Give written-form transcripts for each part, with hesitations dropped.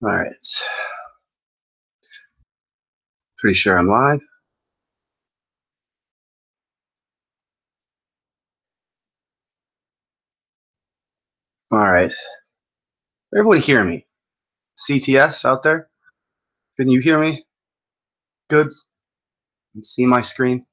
All right. Pretty sure I'm live. All right. Everybody hear me? CTS out there? Can you hear me? Good. You see my screen?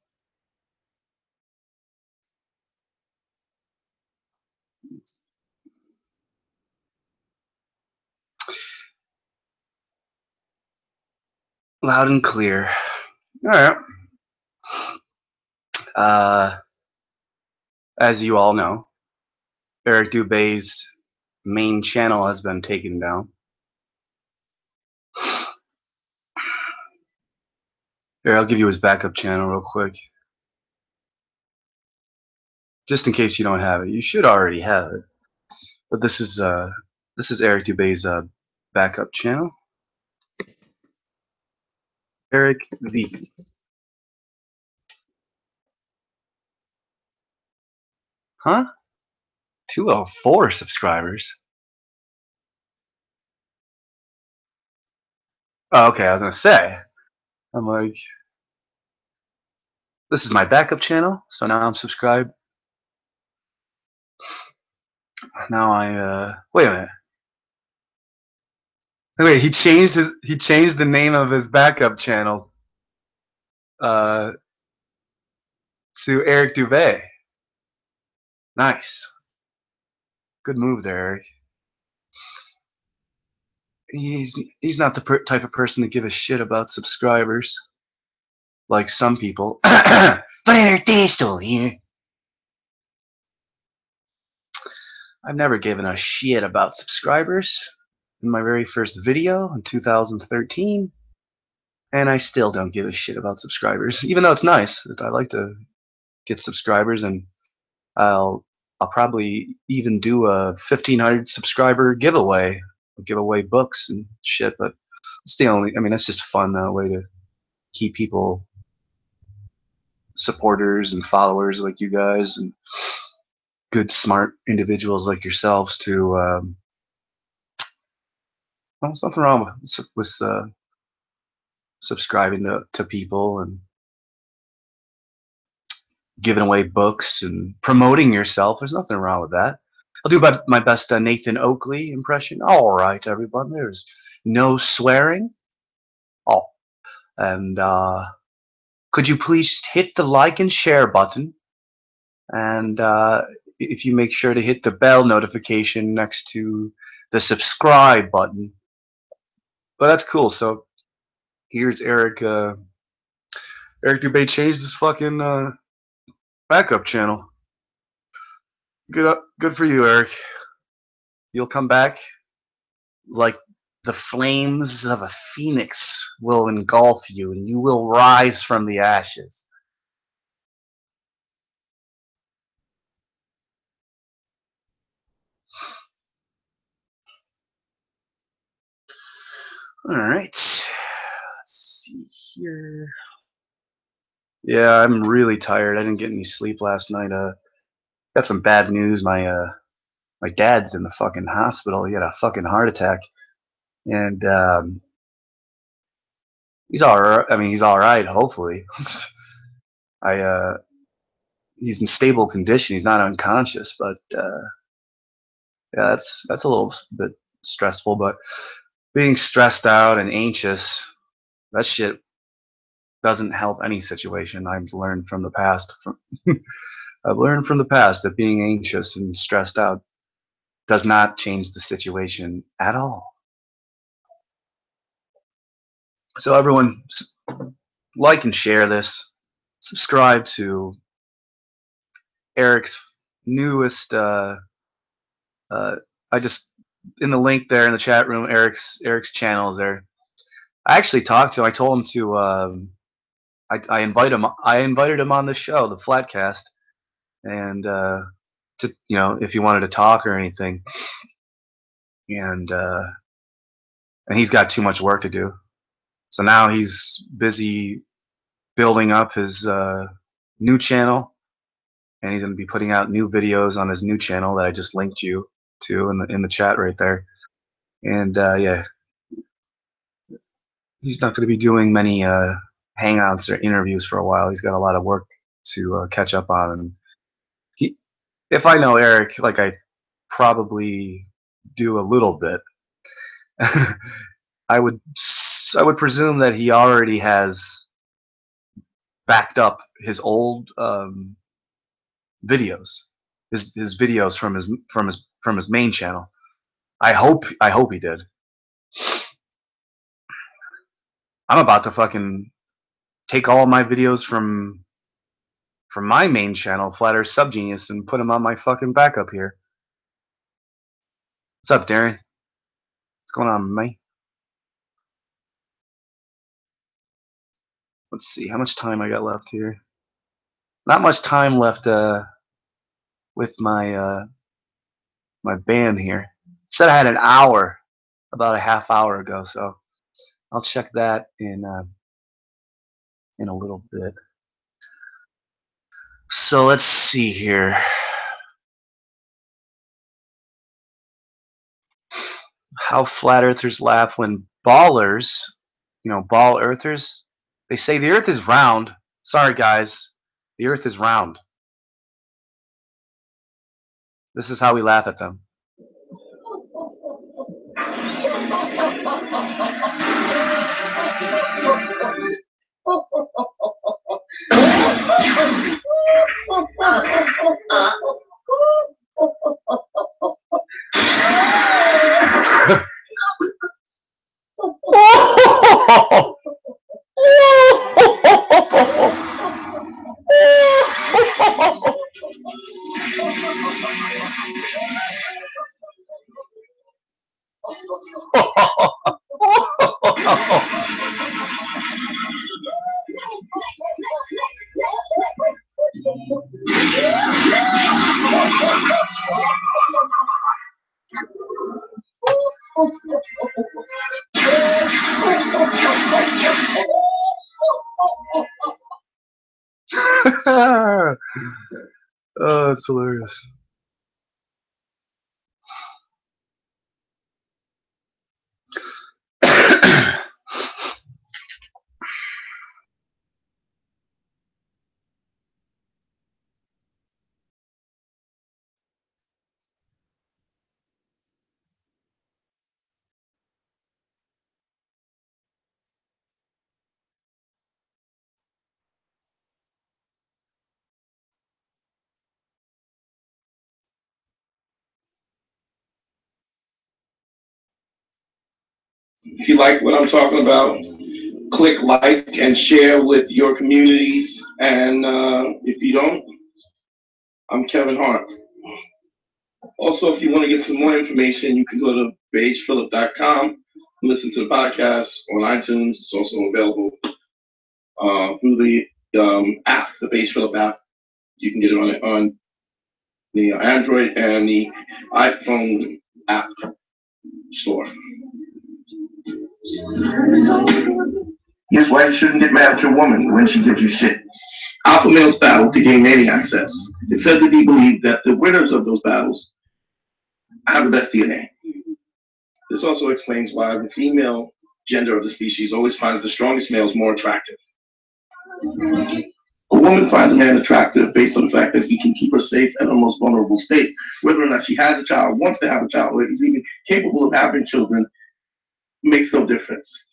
Loud and clear. All right. As you all know, Eric Dubay's main channel has been taken down. Here, I'll give you his backup channel real quick. Just in case you don't have it. You should already have it. But this is Eric Dubay's backup channel. Eric V. Huh? 204 subscribers. Oh, okay, I was gonna say. I'm like, this is my backup channel, so now I'm subscribed. Now wait a minute. Wait, he changed the name of his backup channel uh to Eric Dubay. Nice. Good move there, Eric. He's not the type of person to give a shit about subscribers like some people. Player Distal here. I've never given a shit about subscribers. In my very first video in 2013, and I still don't give a shit about subscribers, even though it's nice. I like to get subscribers, and I'll probably even do a 1,500 subscriber giveaway. I'll give away books and shit, but it's the only. I mean, that's just fun way to keep people supporters and followers like you guys and good smart individuals like yourselves to. Well, there's nothing wrong with subscribing to people and giving away books and promoting yourself. There's nothing wrong with that. I'll do my best Nathan Oakley impression. All right, everyone. There's no swearing. Oh, and could you please hit the like and share button? And if you make sure to hit the bell notification next to the subscribe button. But that's cool. So here's Eric. Eric Dubay changed his fucking backup channel. Good for you, Eric. You'll come back like the flames of a phoenix will engulf you, and you will rise from the ashes. All right. Let's see here. Yeah, I'm really tired. I didn't get any sleep last night. Got some bad news. My dad's in the fucking hospital. He had a fucking heart attack, and he's all right. I mean, he's all right. Hopefully, he's in stable condition. He's not unconscious, but yeah, that's a little bit stressful. But being stressed out and anxious, that shit doesn't help any situation. I've learned from the past. I've learned from the past that being anxious and stressed out does not change the situation at all. So everyone, like and share this. Subscribe to Eric's newest. I just in the link there in the chat room. Eric's channel is there. I actually talked to him. I told him to. I invited him on the show, the FlatCast, and to if he wanted to talk or anything. And he's got too much work to do. So now he's busy building up his new channel, and he's going to be putting out new videos on his new channel that I just linked you to in the chat right there. And yeah, he's not going to be doing many hangouts or interviews for a while. He's got a lot of work to catch up on. And if I know Eric, like I probably do a little bit, I would presume that he already has backed up his old videos, his videos from his main channel. I hope he did. I'm about to fucking take all my videos from my main channel, Flat Earth SubGenius, and put them on my fucking backup here. What's up, Darren? What's going on, mate? Let's see how much time I got left here. Not much time left with my my band here. It said I had an hour about a half hour ago, so I'll check that in a little bit. So let's see here. How flat earthers laugh when ballers, ball earthers, they say the earth is round. Sorry guys, the earth is round. This is how we laugh at them. Oh, it's hilarious. If you like what I'm talking about, click like and share with your communities. And if you don't, I'm Kevin Hart. Also, if you want to get some more information, you can go to BeigePhillip.com and listen to the podcast on iTunes. It's also available through the app, the Beige Phillip app. You can get it on the Android and the iPhone app store. Here's why you shouldn't get mad at your woman when she gives you shit. Alpha males battle to gain mating access. It's said to be believed that the winners of those battles have the best DNA. This also explains why the female gender of the species always finds the strongest males more attractive. A woman finds a man attractive based on the fact that he can keep her safe at her most vulnerable state. Whether or not she has a child, wants to have a child, or is even capable of having children makes no difference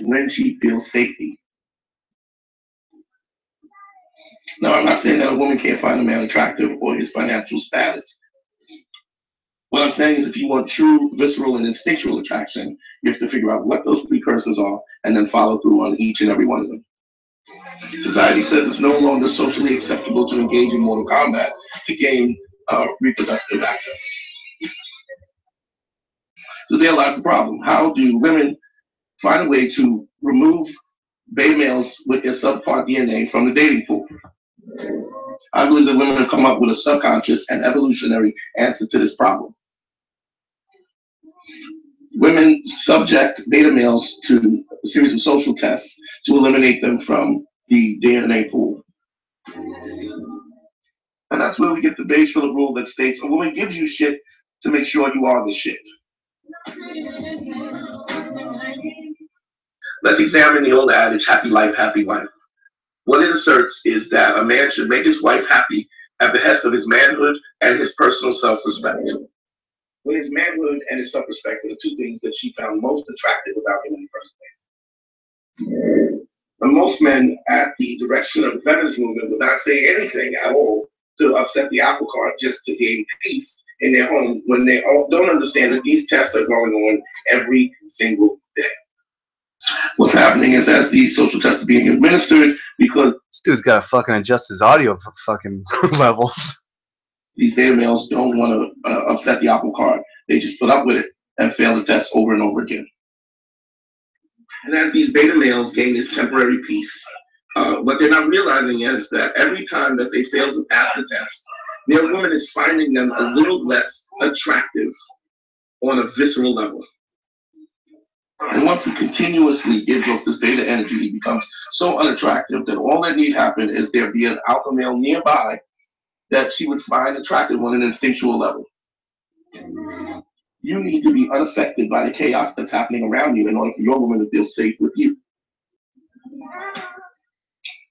when she feels safety. Now, I'm not saying that a woman can't find a man attractive or his financial status. What I'm saying is if you want true visceral and instinctual attraction, you have to figure out what those precursors are and then follow through on each and every one of them. Society says it's no longer socially acceptable to engage in mortal combat to gain reproductive access. So there lies the problem. How do women find a way to remove beta males with their subpart DNA from the dating pool? I believe that women have come up with a subconscious and evolutionary answer to this problem. Women subject beta males to a series of social tests to eliminate them from the DNA pool. And that's where we get the Beige Phillip rule that states a woman gives you shit to make sure you are the shit. Let's examine the old adage, happy life, happy wife. What it asserts is that a man should make his wife happy at the behest of his manhood and his personal self-respect. When his manhood and his self-respect are the two things that she found most attractive about him in the first place. And most men at the direction of the feminist movement would not say anything at all to upset the apple cart just to gain peace in their home when they don't understand that these tests are going on every single day. What's happening is as these social tests are being administered, because this dude's got to fucking adjust his audio for fucking levels. These beta males don't want to upset the apple cart. They just put up with it and fail the test over and over again. And as these beta males gain this temporary peace, what they're not realizing is that every time that they fail to pass the test, their woman is finding them a little less attractive on a visceral level. And once he continuously gives off this beta energy, he becomes so unattractive that all that need happen is there be an alpha male nearby that she would find attractive on an instinctual level. You need to be unaffected by the chaos that's happening around you in order for your woman to feel safe with you.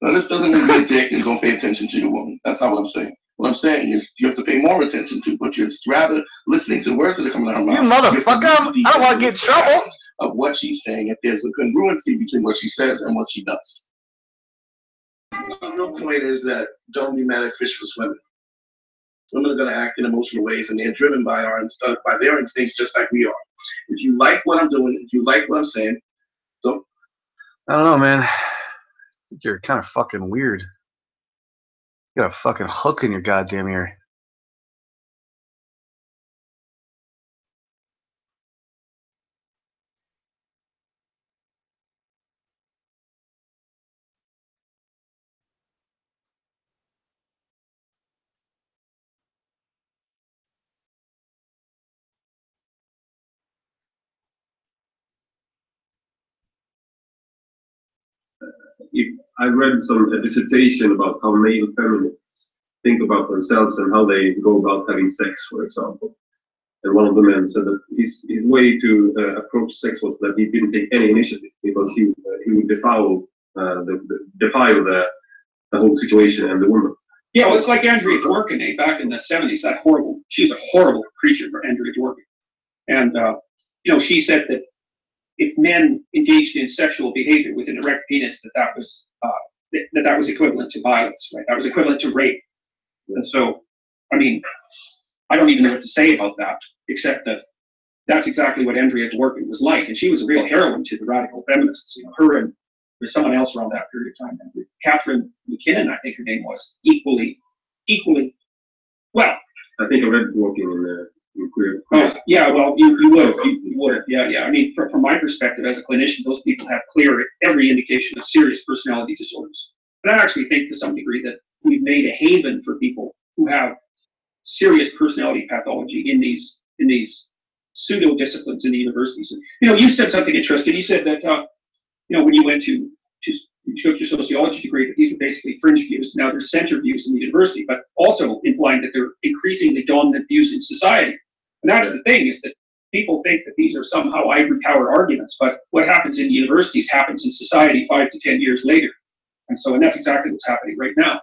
Now, this doesn't mean be a dick and don't pay attention to your woman. That's not what I'm saying. What I'm saying is you have to pay more attention to, but you're rather listening to the words that are coming out of her mouth. You motherfucker! I don't want to get in trouble. Of what she's saying, if there's a congruency between what she says and what she does. The real point is that don't be mad at fish for swimming. Women are going to act in emotional ways, and they're driven by their instincts just like we are. If you like what I'm doing, if you like what I'm saying, don't. I don't know, man. I think you're kind of fucking weird. You got a fucking hook in your goddamn ear. I read a dissertation about how male feminists think about themselves and how they go about having sex, for example. And one of the men said that his way to approach sex was that he didn't take any initiative because he would defy the whole situation and the woman. Yeah, well, it's like Andrea Dworkin back in the 70s. She's a horrible creature for Andrea Dworkin. And, she said that if men engaged in sexual behavior with an erect penis, that was equivalent to violence, right? That was equivalent to rape. And so, I mean, I don't even know what to say about that, except that that's exactly what Andrea Dworkin was like. And she was a real heroine to the radical feminists. Her and there's someone else around that period of time. Catherine McKinnon, I think her name was, equally. Well, I think I read Dworkin in queer. Oh, yeah, well, you would. Yeah. I mean, from my perspective as a clinician, those people have every indication of serious personality disorders. But I actually think to some degree that we've made a haven for people who have serious personality pathology in these pseudo disciplines in the universities. And, you said something interesting. You said that when you went you took your sociology degree, that these were basically fringe views. Now they're center views in the university, but also implying that they're increasingly dominant views in society. And that's the thing, is that people think that these are somehow ivory tower arguments, but what happens in universities happens in society 5 to 10 years later. And that's exactly what's happening right now.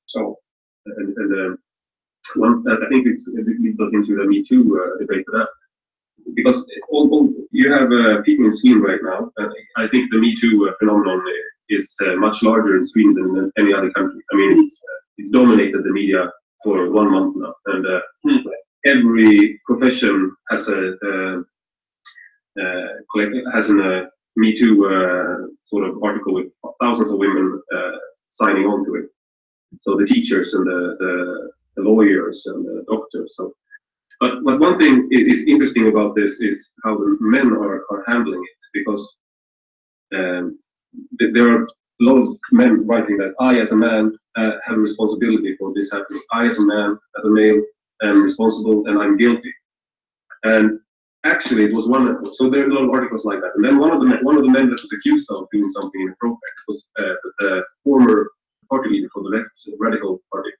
So, I think this leads us into the Me Too debate for that. Because you have people in Sweden right now. I think the Me Too phenomenon is much larger in Sweden than any other country. I mean, it's dominated the media for 1 month now, and every profession has a Me Too sort of article with thousands of women signing on to it. So the teachers and the lawyers and the doctors. So. But one thing is interesting about this is how the men are handling it, because there are a lot of men writing that I, as a man, have a responsibility for this happening. I, as a man, as a male, am responsible and I'm guilty. And actually, it was so there are a lot of articles like that. And then one of the men that was accused of doing something inappropriate was the former party leader for the radical party.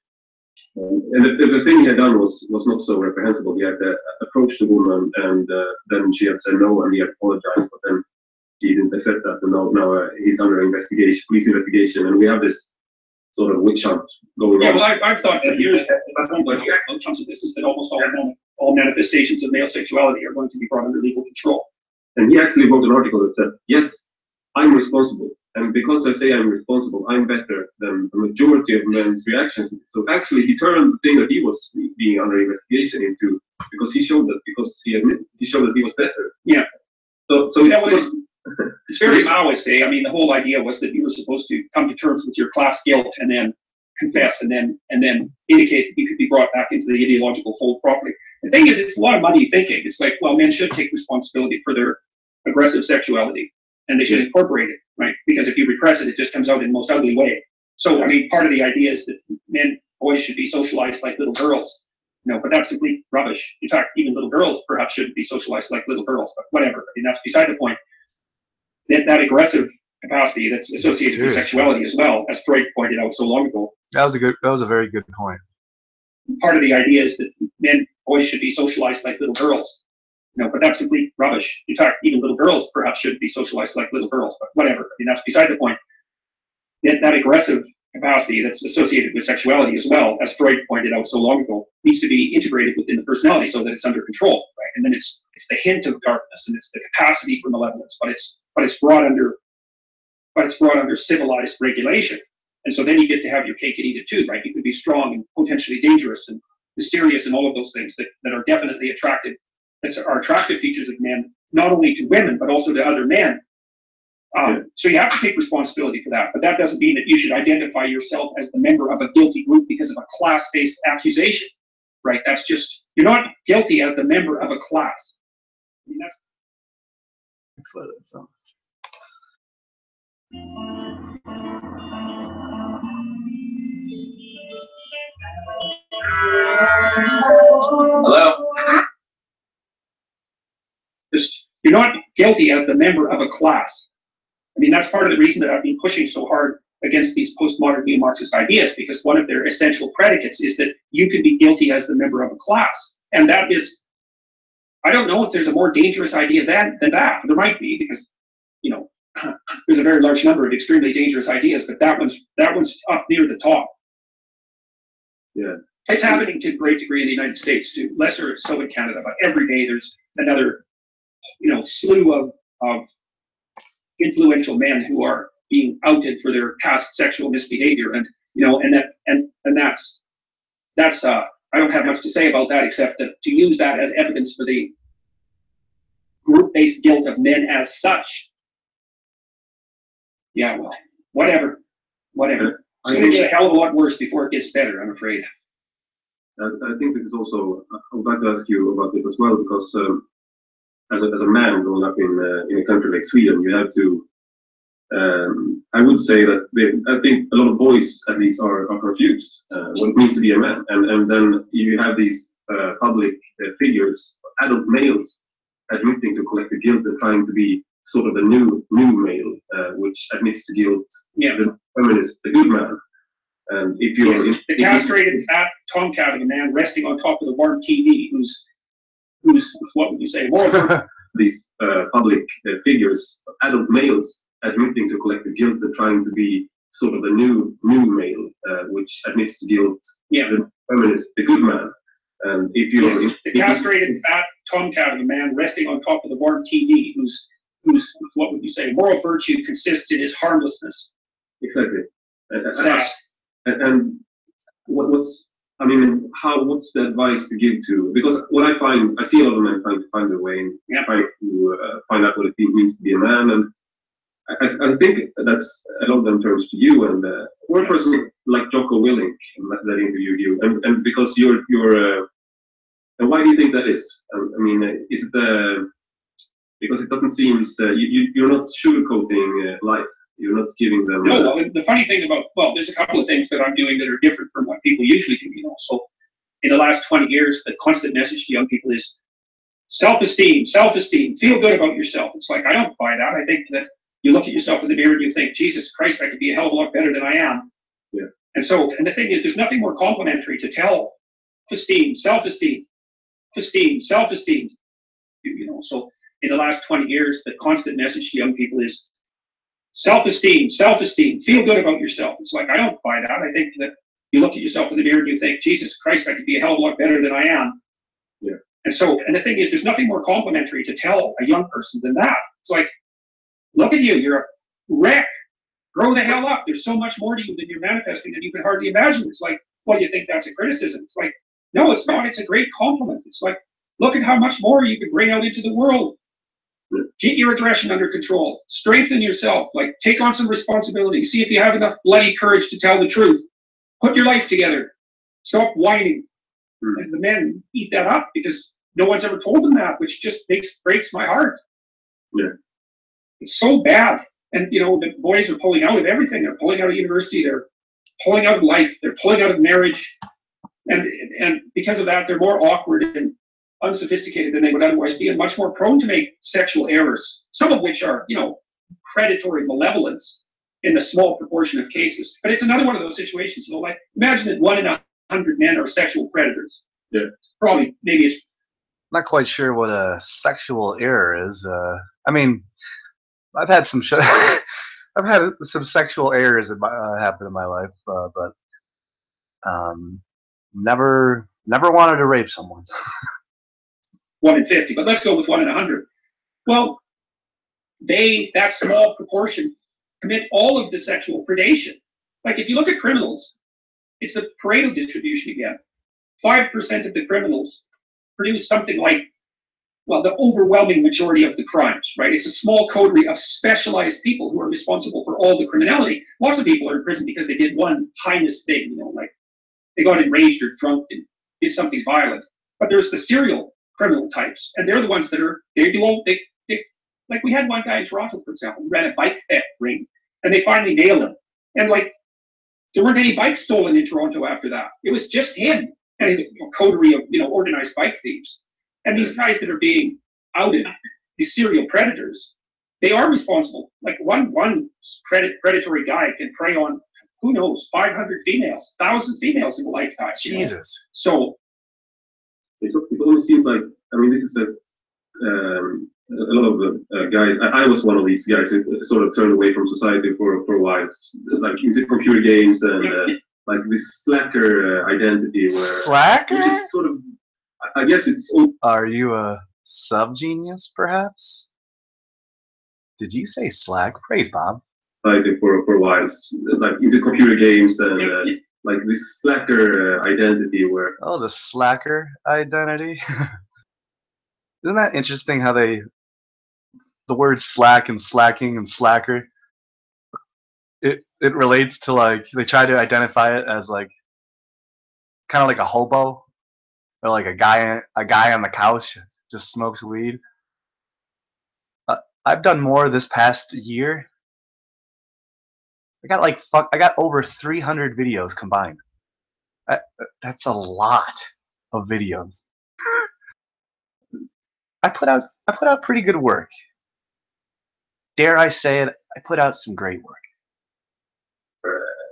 And the thing he had done was not so reprehensible. He had approached the woman, and then she had said no, and he had apologized. But then he didn't accept that, and now he's under investigation, police investigation, and we have this sort of witch hunt going Yeah, on. well, I've thought for years that one of the outcomes of this is that almost all manifestations of male sexuality are going to be brought under legal control. And he actually wrote an article that said, yes, I'm responsible. And because I say I'm responsible, I'm better than the majority of men's reactions. So actually, he turned the thing that he was being under investigation into, because he showed that, he showed that he was better. Yeah. So it's very Maoist, eh? I mean, the whole idea was that you were supposed to come to terms with your class guilt and then confess and then indicate that you could be brought back into the ideological fold properly. The thing is, it's a lot of muddy thinking. It's like, well, men should take responsibility for their aggressive sexuality, and they should incorporate it, right? Because if you repress it, it just comes out in the most ugly way. So, I mean, part of the idea is that boys should be socialized like little girls. No, but that's complete rubbish. In fact, even little girls perhaps shouldn't be socialized like little girls, but whatever. I mean, that's beside the point. That aggressive capacity that's associated with sexuality as well, as Freud pointed out so long ago. That was a very good point. Part of the idea is that boys should be socialized like little girls. No, but that's complete rubbish. In fact, even little girls perhaps shouldn't be socialized like little girls, but whatever. I mean, that's beside the point. That aggressive capacity that's associated with sexuality as well, as Freud pointed out so long ago, needs to be integrated within the personality so that it's under control, right? And then it's the hint of darkness and it's the capacity for malevolence, but it's brought under civilized regulation. And so then you get to have your cake and eat it too, right? You can be strong and potentially dangerous and mysterious and all of those things that are definitely attractive, that are attractive features of men, not only to women, but also to other men. So you have to take responsibility for that, but that doesn't mean that you should identify yourself as the member of a guilty group because of a class-based accusation, right? That's just, you're not guilty as the member of a class. I mean, Hello? you're not guilty as the member of a class. I mean, that's part of the reason that I've been pushing so hard against these postmodern neo-Marxist ideas, because one of their essential predicates is that you can be guilty as the member of a class. And that is, I don't know if there's a more dangerous idea than that. There might be, because, you know, there's a very large number of extremely dangerous ideas, but that one's up near the top. Yeah. It's happening to a great degree in the United States too, lesser so in Canada, but every day there's another, slew of influential men who are being outed for their past sexual misbehavior, and that's I don't have much to say about that except that to use that as evidence for the group-based guilt of men as such. Yeah, well, whatever. It's going to get a hell of a lot worse before it gets better, I'm afraid. I think this is also, I would like to ask you about this as well, because as a man growing up in a country like Sweden, you have to, I would say that I think a lot of boys at least are confused what it means to be a man. And then you have these public figures, adult males, admitting to collective guilt and trying to be sort of the new male, which admits to guilt, the feminist, the good man. And if you're the castrated fat tomcat of a man resting on top of the warm TV, who's what would you say, more these public figures, adult males, admitting to collective guilt and trying to be sort of the new male, which admits to guilt, the feminist, the good man. And if you're the castrated fat tomcat of a man resting on top of the warm TV, who's what would you say, moral virtue consists in his harmlessness. Exactly. And what's the advice to give to? Because what I see a lot of men trying to find their way and trying to find out what it means to be a man, and I think that's a lot of them turns to you and one person like Jocko Willink that interviewed you, and because you're and why do you think that is? I mean, is it because it doesn't seem you're not sugarcoating life. You're not giving them. No, well, the funny thing there's a couple of things that I'm doing that are different from what people usually do. So in the last 20 years, the constant message to young people is self-esteem, feel good about yourself. It's like, I don't buy that. I think that you look at yourself in the mirror and you think, Jesus Christ, I could be a hell of a lot better than I am. Yeah. And the thing is, there's nothing more complimentary to tell self-esteem. So in the last 20 years, the constant message to young people is self-esteem, self-esteem, feel good about yourself. It's like, I don't buy that. I think that you look at yourself in the mirror and you think, Jesus Christ, I could be a hell of a lot better than I am. Yeah. And the thing is, there's nothing more complimentary to tell a young person than that. It's like, look at you, you're a wreck. Grow the hell up. There's so much more to you than you're manifesting that you can hardly imagine. It's like, well, you think that's a criticism. It's like, no, it's not. It's a great compliment. It's like, look at how much more you can bring out into the world. Get your aggression under control. Strengthen yourself. Like, take on some responsibility. See if you have enough bloody courage to tell the truth. Put your life together. Stop whining. And the men eat that up because no one's ever told them that, which just breaks my heart. Yeah. It's so bad. And, you know, the boys are pulling out of everything. They're pulling out of university. They're pulling out of life. They're pulling out of marriage. And because of that, they're more awkward and unsophisticated than they would otherwise be, and much more prone to make sexual errors, some of which are, you know, predatory malevolence in a small proportion of cases. But it's another one of those situations, you know, like, imagine that 1 in 100 men are sexual predators. Yeah. Probably, maybe it's... Not quite sure what a sexual error is. I mean, I've had some I've had some sexual errors happen in my life, but never wanted to rape someone. 1 in 50, but let's go with 1 in 100. Well, that small proportion, commit all of the sexual predation. Like, if you look at criminals, it's a Pareto distribution again. 5% of the criminals produce something like, well, the overwhelming majority of the crimes, right? It's a small coterie of specialized people who are responsible for all the criminality. Lots of people are in prison because they did one heinous thing, you know, like they got enraged or drunk and did something violent. But there's the serial criminal types, and they're the ones that like, we had one guy in Toronto, for example, who ran a bike theft ring, and they finally nailed him. And like, there weren't any bikes stolen in Toronto after that. It was just him and his coterie of, you know, organized bike thieves. And these guys that are being outed, these serial predators, they are responsible. Like, one predatory guy can prey on, who knows, 500 females, 1,000 females in a lifetime. Jesus. So it always seems like, I mean, this is a lot of the guys. I was one of these guys who sort of turned away from society for a while, like into computer games and like this slacker identity. Where Slacker? Just sort of, I guess it's. Are you a SubGenius, perhaps? Did you say Slack? Praise Bob. For a while, like into computer games and like this slacker identity where. Oh, the slacker identity. Isn't that interesting how the word slack and slacking and slacker, it relates to, like, they try to identify it as like kind of like a hobo or like a guy on the couch just smokes weed. I've done more this past year. I got over 300 videos combined. That's a lot of videos. I put out pretty good work. Dare I say it, I put out some great work.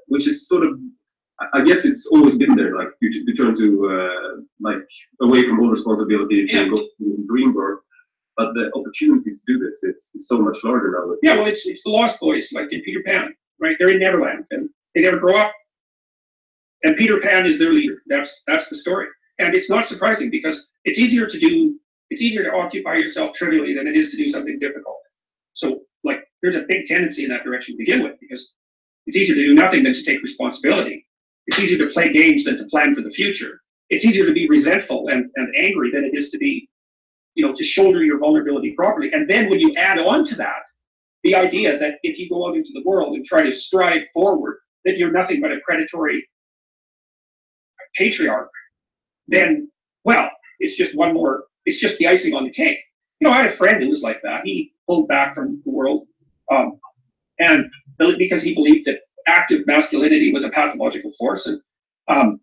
Which is sort of, I guess it's always been there. Like, you turn to like away from all responsibilities and go to dream work. But the opportunities to do this is so much larger now. Yeah, well, it's the Lost Boys, like in Peter Pan, right? They're in Neverland and they never grow up. And Peter Pan is their leader. That's the story. And it's not surprising because it's easier to occupy yourself trivially than it is to do something difficult. So, like, there's a big tendency in that direction to begin with, because it's easier to do nothing than to take responsibility. It's easier to play games than to plan for the future. It's easier to be resentful and angry than it is to be, you know, to shoulder your vulnerability properly. And then when you add on to that, the idea that if you go out into the world and try to strive forward, that you're nothing but a predatory patriarch, then, well, it's just the icing on the cake. You know, I had a friend who was like that. He pulled back from the world, and because he believed that active masculinity was a pathological force, and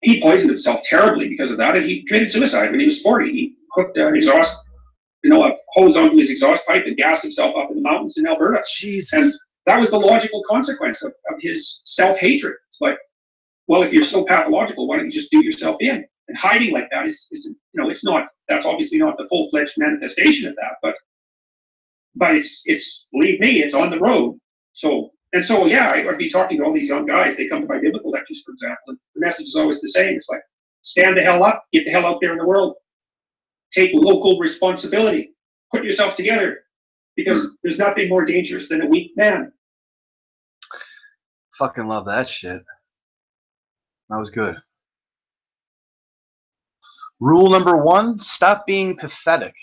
he poisoned himself terribly because of that, and he committed suicide when he was 40. He hooked a hose onto his exhaust pipe and gassed himself up in the mountains in Alberta. Jesus. And that was the logical consequence of his self-hatred. It's like, well, if you're so pathological, why don't you just do yourself in? And hiding like that is it's not, that's obviously not the full-fledged manifestation of that, but it's believe me, it's on the road. So yeah, I'd be talking to all these young guys. They come to my biblical lectures, for example, and the message is always the same. It's like, stand the hell up, get the hell out there in the world, take local responsibility, put yourself together, because there's nothing more dangerous than a weak man. Fucking love that shit. That was good. Rule number 1, stop being pathetic.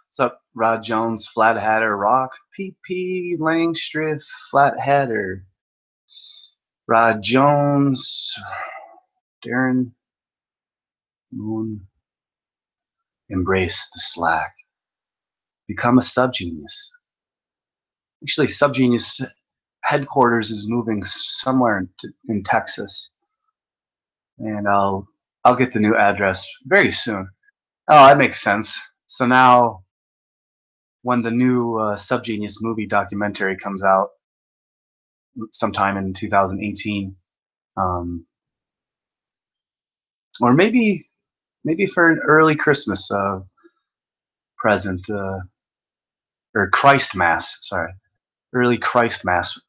What's up, Rod Jones, Flat Hatter, Rock, PP, Langstrith, Flat Hatter, Rod Jones, Darren, Moon, embrace the slack. Become a SubGenius. Actually, SubGenius headquarters is moving somewhere in Texas, and I'll get the new address very soon. Oh, that makes sense. So now, when the new SubGenius movie documentary comes out sometime in 2018, or maybe for an early Christmas present, or Christ Mass, sorry, early Christ Mass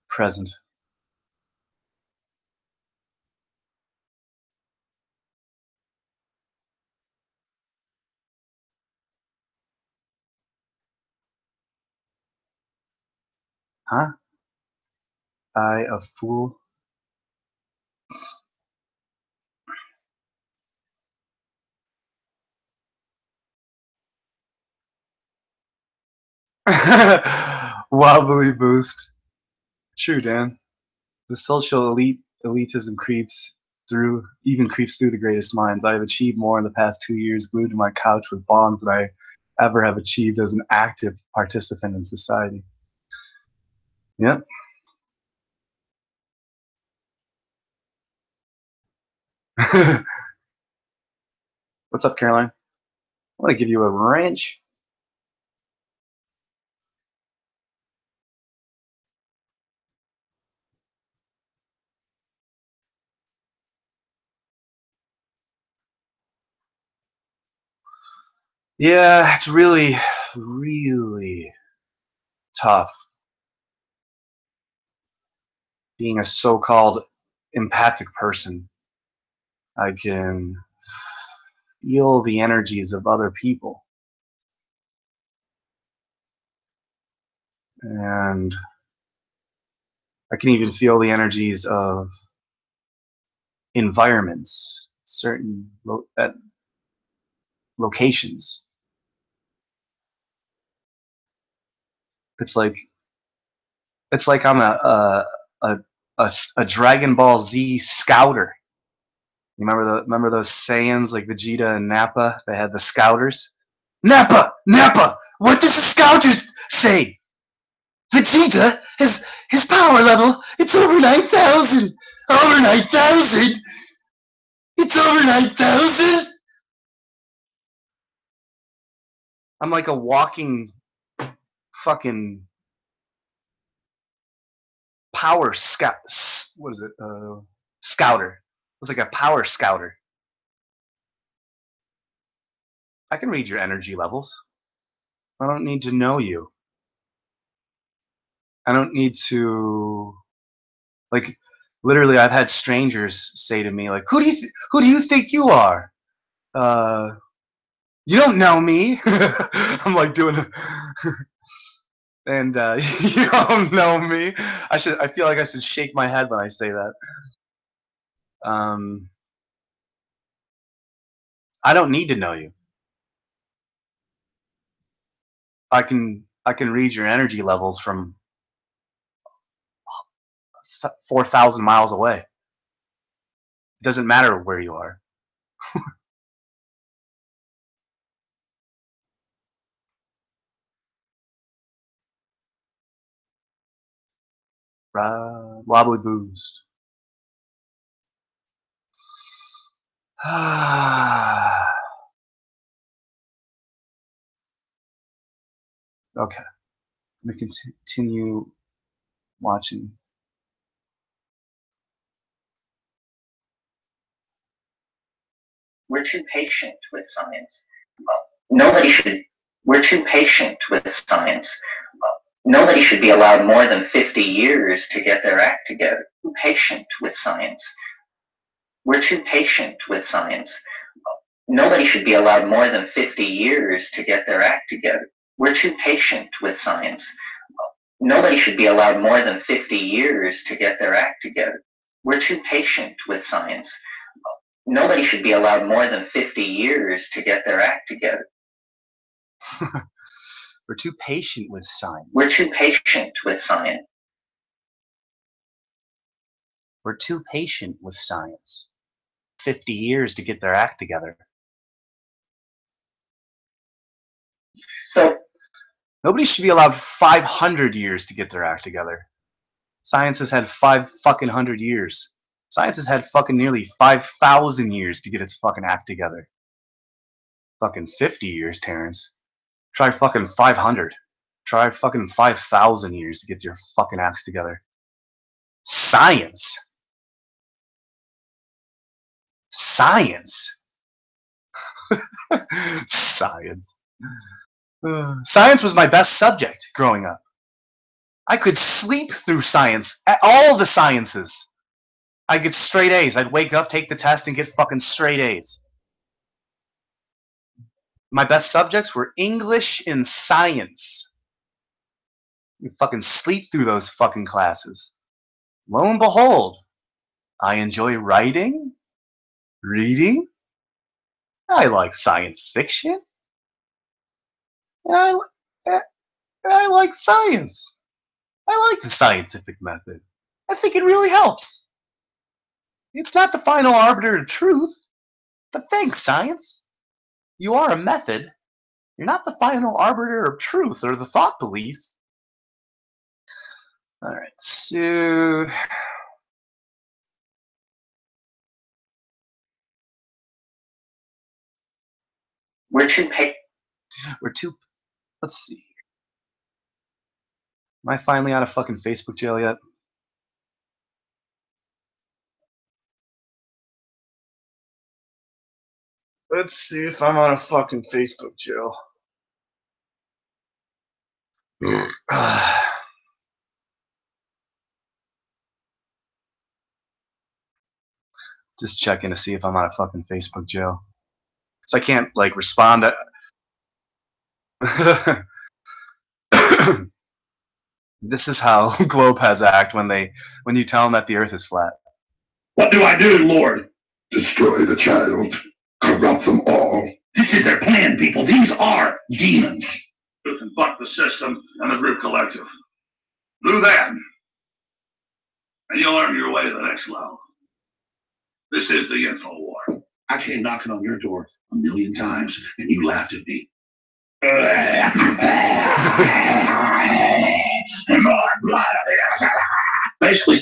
present. Huh? I a fool? Wobbly boost. True, Dan. The social elitism even creeps through the greatest minds. I have achieved more in the past 2 years glued to my couch with bonds than I ever have achieved as an active participant in society. Yep. What's up, Caroline? I want to give you a wrench. Yeah, it's really, really tough being a so-called empathic person. I can feel the energies of other people. And I can even feel the energies of environments, certain locations. It's like I'm a Dragon Ball Z scouter. You remember those Saiyans like Vegeta and Nappa? They had the scouters. Nappa! What does the scouters say? Vegeta, his power level, it's over 9,000. Over 9,000? It's over 9,000? I'm like a walking fucking power scout. What is it? Scouter. It's like a power scouter. I can read your energy levels. I don't need to know you. I don't need to, like, literally I've had strangers say to me, like, who do you think you are? You don't know me. I'm like doing and you don't know me. I feel like I should shake my head when I say that. I don't need to know you. I can read your energy levels from 4,000 miles away. It doesn't matter where you are. Wobbly boost. Okay. Let me continue watching. We're too patient with science. Nobody should. We're too patient with science. Nobody should be allowed more than 50 years to get their act together. Too patient with science. We're too patient with science. Nobody should be allowed more than 50 years to get their act together. We're too patient with science. Nobody should be allowed more than 50 years to get their act together. We're too patient with science. Nobody should be allowed more than 50 years to get their act together. We're too patient with science. We're too patient with science. We're too patient with science. 50 years to get their act together. So nobody should be allowed 500 years to get their act together. Science has had 500 years. Science has had fucking nearly 5,000 years to get its fucking act together. Fucking 50 years, Terrence. Try fucking 500. Try fucking 5,000 years to get your fucking acts together. Science. Science. Science. Science was my best subject growing up. I could sleep through science, all the sciences. I'd get straight A's. I'd wake up, take the test, and get fucking straight A's. My best subjects were English and science. You fucking sleep through those fucking classes. Lo and behold, I enjoy writing, reading. I like science fiction. I like science. I like the scientific method. I think it really helps. It's not the final arbiter of truth, but thanks, science. You are a method. You're not the final arbiter of truth or the thought police. All right, so we're too. Let's see. Am I finally out of fucking Facebook jail yet? Let's see if I'm out of fucking Facebook jail. Just checking to see if I'm out of fucking Facebook jail. So I can't like respond to This is how globeheads act when you tell them that the earth is flat. What do I do, Lord? Destroy the child. Corrupt them all. This is their plan, people. These are demons. You can buck the system and the group collective. Do that, and you'll earn your way to the next level. This is the info war. I came knocking on your door 1,000,000 times, and you laughed at me. And more blood. Basically,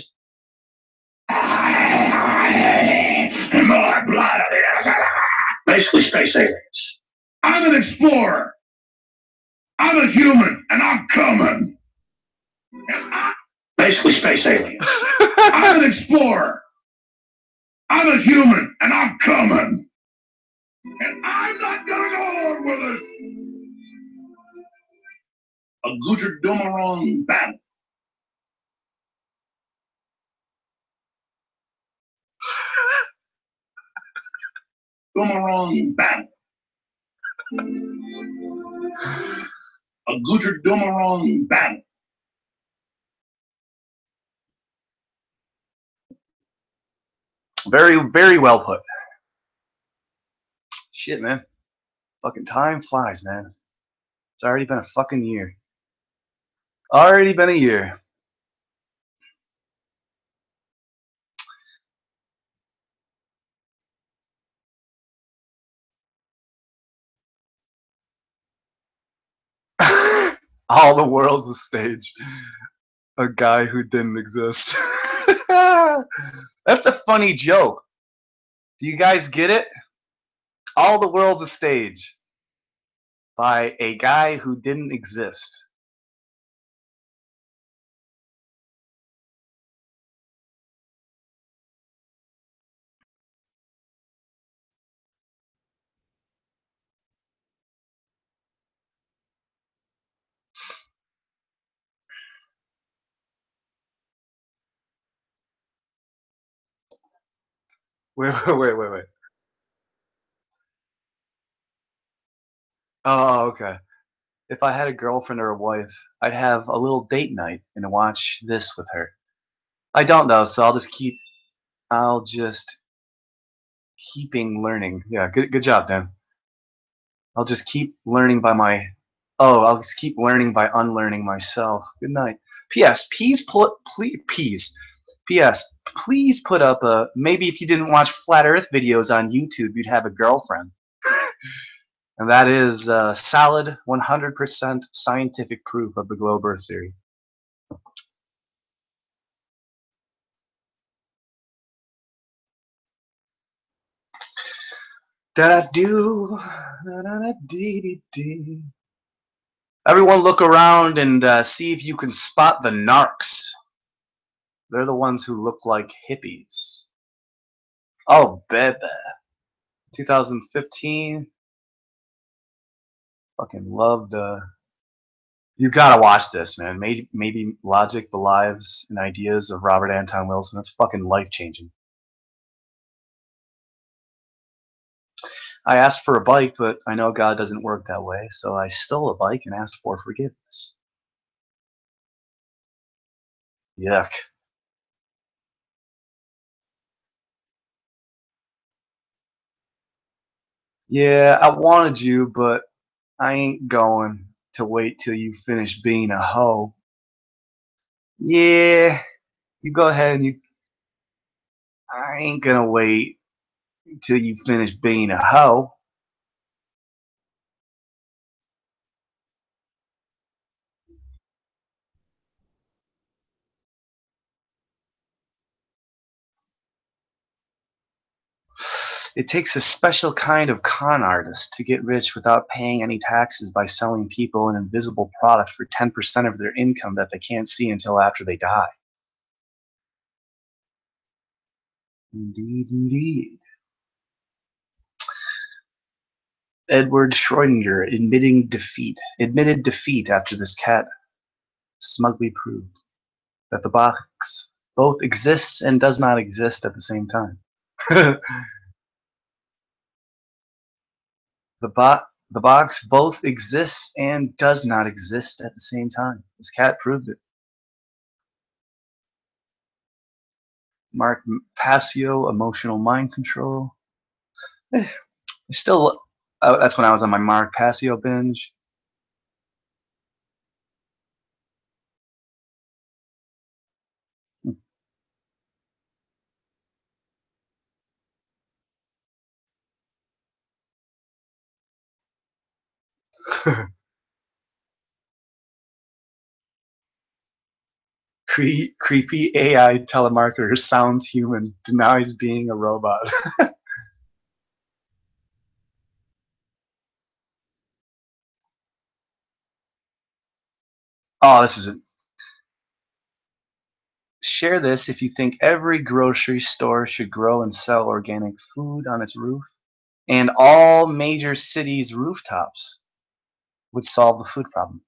and more blood. Basically, space aliens. I'm an explorer. I'm a human, and I'm coming. Basically, space aliens. I'm an explorer. I'm a human, and I'm coming. And I'm not gonna go along with it. A Gujarat battle. Dumarong battle. A Gujarat battle. Very, very well put. Shit, man. Fucking time flies, man. It's already been a fucking year. Already been a year. All the world's a stage. A guy who didn't exist. That's a funny joke. Do you guys get it? All the world's a stage by a guy who didn't exist. Wait. Oh, okay. If I had a girlfriend or a wife, I'd have a little date night and watch this with her. I don't though, so I'll just keeping learning. Yeah, good job, Dan. I'll just keep learning by my. Oh, I'll just keep learning by unlearning myself. Good night. P.S. P.S. Please put up a. Maybe if you didn't watch flat Earth videos on YouTube, you'd have a girlfriend. And that is solid 100% scientific proof of the globe Earth theory. Da-da-do, da-da-da-dee-dee-dee. Everyone look around and see if you can spot the narcs. They're the ones who look like hippies. Oh, baby. 2015. Fucking loved. You gotta watch this, man. Maybe Logic, the Lives and Ideas of Robert Anton Wilson. That's fucking life changing. I asked for a bike, but I know God doesn't work that way, so I stole a bike and asked for forgiveness. Yuck. Yeah, I wanted you, but I ain't going to wait till you finish being a hoe. Yeah, you go ahead and I ain't gonna wait till you finish being a hoe. It takes a special kind of con artist to get rich without paying any taxes by selling people an invisible product for 10% of their income that they can't see until after they die. Indeed, indeed. Edward Schrödinger admitted defeat after this cat smugly proved that the box both exists and does not exist at the same time. The box both exists and does not exist at the same time. This cat proved it. Mark Passio, Emotional Mind Control. Still, that's when I was on my Mark Passio binge. Creepy AI telemarketer sounds human, denies being a robot. Oh, this is it. Share this if you think every grocery store should grow and sell organic food on its roof, and all major cities' rooftops would solve the food problem.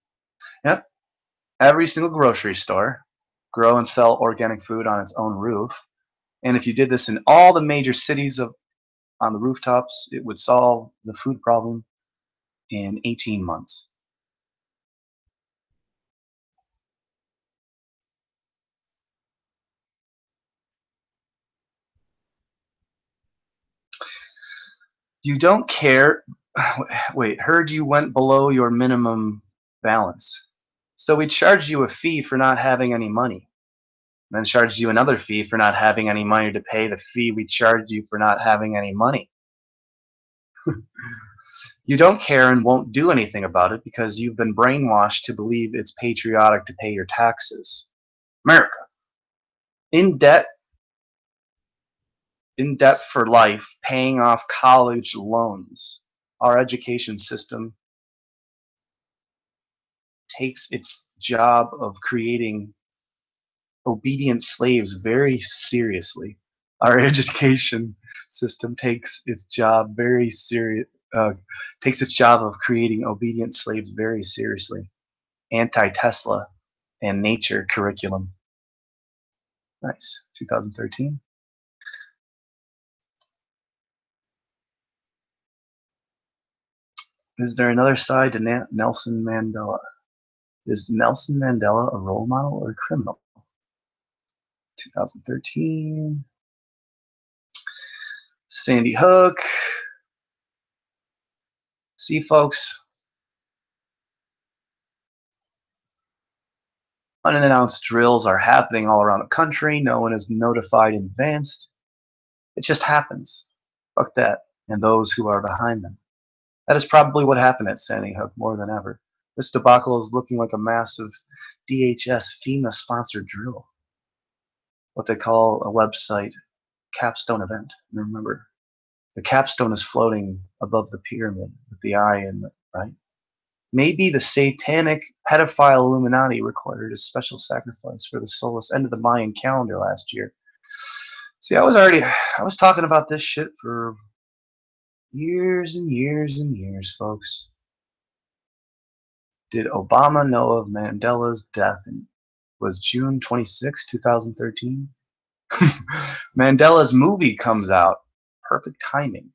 Yep, every single grocery store grow and sell organic food on its own roof, and if you did this in all the major cities on the rooftops, it would solve the food problem in 18 months. You don't care. Wait, heard you went below your minimum balance. So we charged you a fee for not having any money. Then charged you another fee for not having any money to pay the fee we charged you for not having any money. You don't care and won't do anything about it because you've been brainwashed to believe it's patriotic to pay your taxes. America. In debt for life, paying off college loans. Our education system takes its job of creating obedient slaves very seriously. Our education system takes its job takes its job of creating obedient slaves very seriously. Anti-Tesla and nature curriculum. Nice. 2013. Is there another side to Nelson Mandela? Is Nelson Mandela a role model or a criminal? 2013. Sandy Hook. See, folks, unannounced drills are happening all around the country. No one is notified in advance. It just happens. Fuck that. And those who are behind them. That is probably what happened at Sandy Hook more than ever. This debacle is looking like a massive DHS FEMA-sponsored drill. What they call a website capstone event. And remember, the capstone is floating above the pyramid with the eye in the right. Maybe the satanic pedophile Illuminati required a special sacrifice for the soulless end of the Mayan calendar last year. See, I was talking about this shit for years and years and years, folks. Did Obama know of Mandela's death? Was June 26, 2013? Mandela's movie comes out. Perfect timing.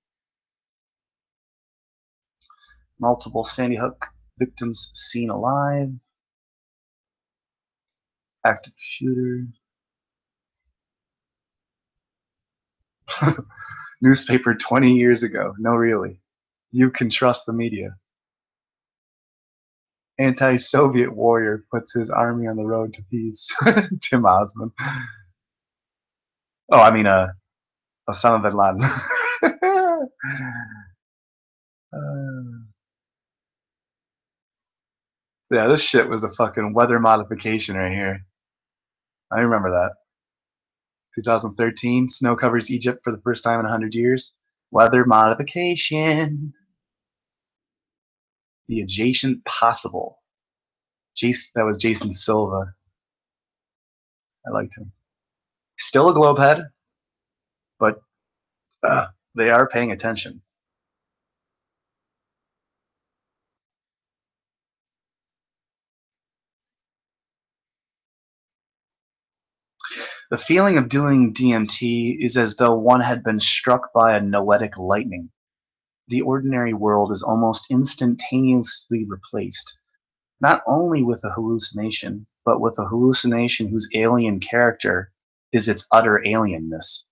Multiple Sandy Hook victims seen alive. Active shooter. Newspaper 20 years ago. No, really. You can trust the media. Anti-Soviet warrior puts his army on the road to peace. Tim Osmond. Oh, I mean, Osama bin Laden. Yeah, this shit was a fucking weather modification right here. I remember that. 2013, snow covers Egypt for the first time in 100 years. Weather modification. The adjacent possible. That was Jason Silva. I liked him. Still a globehead, but they are paying attention. The feeling of doing DMT is as though one had been struck by a noetic lightning. The ordinary world is almost instantaneously replaced, not only with a hallucination, but with a hallucination whose alien character is its utter alienness.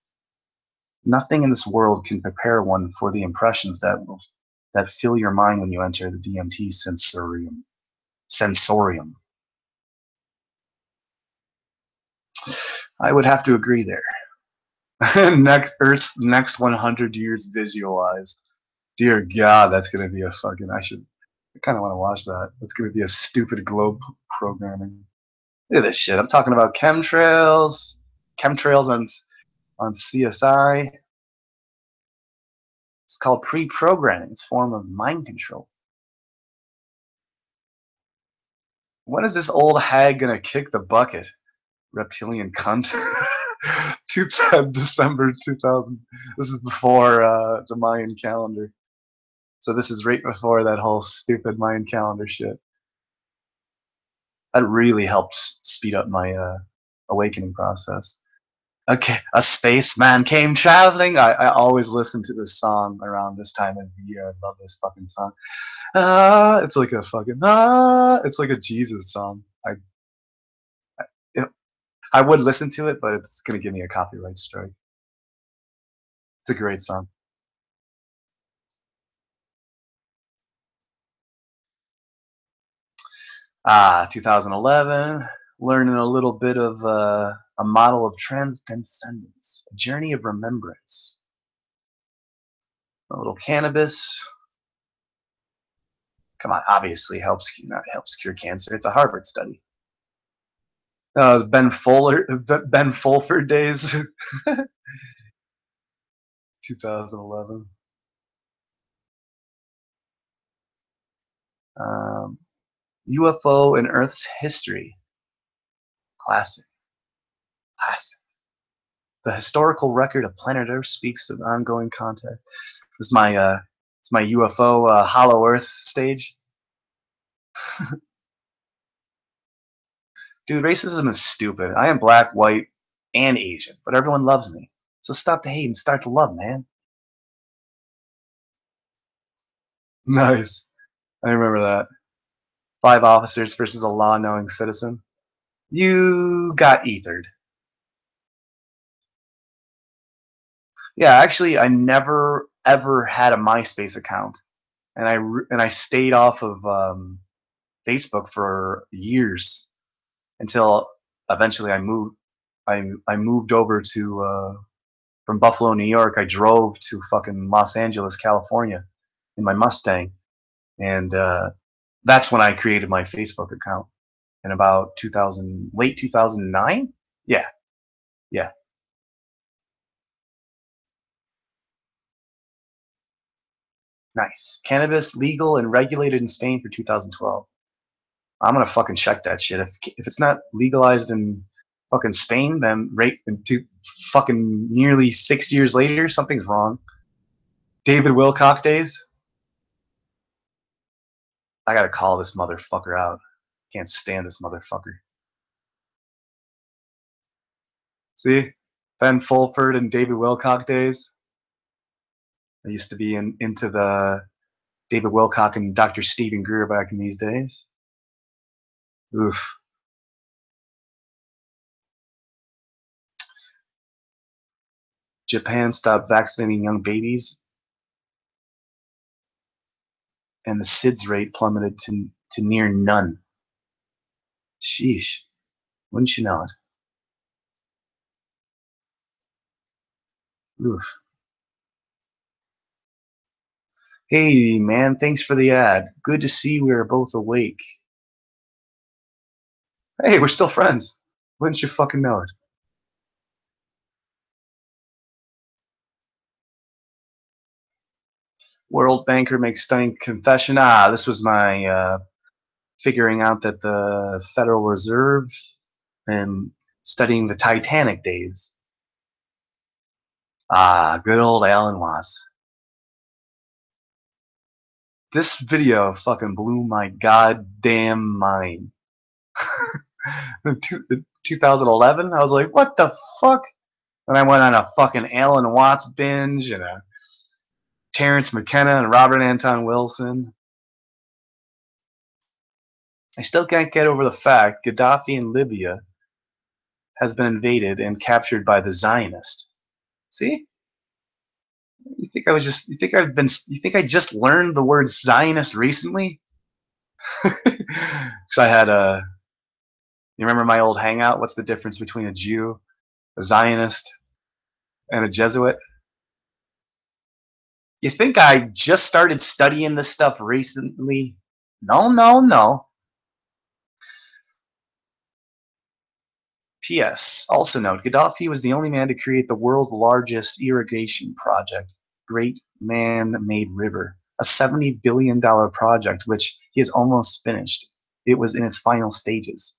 Nothing in this world can prepare one for the impressions that fill your mind when you enter the DMT sensorium. I would have to agree there. Earth's next 100 years visualized. Dear God, that's gonna be a fucking. I kind of want to watch that. It's gonna be a stupid globe programming. Look at this shit. I'm talking about chemtrails on CSI. It's called pre-programming. It's a form of mind control. When is this old hag gonna kick the bucket? Reptilian cunt. December 2000. This is before the Mayan calendar. So this is right before that whole stupid Mayan calendar shit. That really helps speed up my awakening process. Okay, a spaceman came traveling. I always listen to this song around this time of the year. I love this fucking song. It's like a fucking it's like a Jesus song. I would listen to it, but it's gonna give me a copyright strike. It's a great song. 2011, learning a little bit of a model of transcendence, a journey of remembrance. A little cannabis. Come on, obviously helps cure cancer. It's a Harvard study. No, it was Ben Fulford days. 2011. UFO in Earth's history. Classic. Classic. The historical record of planet Earth speaks of ongoing contact. This is it's my UFO Hollow Earth stage. Dude, racism is stupid. I am black, white, and Asian, but everyone loves me. So stop the hate and start to love, man. Nice. I remember that. 5 officers versus a law-knowing citizen. You got ethered. Yeah, actually, I never ever had a MySpace account, and I stayed off of Facebook for years until eventually I moved. I moved over to from Buffalo, New York. I drove to fucking Los Angeles, California, in my Mustang, and that's when I created my Facebook account in about late 2009. Yeah, yeah. Nice. Cannabis legal and regulated in Spain for 2012. I'm gonna fucking check that shit. If it's not legalized in fucking Spain, then fucking nearly 6 years later, something's wrong. David Wilcock days. I gotta call this motherfucker out. Can't stand this motherfucker. See, Ben Fulford and David Wilcock days. I used to be into the David Wilcock and Dr. Stephen Greer back in these days. Oof. Japan stopped vaccinating young babies, and the SIDS rate plummeted to near none. Sheesh. Wouldn't you know it? Oof. Hey, man, thanks for the ad. Good to see we are both awake. Hey, we're still friends. Wouldn't you fucking know it? World banker makes stunning confession. This was my figuring out that the Federal Reserve and studying the Titanic days. Good old Alan Watts. This video fucking blew my goddamn mind. 2011, I was like, what the fuck? And I went on a fucking Alan Watts binge and a Terrence McKenna and Robert Anton Wilson. I still can't get over the fact Gaddafi in Libya has been invaded and captured by the Zionists. See? You think I just learned the word Zionist recently? Because I had you remember my old hangout? What's the difference between a Jew, a Zionist, and a Jesuit? You think I just started studying this stuff recently? No, no, no. P.S. Also note, Gaddafi was the only man to create the world's largest irrigation project, Great Man-Made River, a $70 billion project which he has almost finished. It was in its final stages.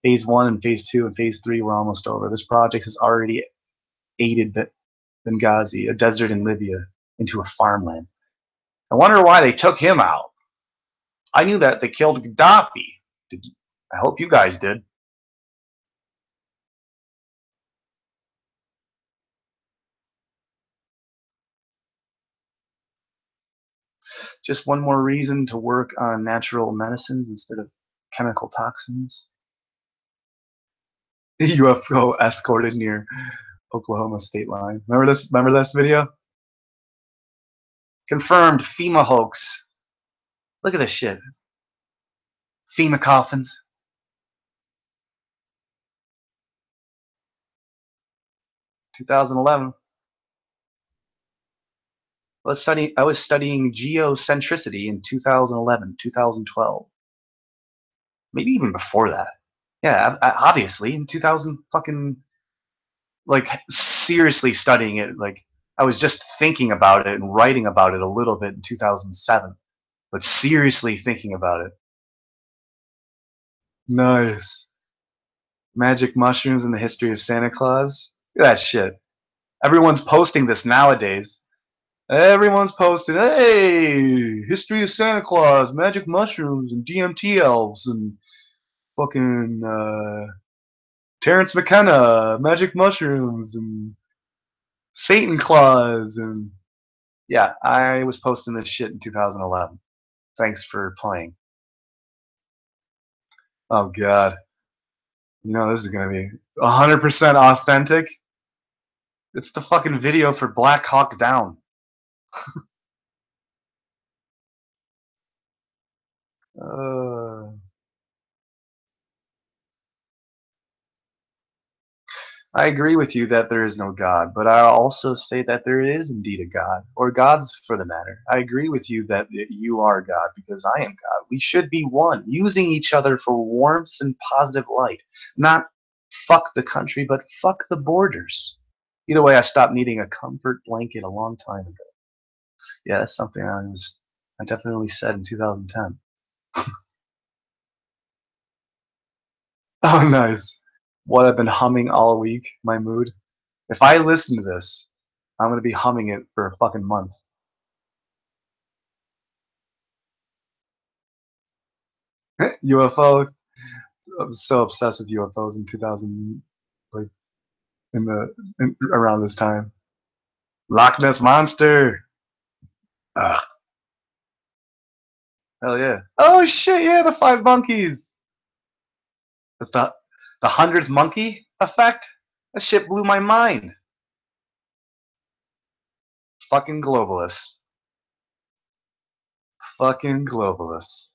Phase 1 and Phase 2 and Phase 3 were almost over. This project has already aided Benghazi, a desert in Libya, into a farmland. I wonder why they took him out. I knew that they killed Gaddafi. I hope you guys did. Just one more reason to work on natural medicines instead of chemical toxins. UFO escorted near Oklahoma state line. Remember this video? Confirmed FEMA hoax. Look at this shit. FEMA coffins. (2011). I was studying geocentricity in 2011, 2012. Maybe even before that. Yeah, obviously in 2000 fucking, like, seriously studying it. Like, I was just thinking about it and writing about it a little bit in 2007, but seriously thinking about it. Nice. Magic mushrooms and the history of Santa Claus. Look at that shit. Everyone's posting this nowadays. Everyone's posting, hey, history of Santa Claus, magic mushrooms, and DMT elves, and fucking Terrence McKenna, magic mushrooms, and Satan Claus, and yeah, I was posting this shit in 2011. Thanks for playing. Oh god, you know this is gonna be 100% authentic. It's the fucking video for Black Hawk Down. Uh, I agree with you that there is no God, but I also say that there is indeed a God, or gods for the matter. I agree with you that you are God because I am God. We should be one, using each other for warmth and positive light. Not fuck the country, but fuck the borders. Either way, I stopped needing a comfort blanket a long time ago. Yeah, that's something I definitely said in 2010. Oh, nice. What I've been humming all week, my mood. If I listen to this, I'm gonna be humming it for a fucking month. UFO. I was so obsessed with UFOs in 2000, like around this time. Loch Ness monster. Ugh, hell yeah. Oh shit, yeah, the 5 monkeys. That's the 100th monkey effect. That shit blew my mind. Fucking globalists. Fucking globalists.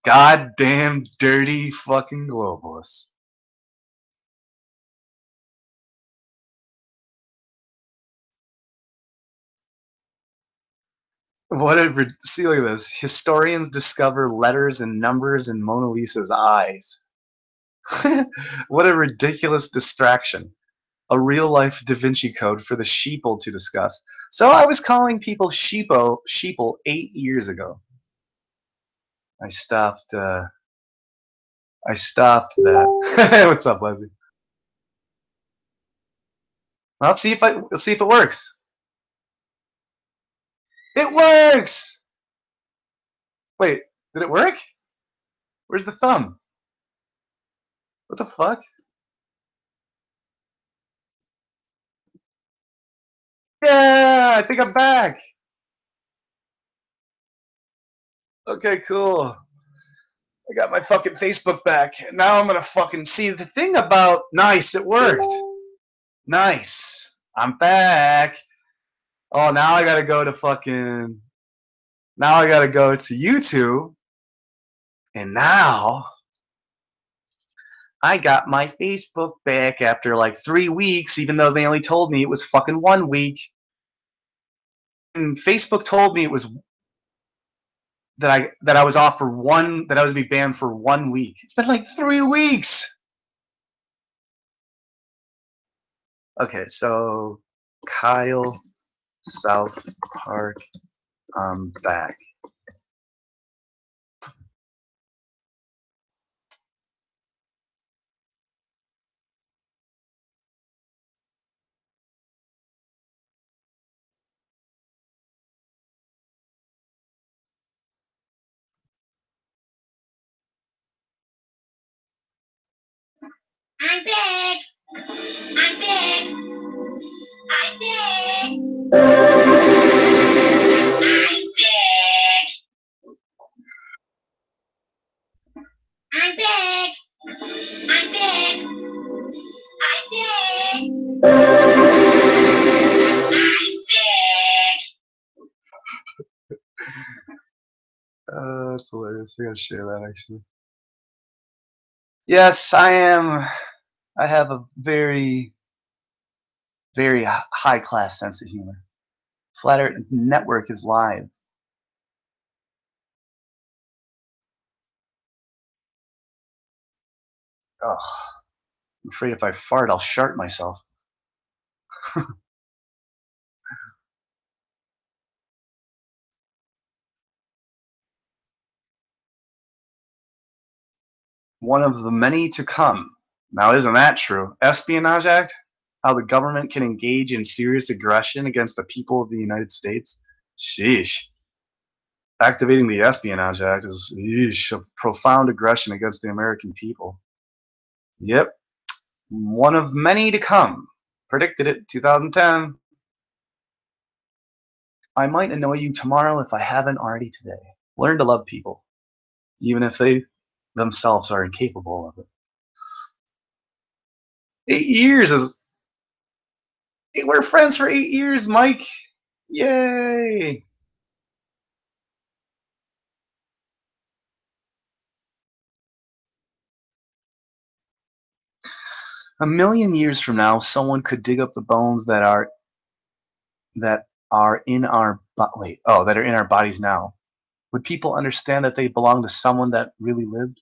Goddamn dirty fucking globalists. See, look at this. Historians discover letters and numbers in Mona Lisa's eyes. What a ridiculous distraction. A real-life Da Vinci Code for the sheeple to discuss. So I was calling people sheeple 8 years ago. I stopped that. What's up, Leslie? Let's see if it works. It works! Wait, did it work? Where's the thumb? What the fuck? Yeah, I think I'm back. Okay, cool. I got my fucking Facebook back. Now I'm gonna fucking see the thing about nice. It worked. Nice. I'm back. Oh, now I gotta go to fucking. Now I gotta go to YouTube. And now I got my Facebook back after like 3 weeks, even though they only told me it was fucking 1 week. And Facebook told me it was that I was off for that I was be banned for 1 week. It's been like 3 weeks. Okay, so Kyle South Park, I'm back. I'm back. I'm back. I'm back. I'm back. I'm back. I'm back. I'm back. I'm back. That's hilarious. I gotta share that actually. Yes, I am. I have a very, very high class sense of humor. Flat Earth Network is live. Oh, I'm afraid if I fart, I'll shart myself. One of the many to come. Now, isn't that true? Espionage Act? How the government can engage in serious aggression against the people of the United States? Sheesh. Activating the Espionage Act is a profound aggression against the American people. Yep. One of many to come. Predicted it, 2010. I might annoy you tomorrow if I haven't already today. Learn to love people, even if they themselves are incapable of it. 8 years is. We're friends for 8 years, Mike. Yay! A million years from now, someone could dig up the bones that are in our that are in our bodies now. Would people understand that they belong to someone that really lived?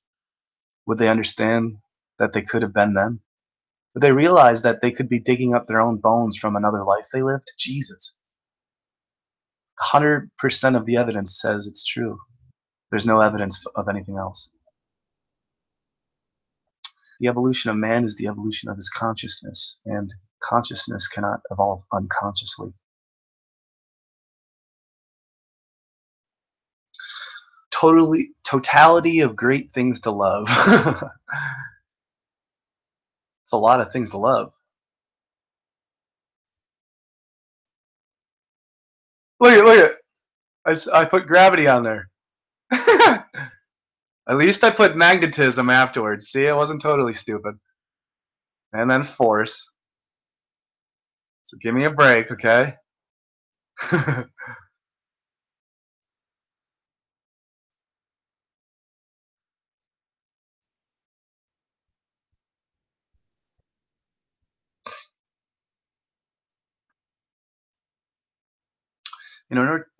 Would they understand that they could have been them? Would they realize that they could be digging up their own bones from another life they lived? Jesus. 100% of the evidence says it's true. There's no evidence of anything else. The evolution of man is the evolution of his consciousness, and consciousness cannot evolve unconsciously. Totality of great things to love. It's a lot of things to love. Look at. I put gravity on there. At least I put magnetism afterwards. See, it wasn't totally stupid. And then force. So give me a break, okay?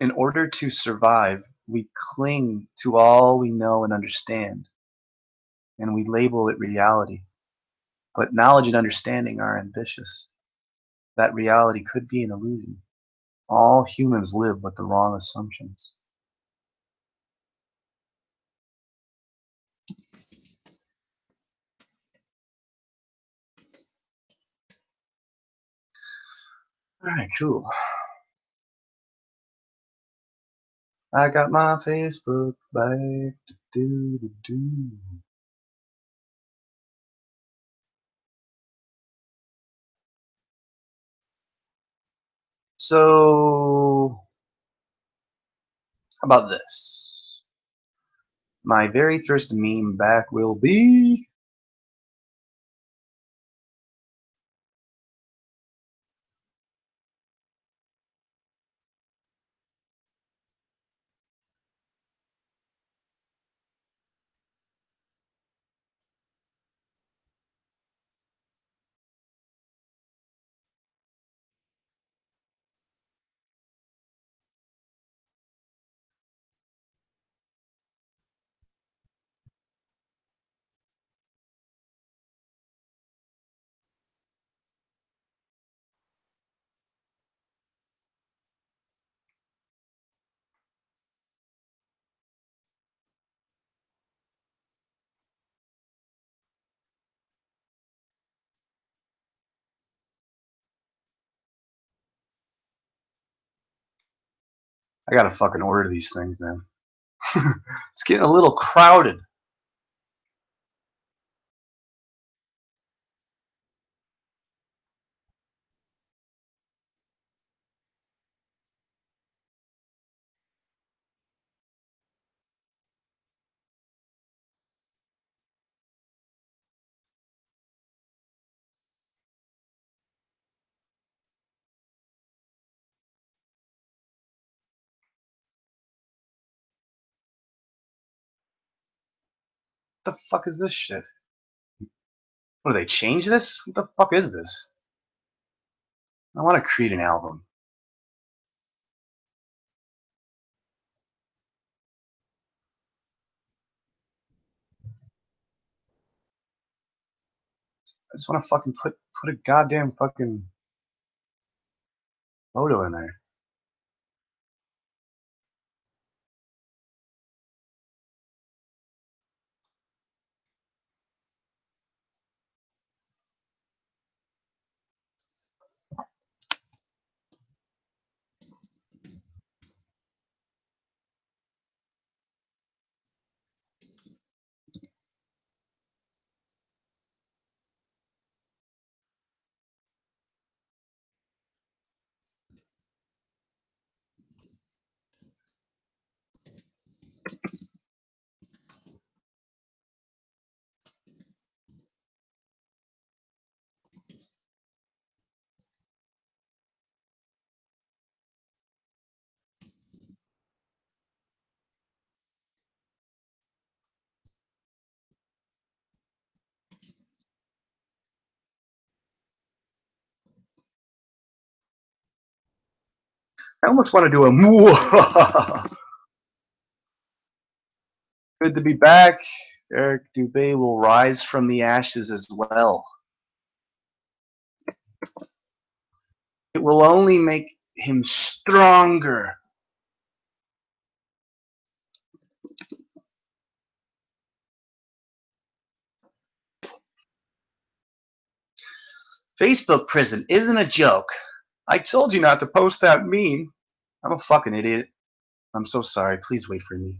In order to survive, we cling to all we know and understand, and we label it reality. But knowledge and understanding are ambitious. That reality could be an illusion. All humans live with the wrong assumptions. Alright, cool. I got my Facebook back. Do. So, how about this? My very first meme back will be. I gotta fucking order these things, man. It's getting a little crowded. What the fuck is this shit? What, do they change this? What the fuck is this? I want to create an album. I just want to fucking put a goddamn fucking photo in there. I almost want to do a Good to be back. Eric Dubay will rise from the ashes as well. It will only make him stronger. Facebook prison isn't a joke. I told you not to post that meme. I'm a fucking idiot. I'm so sorry. Please wait for me.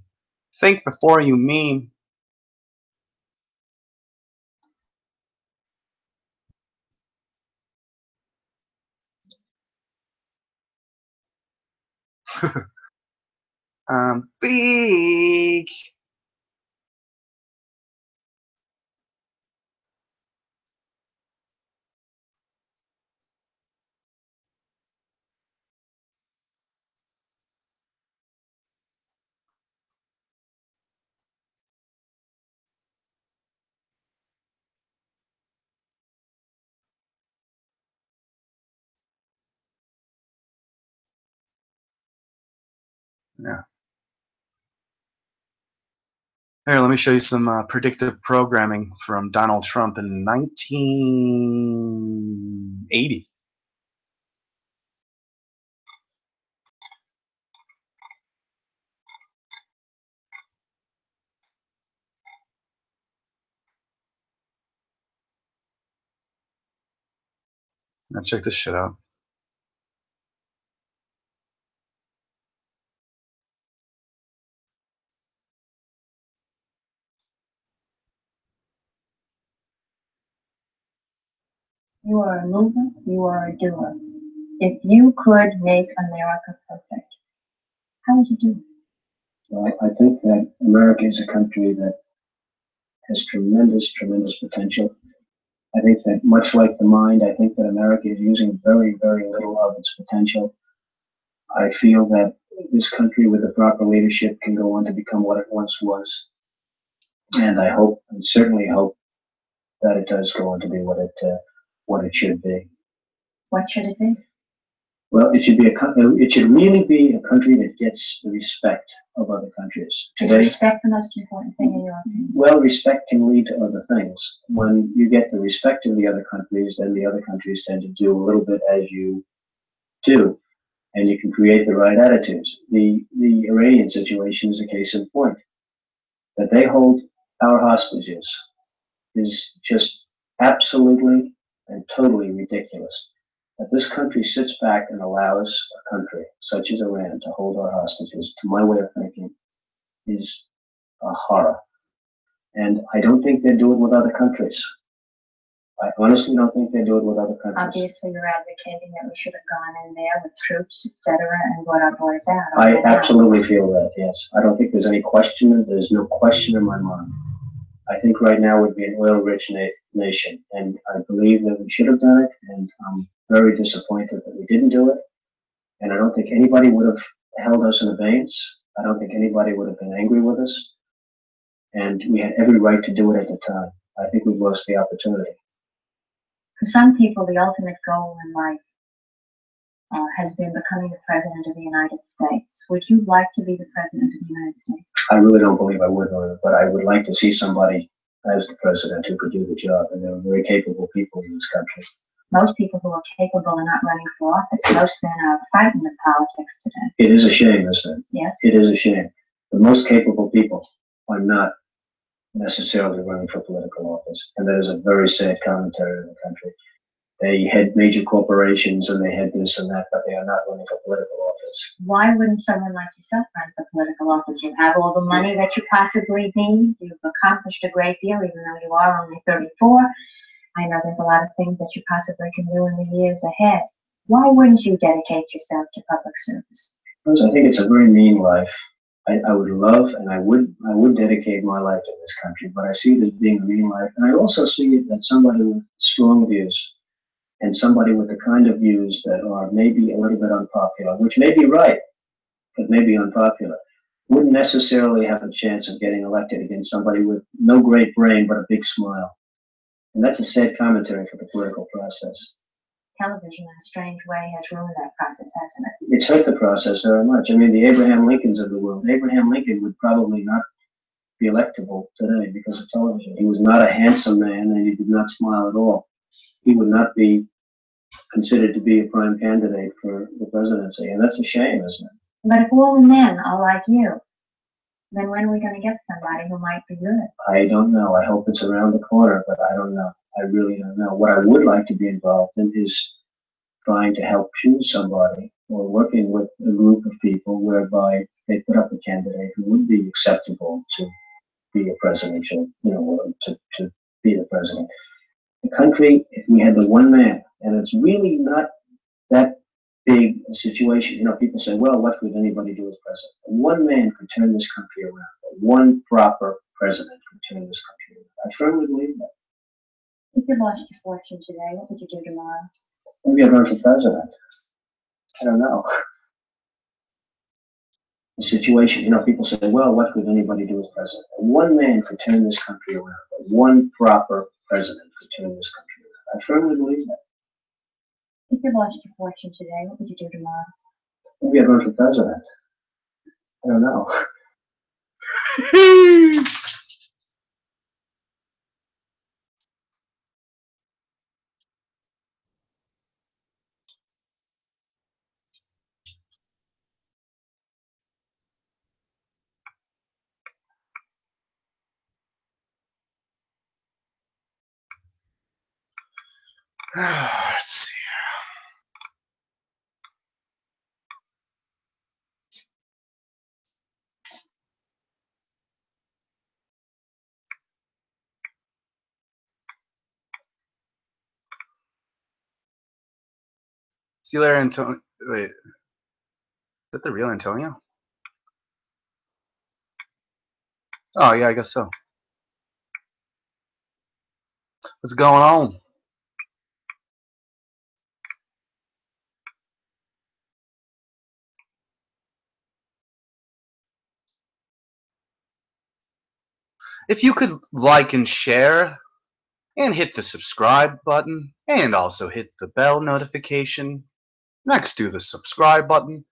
Think before you meme. I'm big. Yeah. Here, let me show you some predictive programming from Donald Trump in 1980. Now check this shit out. You are a mover, you are a doer. If you could make America perfect, how would you do it? Well, I think that America is a country that has tremendous, tremendous potential. I think that much like the mind, I think that America is using very, very little of its potential. I feel that this country with the proper leadership can go on to become what it once was. And I hope, and certainly hope, that it does go on to be what it should be. What should it be? Well, it should really be a country that gets the respect of other countries. Is respect the most important thing in your opinion? Well, respect can lead to other things. When you get the respect of the other countries, then the other countries tend to do a little bit as you do, and you can create the right attitudes. The Iranian situation is a case in point. That they hold our hostages is just absolutely and totally ridiculous. That this country sits back and allows a country such as Iran to hold our hostages, to my way of thinking, is a horror. And I don't think they do it with other countries. I honestly don't think they do it with other countries. Obviously, you're advocating that we should have gone in there with troops, etc., and brought our boys out. I absolutely feel that, yes. I don't think there's any question. There's no question in my mind. I think right now would be an oil-rich nation, and I believe that we should have done it, and I'm very disappointed that we didn't do it. And I don't think anybody would have held us in abeyance. I don't think anybody would have been angry with us. And we had every right to do it at the time. I think we've lost the opportunity. For some people, the ultimate goal in life has been becoming the President of the United States. Would you like to be the President of the United States? I really don't believe I would, but I would like to see somebody as the president who could do the job, and there are very capable people in this country. Most people who are capable are not running for office. Most men are frightened of politics today. It is a shame, isn't it? Yes. It is a shame. The most capable people are not necessarily running for political office, and that is a very sad commentary in the country. They head major corporations and they head this and that, but they are not running for political office. Why wouldn't someone like yourself run for political office? You have all the money that you possibly need. You've accomplished a great deal, even though you are only 34. I know there's a lot of things that you possibly can do in the years ahead. Why wouldn't you dedicate yourself to public service? Because I think it's a very mean life. I would love and I would dedicate my life to this country, but I see it as being a mean life. And I also see it that somebody with strong views and somebody with the kind of views that are maybe a little bit unpopular, which may be right, but may be unpopular, wouldn't necessarily have a chance of getting elected against somebody with no great brain but a big smile. And that's a sad commentary for the political process. Television, in a strange way, has ruined that process, hasn't it? It's hurt the process very much. I mean, the Abraham Lincolns of the world. Abraham Lincoln would probably not be electable today because of television. He was not a handsome man and he did not smile at all. He would not be considered to be a prime candidate for the presidency, and that's a shame, isn't it? But if all the men are like you, then when are we going to get somebody who might be good? I don't know. I hope it's around the corner, but I don't know. I really don't know. What I would like to be involved in is trying to help choose somebody or working with a group of people whereby they put up a candidate who would be acceptable to be a presidential, to be the president. The country, if we had the one man, and it's really not that big a situation. People say, well, what could anybody do as president? One man could turn this country around. One proper president could turn this country around. I firmly believe that. If you lost your fortune today, what would you do tomorrow? Maybe I'd run for president. I don't know. The situation, people say, well, what could anybody do as president? One man could turn this country around. One proper president could turn this country around. I firmly believe that. If you lost your fortune today, what would you do tomorrow? Maybe I'd run for president. I don't know. Let's see. See you later, Antonio. Wait, is that the real Antonio? Oh, yeah, I guess so. What's going on? If you could like and share and hit the subscribe button and also hit the bell notification next to the subscribe button,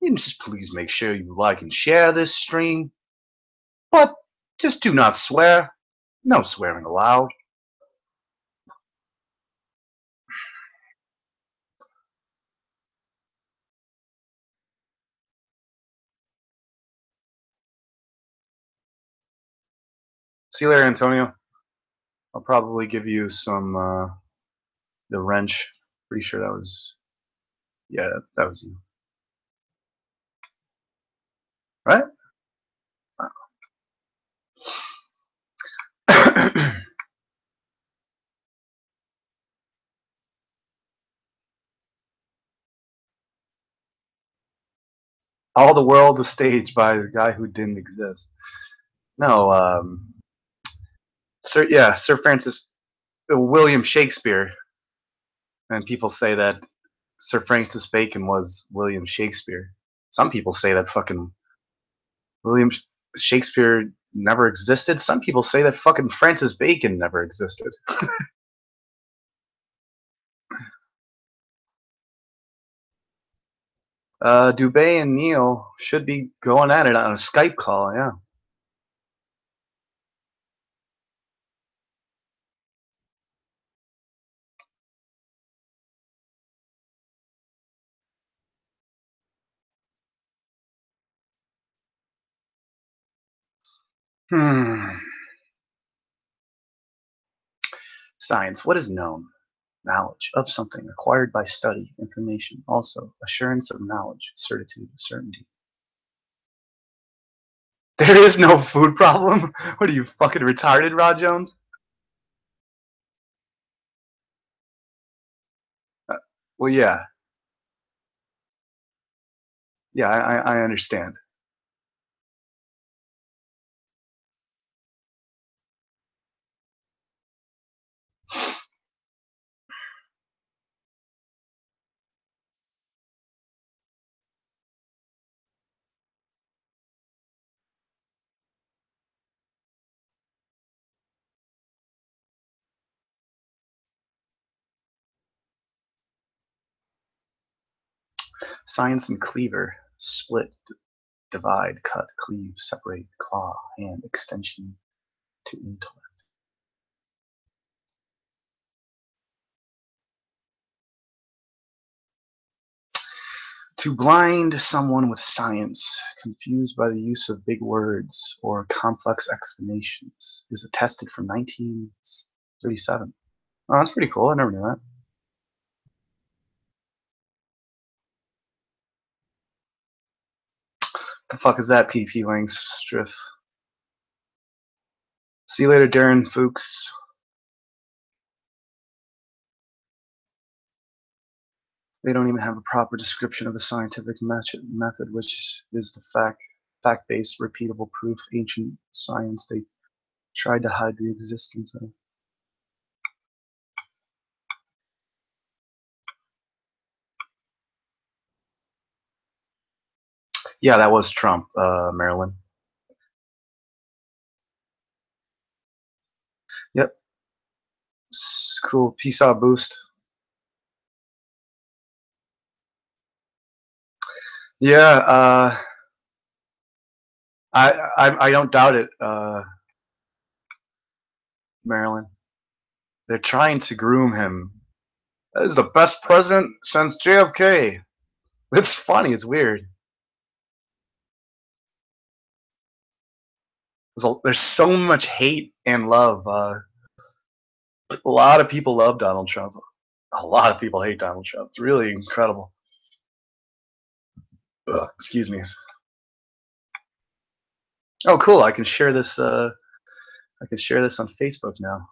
and just please make sure you like and share this stream, but just do not swear. No swearing allowed. See you later, Antonio. I'll probably give you some the wrench. Pretty sure that was, yeah, that was you, right? All the world is staged by the guy who didn't exist. No, Sir Francis William Shakespeare, and people say that Sir Francis Bacon was William Shakespeare. Some people say that fucking William Shakespeare never existed. Some people say that fucking Francis Bacon never existed. Dubay and Neil should be going at it on a Skype call, yeah. Hmm. Science. What is known? Knowledge of something acquired by study, information. Also, assurance of knowledge, certitude, certainty. There is no food problem? What are you, fucking retarded, Rod Jones? Well, yeah. Yeah, I understand. Science and cleaver. Split, divide, cut, cleave, separate, claw, hand, extension to intellect. To blind someone with science, confused by the use of big words or complex explanations, is attested from 1937. Oh, that's pretty cool. I never knew that. The fuck is that, PP Langstriff? See you later, Darren Fuchs. They don't even have a proper description of the scientific method, which is the fact-based, repeatable proof ancient science they tried to hide the existence of. Yeah, that was Trump, Maryland. Yep. Cool. Peace out, Boost. Yeah, I don't doubt it, Maryland. They're trying to groom him. That is the best president since JFK. It's funny. It's weird. There's so much hate and love. A lot of people love Donald Trump. A lot of people hate Donald Trump. It's really incredible. Ugh, excuse me. Oh, cool! I can share this. I can share this on Facebook now.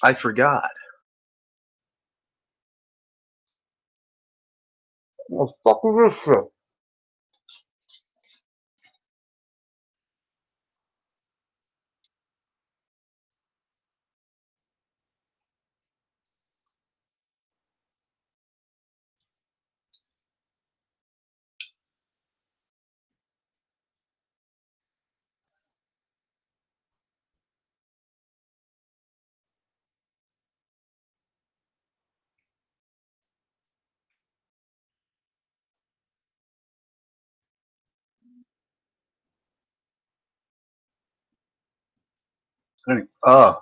I forgot. What the fuck is this shit? Oh.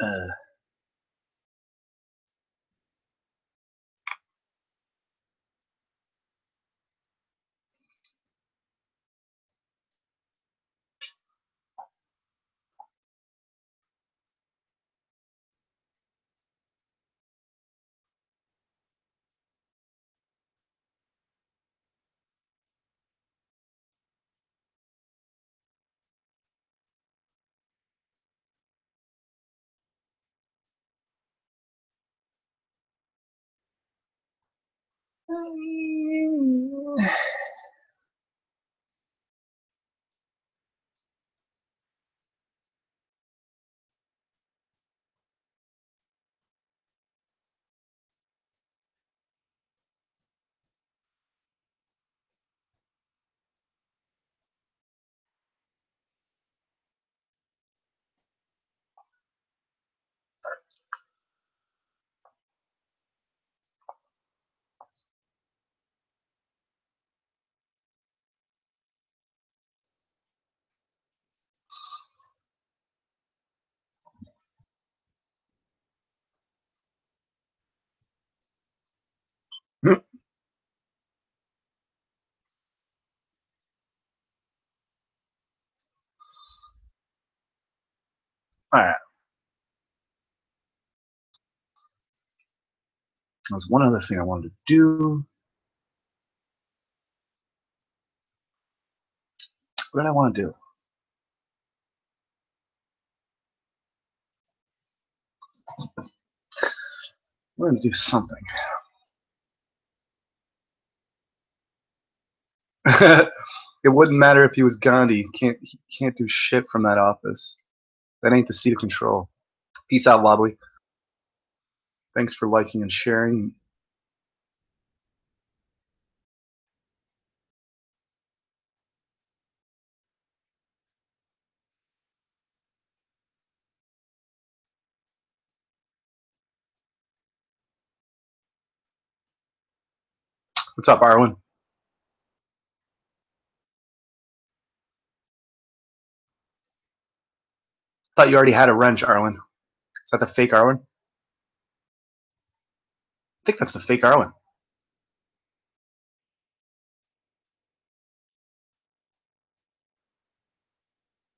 Uh. All right. There's one other thing I wanted to do. What did I want to do? We're going to do something. It wouldn't matter if he was Gandhi. He can't do shit from that office. That ain't the seat of control. Peace out, Wobbly. Thanks for liking and sharing. What's up, Arwen? Thought you already had a wrench, Arwen. Is that the fake Arwen? I think that's the fake Arwen. Is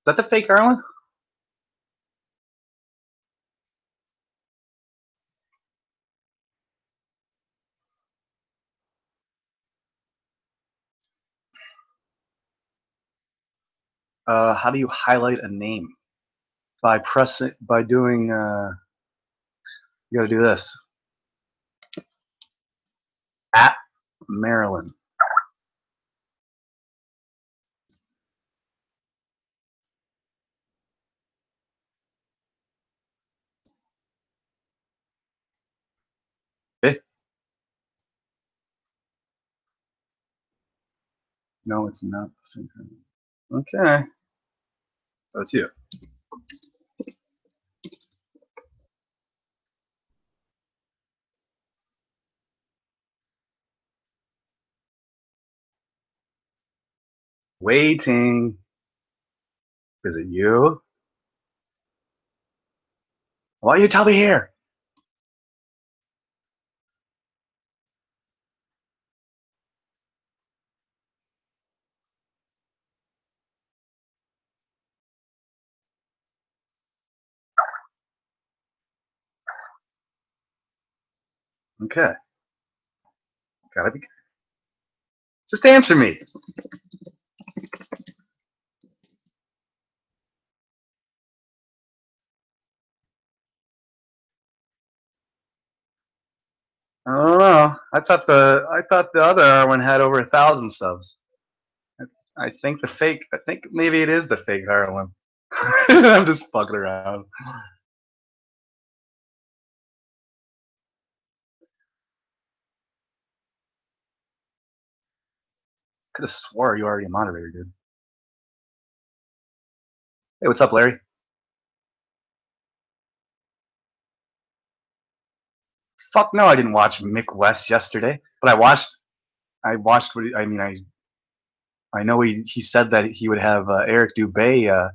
that the fake Arwen? How do you highlight a name? By pressing, by doing, you gotta do this. At Maryland. Okay. No, it's not the fake Arwen. Okay. That's you. Waiting. Is it you? Why you tell me here? Okay. Gotta be. Just answer me. I don't know. I thought the other Arwen had over 1,000 subs. I think the fake. I think maybe it is the fake Arwen. I'm just fucking around. Could have swore you were already a moderator, dude. Hey, what's up, Larry? Fuck no, I didn't watch Mick West yesterday, but I watched what I mean. I know he said that he would have Eric Dubay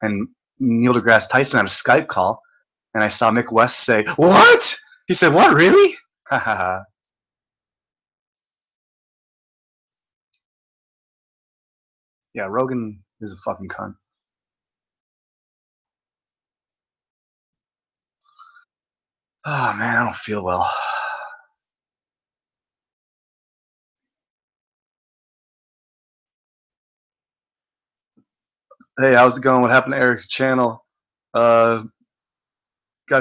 and Neil deGrasse Tyson on a Skype call, and I saw Mick West say, "What?" He said, "What? Really?" Ha ha ha. Yeah, Rogan is a fucking cunt. Oh man, I don't feel well. Hey, how's it going? What happened to Eric's channel? Got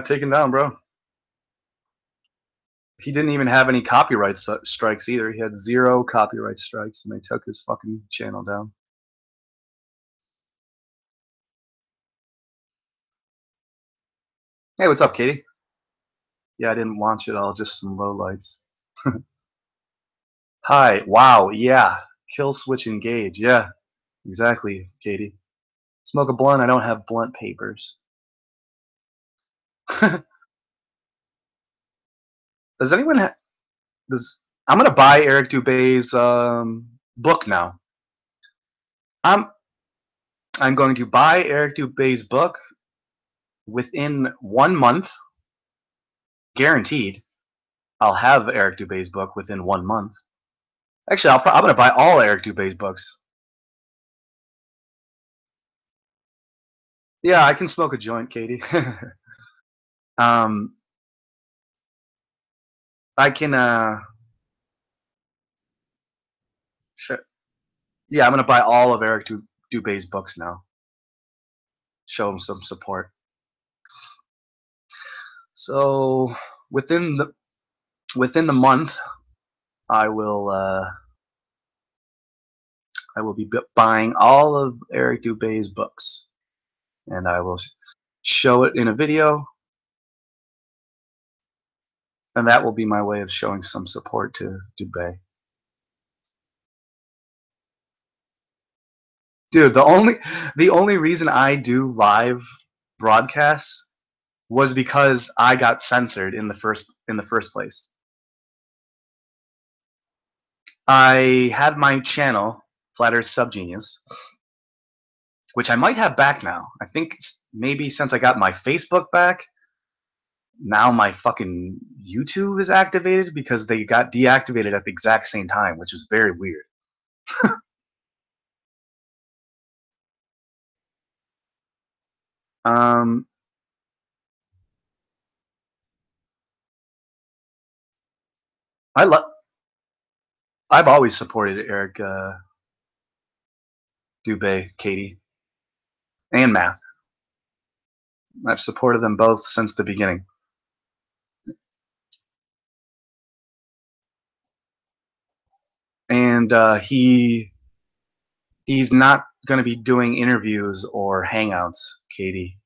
taken down, bro. He didn't even have any copyright strikes either. He had 0 copyright strikes, and they took his fucking channel down. Hey, what's up, Katie? Yeah, I didn't launch it all, just some lowlights. Hi, wow, yeah. Kill switch engage, yeah. Exactly, Katie. Smoke a blunt, I don't have blunt papers. Does anyone I'm gonna buy Eric Dubay's book now. I'm going to buy Eric Dubay's book within 1 month, guaranteed. I'll have Eric Dubay's book within 1 month. Actually, I'm gonna buy all Eric Dubay's books. Yeah, I can smoke a joint, Katie. I can. Sure. Yeah, I'm gonna buy all of Eric Dubay's books now. Show him some support. So within the month, I will be buying all of Eric Dubay's books, and I will show it in a video, and that will be my way of showing some support to Dubay. Dude, the only reason I do live broadcasts was because I got censored in the first place. I had my channel, Flat Earth SubGenius, which I might have back now. I think maybe since I got my Facebook back, now my fucking YouTube is activated because they got deactivated at the exact same time, which is very weird. I've always supported Eric Dubay, Katie, and Math. I've supported them both since the beginning. And he's not going to be doing interviews or hangouts, Katie.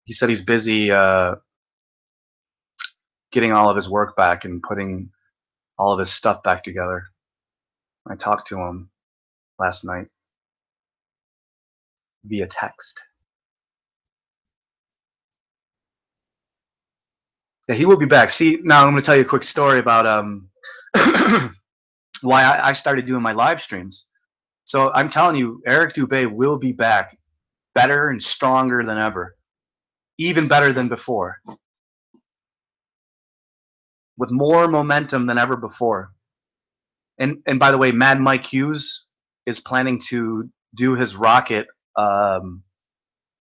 He said he's busy getting all of his work back and putting all of his stuff back together. I talked to him last night via text. Yeah, he will be back. See, now I'm going to tell you a quick story about why I started doing my live streams. So I'm telling you, Eric Dubay will be back better and stronger than ever. Even better than before. With more momentum than ever before. And by the way, Mad Mike Hughes is planning to do his rocket on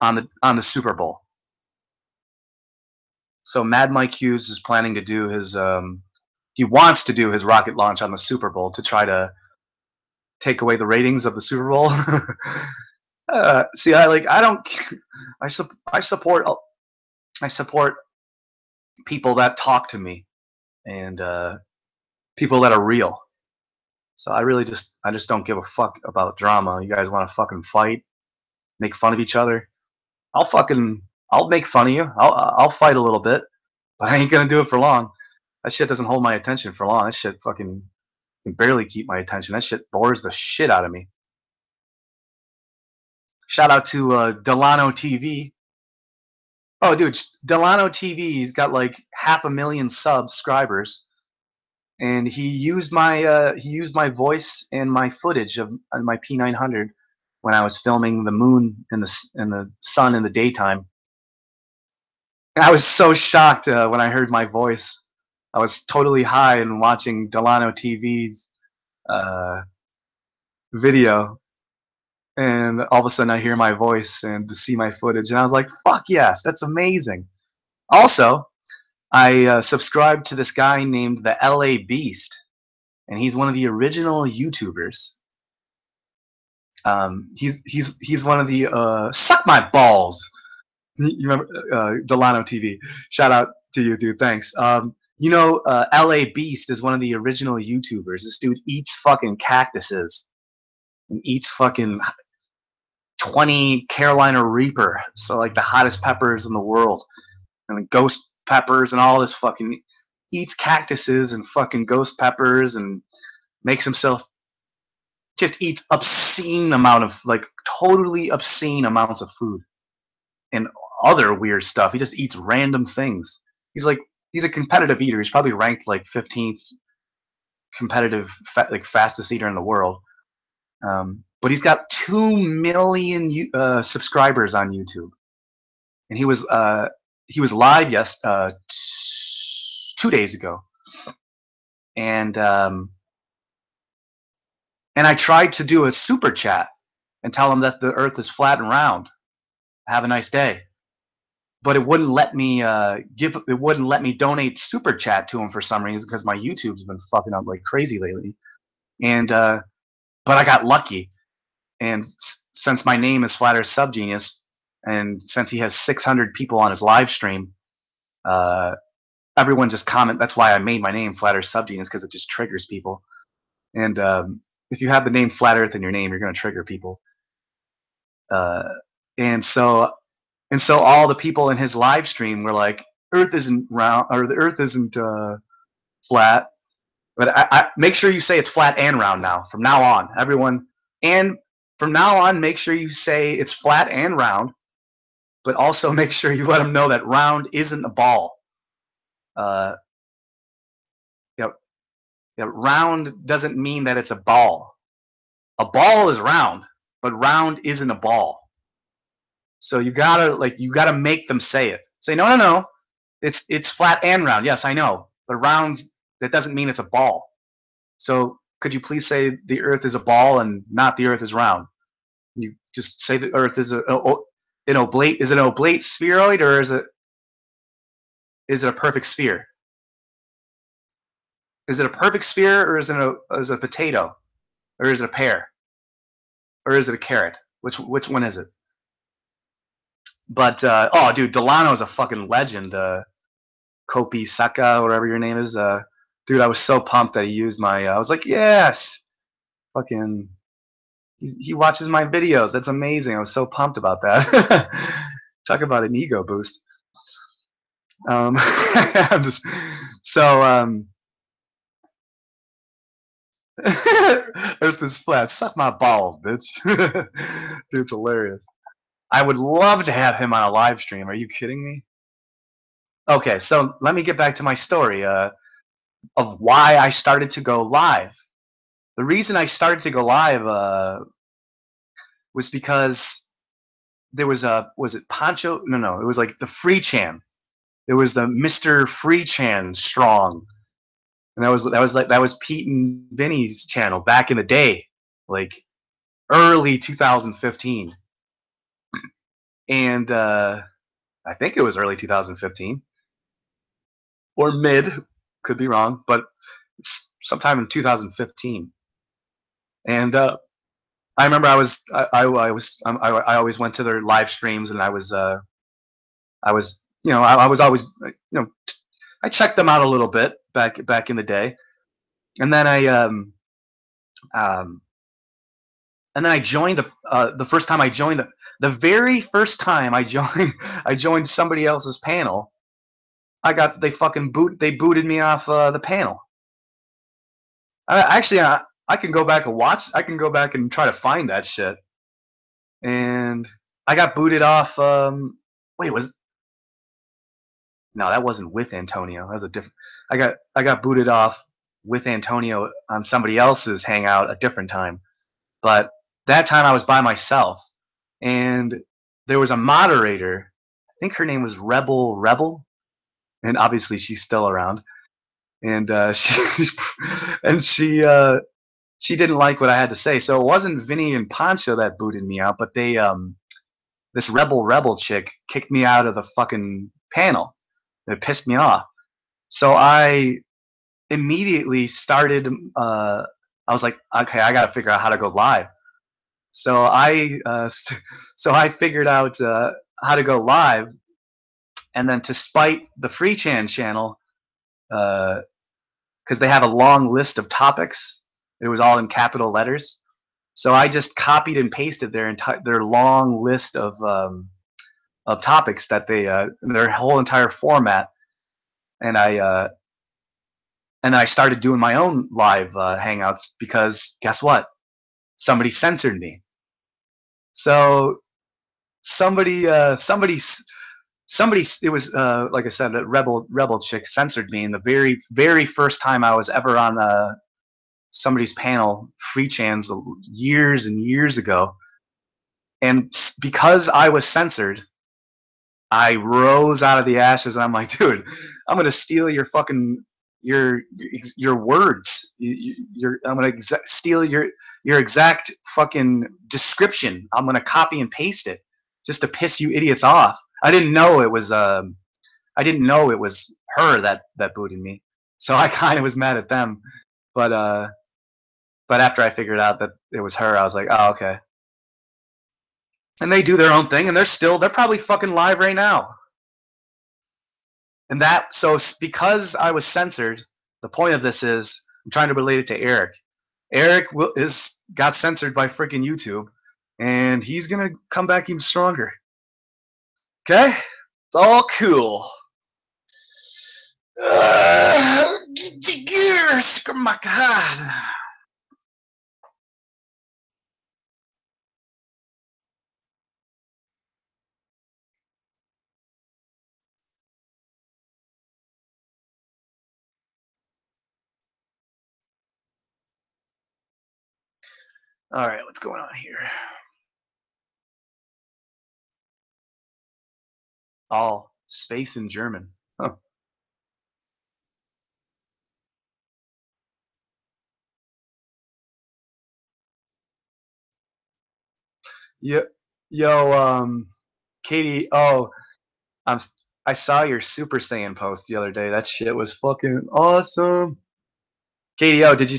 the Super Bowl. So Mad Mike Hughes is planning to do his he wants to do his rocket launch on the Super Bowl to try to take away the ratings of the Super Bowl. See, I support people that talk to me and people that are real. So I just don't give a fuck about drama. You guys want to fucking fight, make fun of each other? I'll make fun of you. I'll fight a little bit, but I ain't gonna do it for long. That shit doesn't hold my attention for long. That shit fucking can barely keep my attention. That shit bores the shit out of me. Shout out to Delano TV. Oh, dude, Delano TV. He's got like 500,000 subscribers, and he used my voice and my footage of my P900 when I was filming the moon and the sun in the daytime. And I was so shocked when I heard my voice. I was totally high and watching Delano TV's video, and all of a sudden I hear my voice and to see my footage, and I was like, fuck yes, that's amazing. Also, I subscribed to this guy named the LA Beast, and he's one of the original YouTubers. He's one of the suck my balls. You remember Delano TV? Shout out to you, dude. Thanks. You know, LA Beast is one of the original YouTubers. This dude eats fucking cactuses and eats fucking 20 Carolina Reaper, so like the hottest peppers in the world, and ghost peppers and all this fucking, eats cactuses and fucking ghost peppers and makes himself, just eats obscene amount of, like totally obscene amounts of food and other weird stuff. He just eats random things. He's a competitive eater. He's probably ranked like 15th competitive like fastest eater in the world. But he's got 2 million subscribers on YouTube, and he was he was live 2 days ago, and I tried to do a super chat and tell him that the Earth is flat and round. Have a nice day. But it wouldn't let me it wouldn't let me donate super chat to him for some reason, because my YouTube's been fucking up like crazy lately. And but I got lucky, and since my name is Flat Earth SubGenius, and since he has 600 people on his live stream, everyone just comment. That's why I made my name Flat Earth SubGenius, because it just triggers people. And if you have the name Flat Earth in your name, you're going to trigger people. And so all the people in his live stream were like, Earth isn't round, or the Earth isn't flat. But I make sure you say it's flat and round now. From now on, everyone. And from now on, make sure you say it's flat and round. But also make sure you let them know that round isn't a ball. Round doesn't mean that it's a ball. A ball is round, but round isn't a ball. So you gotta make them say it. Say no. It's flat and round. Yes, I know, but rounds, that doesn't mean it's a ball. So could you please say the Earth is a ball and not the Earth is round? You just say the Earth is an oblate. Is it an oblate spheroid, or is it a perfect sphere? Is it a perfect sphere, or is it a potato, or is it a pear, or is it a carrot? Which one is it? But oh, dude, Delano is a fucking legend. Kopi Saka, whatever your name is. Dude, I was so pumped that he used my. I was like, yes, fucking. He watches my videos. That's amazing. I was so pumped about that. Talk about an ego boost. I'm just so. Earth is flat. Suck my balls, bitch. Dude, it's hilarious. I would love to have him on a live stream. Are you kidding me? Okay, so let me get back to my story of why I started to go live. The reason I started to go live was because there was it Pancho? No, it was like the Free Chan. It was the Mr. Free Chan Strong, and that was Pete and Vinny's channel back in the day, like early 2015, and I think it was early 2015 or mid, could be wrong, but it's sometime in 2015. And I remember I always went to their live streams, and I was always, I checked them out a little bit back in the day, and then I joined the first time I joined the very first time I joined somebody else's panel. They booted me off the panel. I can go back and watch. I can go back and try to find that shit. And I got booted off. No, that wasn't with Antonio. That was a different. I got booted off with Antonio on somebody else's hangout a different time. But that time I was by myself, and there was a moderator. I think her name was Rebel, and obviously she's still around. And she didn't like what I had to say. So it wasn't Vinny and Pancho that booted me out, but they this Rebel chick kicked me out of the fucking panel. It pissed me off. So I immediately started. I was like, okay, I got to figure out how to go live. So I figured out how to go live, and then to spite the Free Chan channel, because they have a long list of topics. It was all in capital letters. So I just copied and pasted their long list of topics that their whole entire format, and I started doing my own live hangouts, because guess what? Somebody censored me. So somebody it was like I said, a rebel chick censored me in the very first time I was ever on somebody's panel, Free Chan's, years and years ago. And because I was censored, I rose out of the ashes, and I'm like, dude, I'm gonna steal your fucking your words. I'm gonna steal your exact fucking description. I'm gonna copy and paste it just to piss you idiots off. I didn't know it was her that booted me, so I kind of was mad at them. But after I figured out that it was her, I was like, oh, okay. And they do their own thing, and they're probably fucking live right now. And so because I was censored, the point of this is I'm trying to relate it to Eric. Eric got censored by freaking YouTube, and he's gonna come back even stronger. Okay, it's all cool. Get your gears, oh my god. All right, what's going on here? All space in German. Huh. Yo, Katie. Oh, I saw your Super Saiyan post the other day. That shit was fucking awesome. Katie, oh, did you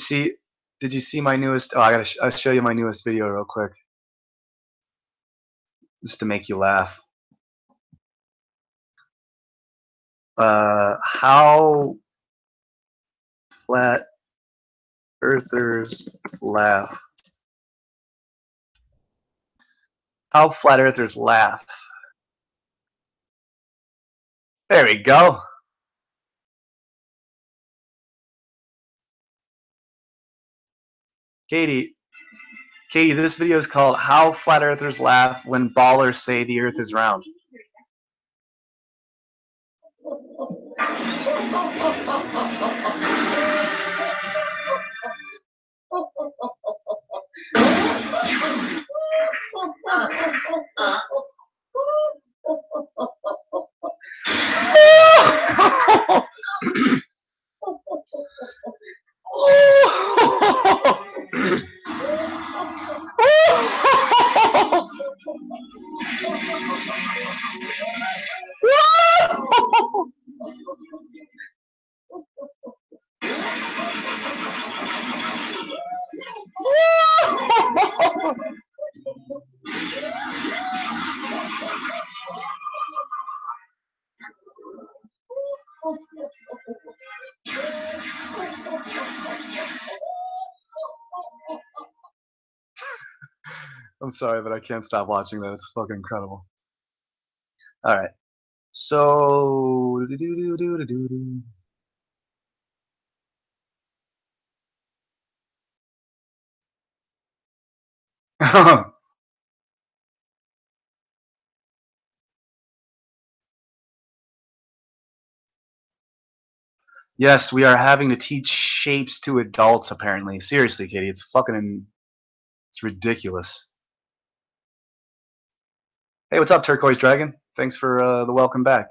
see my newest? Oh, I'll show you my newest video real quick, just to make you laugh. How flat earthers laugh. How flat earthers laugh. There we go. Katie, this video is called How Flat Earthers Laugh When Ballers Say the Earth is Round. I'm sorry, but I can't stop watching that. It's fucking incredible. All right. So, yes, we are having to teach shapes to adults, apparently. Seriously, Katie, it's ridiculous. Hey, what's up, Turquoise Dragon? Thanks for the welcome back.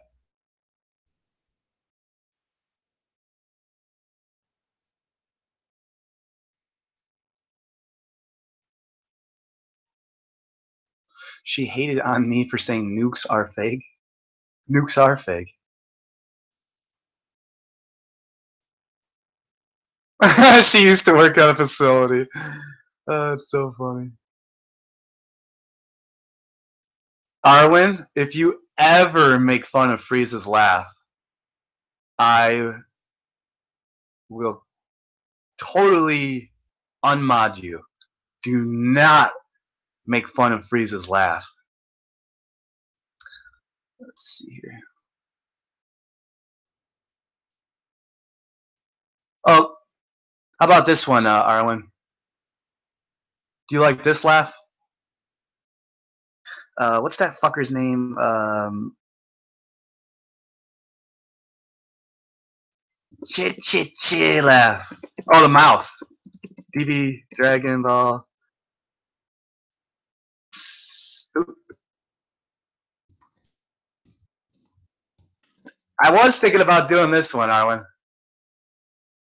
She hated on me for saying nukes are fake. Nukes are fake. She used to work at a facility. It's so funny. Arwen, if you ever make fun of Frieza's laugh, I will totally unmod you. Do not make fun of Frieza's laugh. Let's see here. Oh, how about this one, Arwen? Do you like this laugh? What's that fucker's name? Chit laugh. Oh, the mouse. DB Dragon Ball. I was thinking about doing this one, Arwen.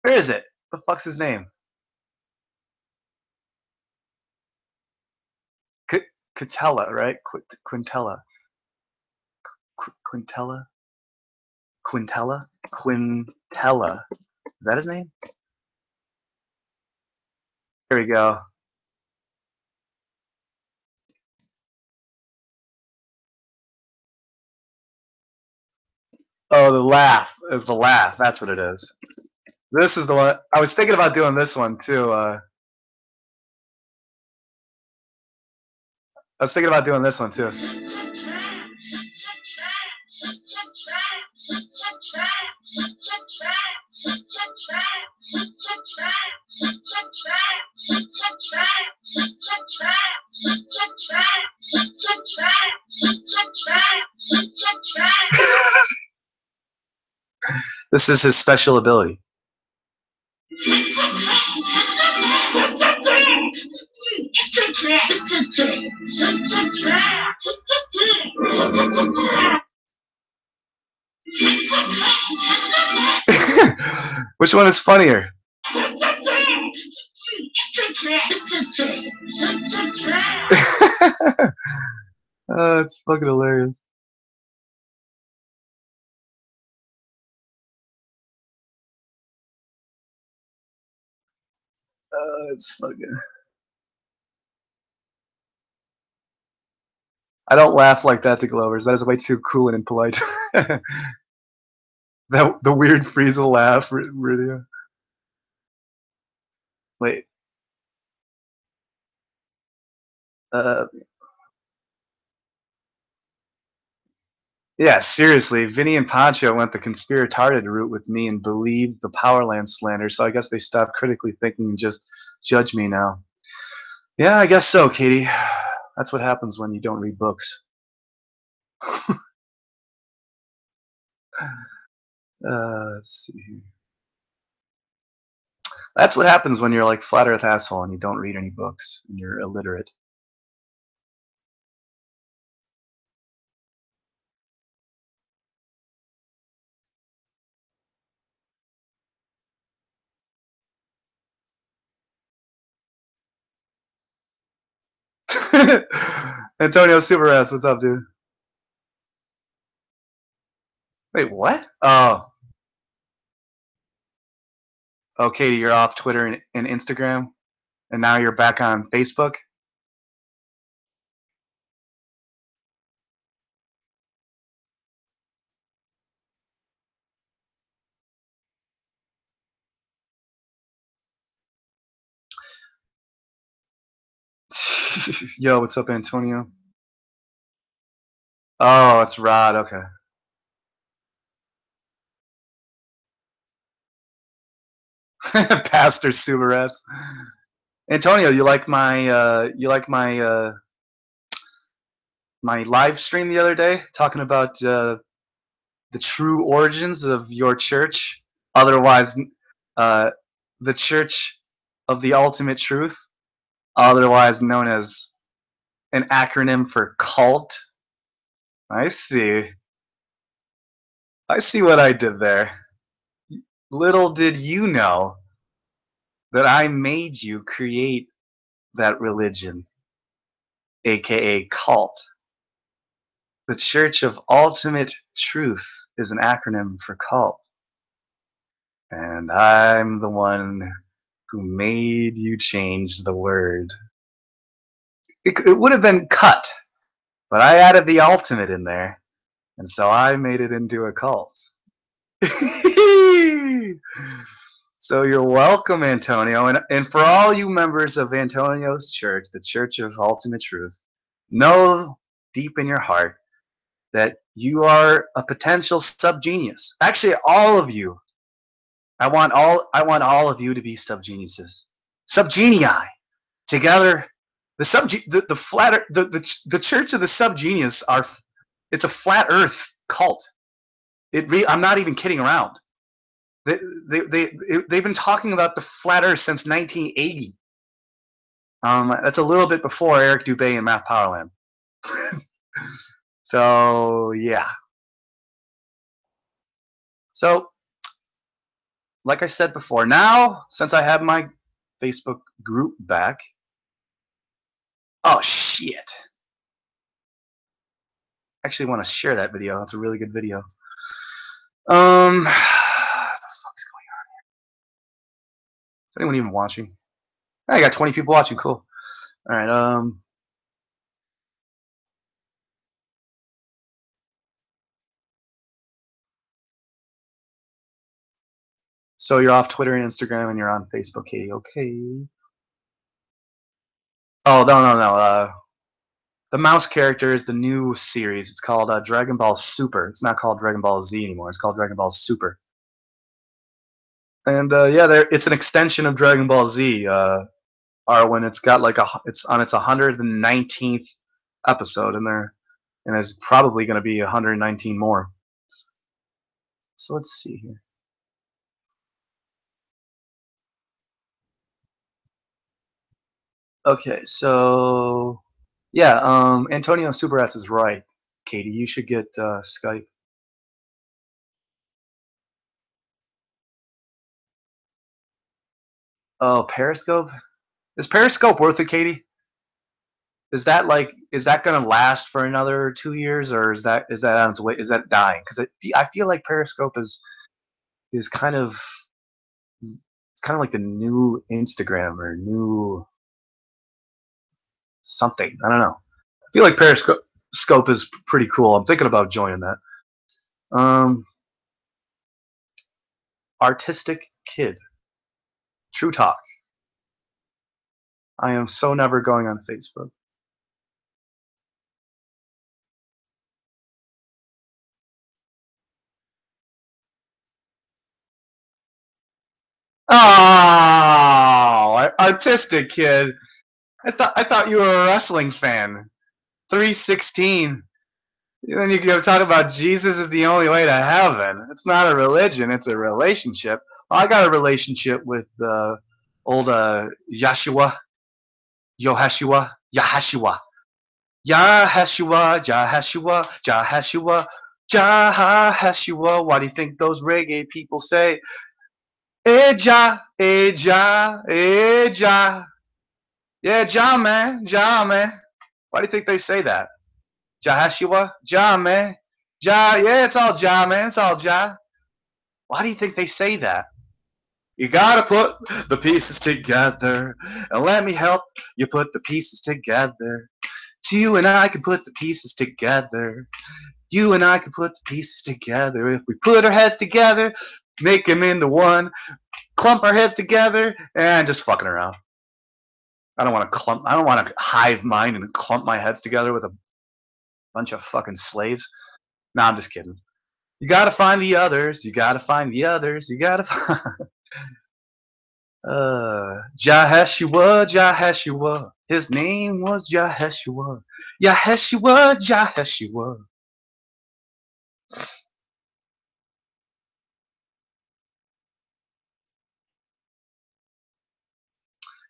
Where is it? What the fuck's his name? Quintella, right? Quintella. Quintella? Quintella? Quintella. Is that his name? Here we go. Oh, the laugh is the laugh. That's what it is. This is the one. I was thinking about doing this one too. I was thinking about doing this one too. This is his special ability. Which one is funnier? Oh, it's fucking hilarious. It's fucking. I don't laugh like that to Glovers. That is way too cool and impolite. The weird Frieza laugh video. Wait. Yeah, seriously, Vinny and Pancho went the conspiratorial route with me and believed the Powerland slander, so I guess they stopped critically thinking and just judge me now. Yeah, I guess so, Katie. That's what happens when you don't read books. Let's see here. That's what happens when you're like Flat Earth asshole and you don't read any books and you're illiterate. Antonio Superrats, what's up, dude? Wait, what? Oh, Katie, you're off Twitter and Instagram, and now you're back on Facebook? Yo, what's up, Antonio? Oh, it's Rod. Okay. Pastor Subarats. Antonio, you like my my live stream the other day talking about the true origins of your church, otherwise the Church of the Ultimate Truth, otherwise known as an acronym for cult. I see. I see what I did there. Little did you know that I made you create that religion, aka cult. The Church of Ultimate Truth is an acronym for cult. And I'm the one who made you change the word. It would have been cut, but I added the ultimate in there, and so I made it into a cult. So you're welcome, Antonio. And for all you members of Antonio's church, the Church of Ultimate Truth, know deep in your heart that you are a potential subgenius. Actually, all of you. I want all of you to be subgeniuses. Subgenii. Together, the Church of the Subgenius it's a flat Earth cult. I'm not even kidding around. They've been talking about the flat Earth since 1980. That's a little bit before Eric Dubay and Math Powerland. So yeah. So, like I said before, now since I have my Facebook group back. Oh shit! I actually want to share that video. That's a really good video. What the fuck is going on here? Is anyone even watching? I got 20 people watching. Cool. All right. So you're off Twitter and Instagram, and you're on Facebook, Katie. Okay. Oh no. The mouse character is the new series. It's called Dragon Ball Super. It's not called Dragon Ball Z anymore. It's called Dragon Ball Super. And yeah, it's an extension of Dragon Ball Z. When it's got like it's on its 119th episode, and there's probably going to be 119 more. So let's see here. Okay, so yeah, Antonio Superas is right. Katie, you should get Skype. Oh, Periscope? Is Periscope worth it, Katie? Is that gonna last for another 2 years, or is that on its way? Is that dying? Because I feel like Periscope is kind of like the new Instagram or new something. I don't know. I feel like Periscope is pretty cool. I'm thinking about joining that. Artistic Kid. True talk. I am so never going on Facebook. Oh, Artistic Kid. I thought you were a wrestling fan. 316. And then you go talk about Jesus is the only way to heaven. It's not a religion, it's a relationship. Well, I got a relationship with old Yahshua. Yahashua. Yahashua. Yahashua. Yahashua. Yahashua. Yahashua. Why do you think those reggae people say, Eja, Eja, Eja? Yeah, Jah, man. Jah, man. Why do you think they say that? Jahashua? Jah, man. Jah, yeah, it's all Jah, man. It's all Jah. Why do you think they say that? You gotta put the pieces together, and let me help you put the pieces together. You and I can put the pieces together. You and I can put the pieces together. If we put our heads together, make them into one, clump our heads together, and just fucking around. I don't want to hive mind and clump my heads together with a bunch of fucking slaves. Nah, I'm just kidding. You gotta find the others. You gotta find the others. You gotta find. Jaheshua, Jaheshua. His name was Jaheshua. Yaheshua, Jaheshua.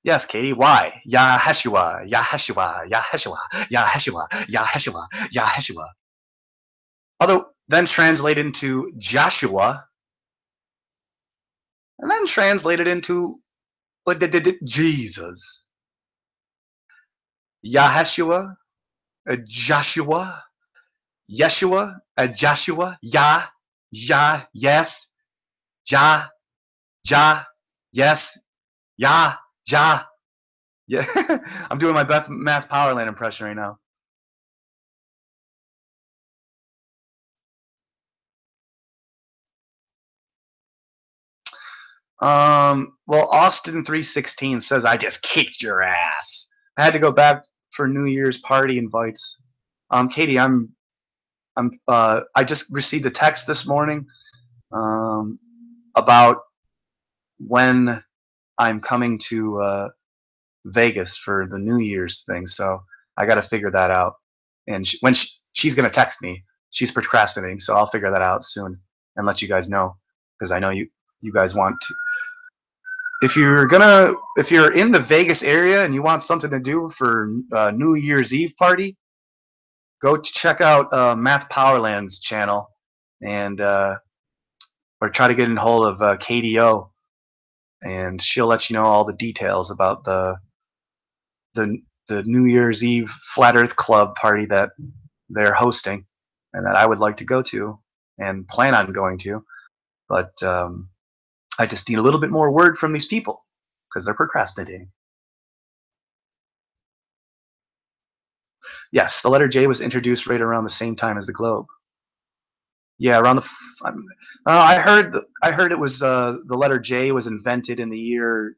Yes, Katie, why? Yaheshua, Yaheshua, Yaheshua, Yaheshua, Yaheshua, Yaheshua. Although then translated into Joshua, and then translated into Jesus. Yaheshua, Joshua, Yeshua, Joshua, Yah, yes, Jah, yes, Yah, Jah. Yeah, I'm doing my best Math Powerland impression right now. Well, Austin 316 says I just kicked your ass. I had to go back for New Year's party invites. Katie, I just received a text this morning about when I'm coming to Vegas for the New Year's thing, so I got to figure that out. And she's gonna text me, she's procrastinating, so I'll figure that out soon and let you guys know, because I know you guys want to. If you're in the Vegas area and you want something to do for New Year's Eve party, go check out Math Powerland's channel, and or try to get in hold of KDO, and she'll let you know all the details about the New Year's Eve Flat Earth Club party that they're hosting, and that I would like to go to and plan on going to, but I just need a little bit more word from these people because they're procrastinating. Yes, the letter J was introduced right around the same time as the globe. Yeah, around the. I heard it was the letter J was invented in the year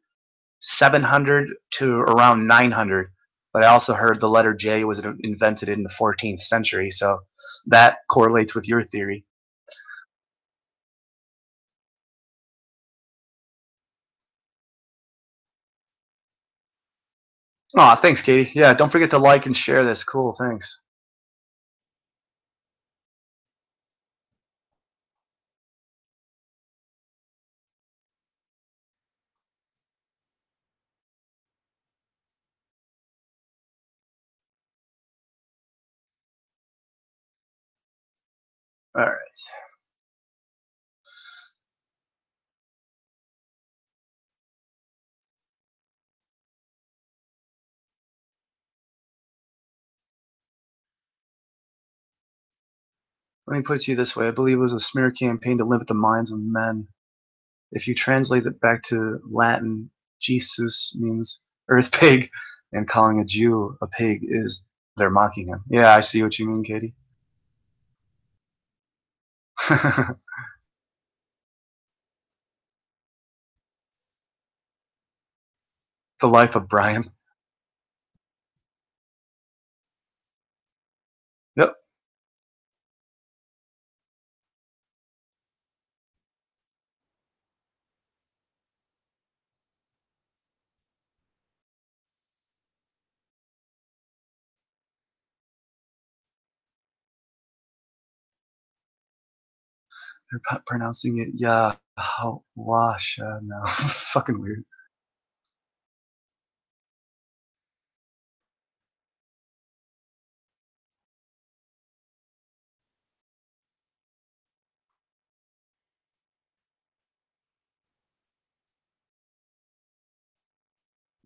700 to around 900, but I also heard the letter J was invented in the 14th century, so that correlates with your theory. Aw, thanks, Katie. Yeah, don't forget to like and share this. Cool, thanks. All right. Let me put it to you this way. I believe it was a smear campaign to limit the minds of men. If you translate it back to Latin, Jesus means earth pig, and calling a Jew a pig is they're mocking him. Yeah, I see what you mean, Katie. The life of Brian. Yep. They're pronouncing it Wash. No, fucking weird.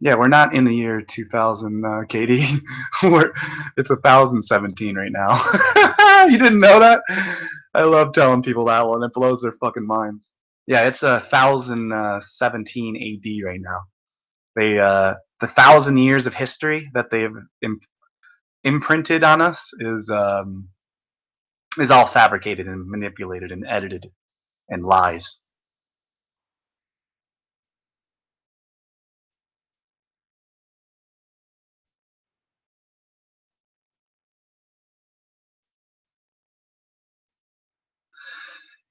Yeah, we're not in the year 2000, Katie. It's 1017 right now. You didn't know that? I love telling people that one. It blows their fucking minds. Yeah, it's 1017 AD right now. They the 1,000 years of history that they've imprinted on us is all fabricated and manipulated and edited and lies.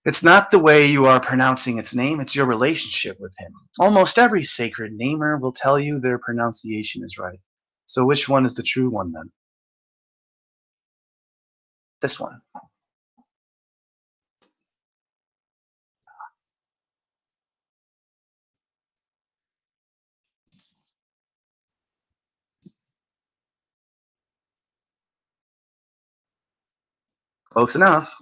It's not the way you are pronouncing its name, it's your relationship with him. Almost every sacred namer will tell you their pronunciation is right. So which one is the true one then? This one. Close enough.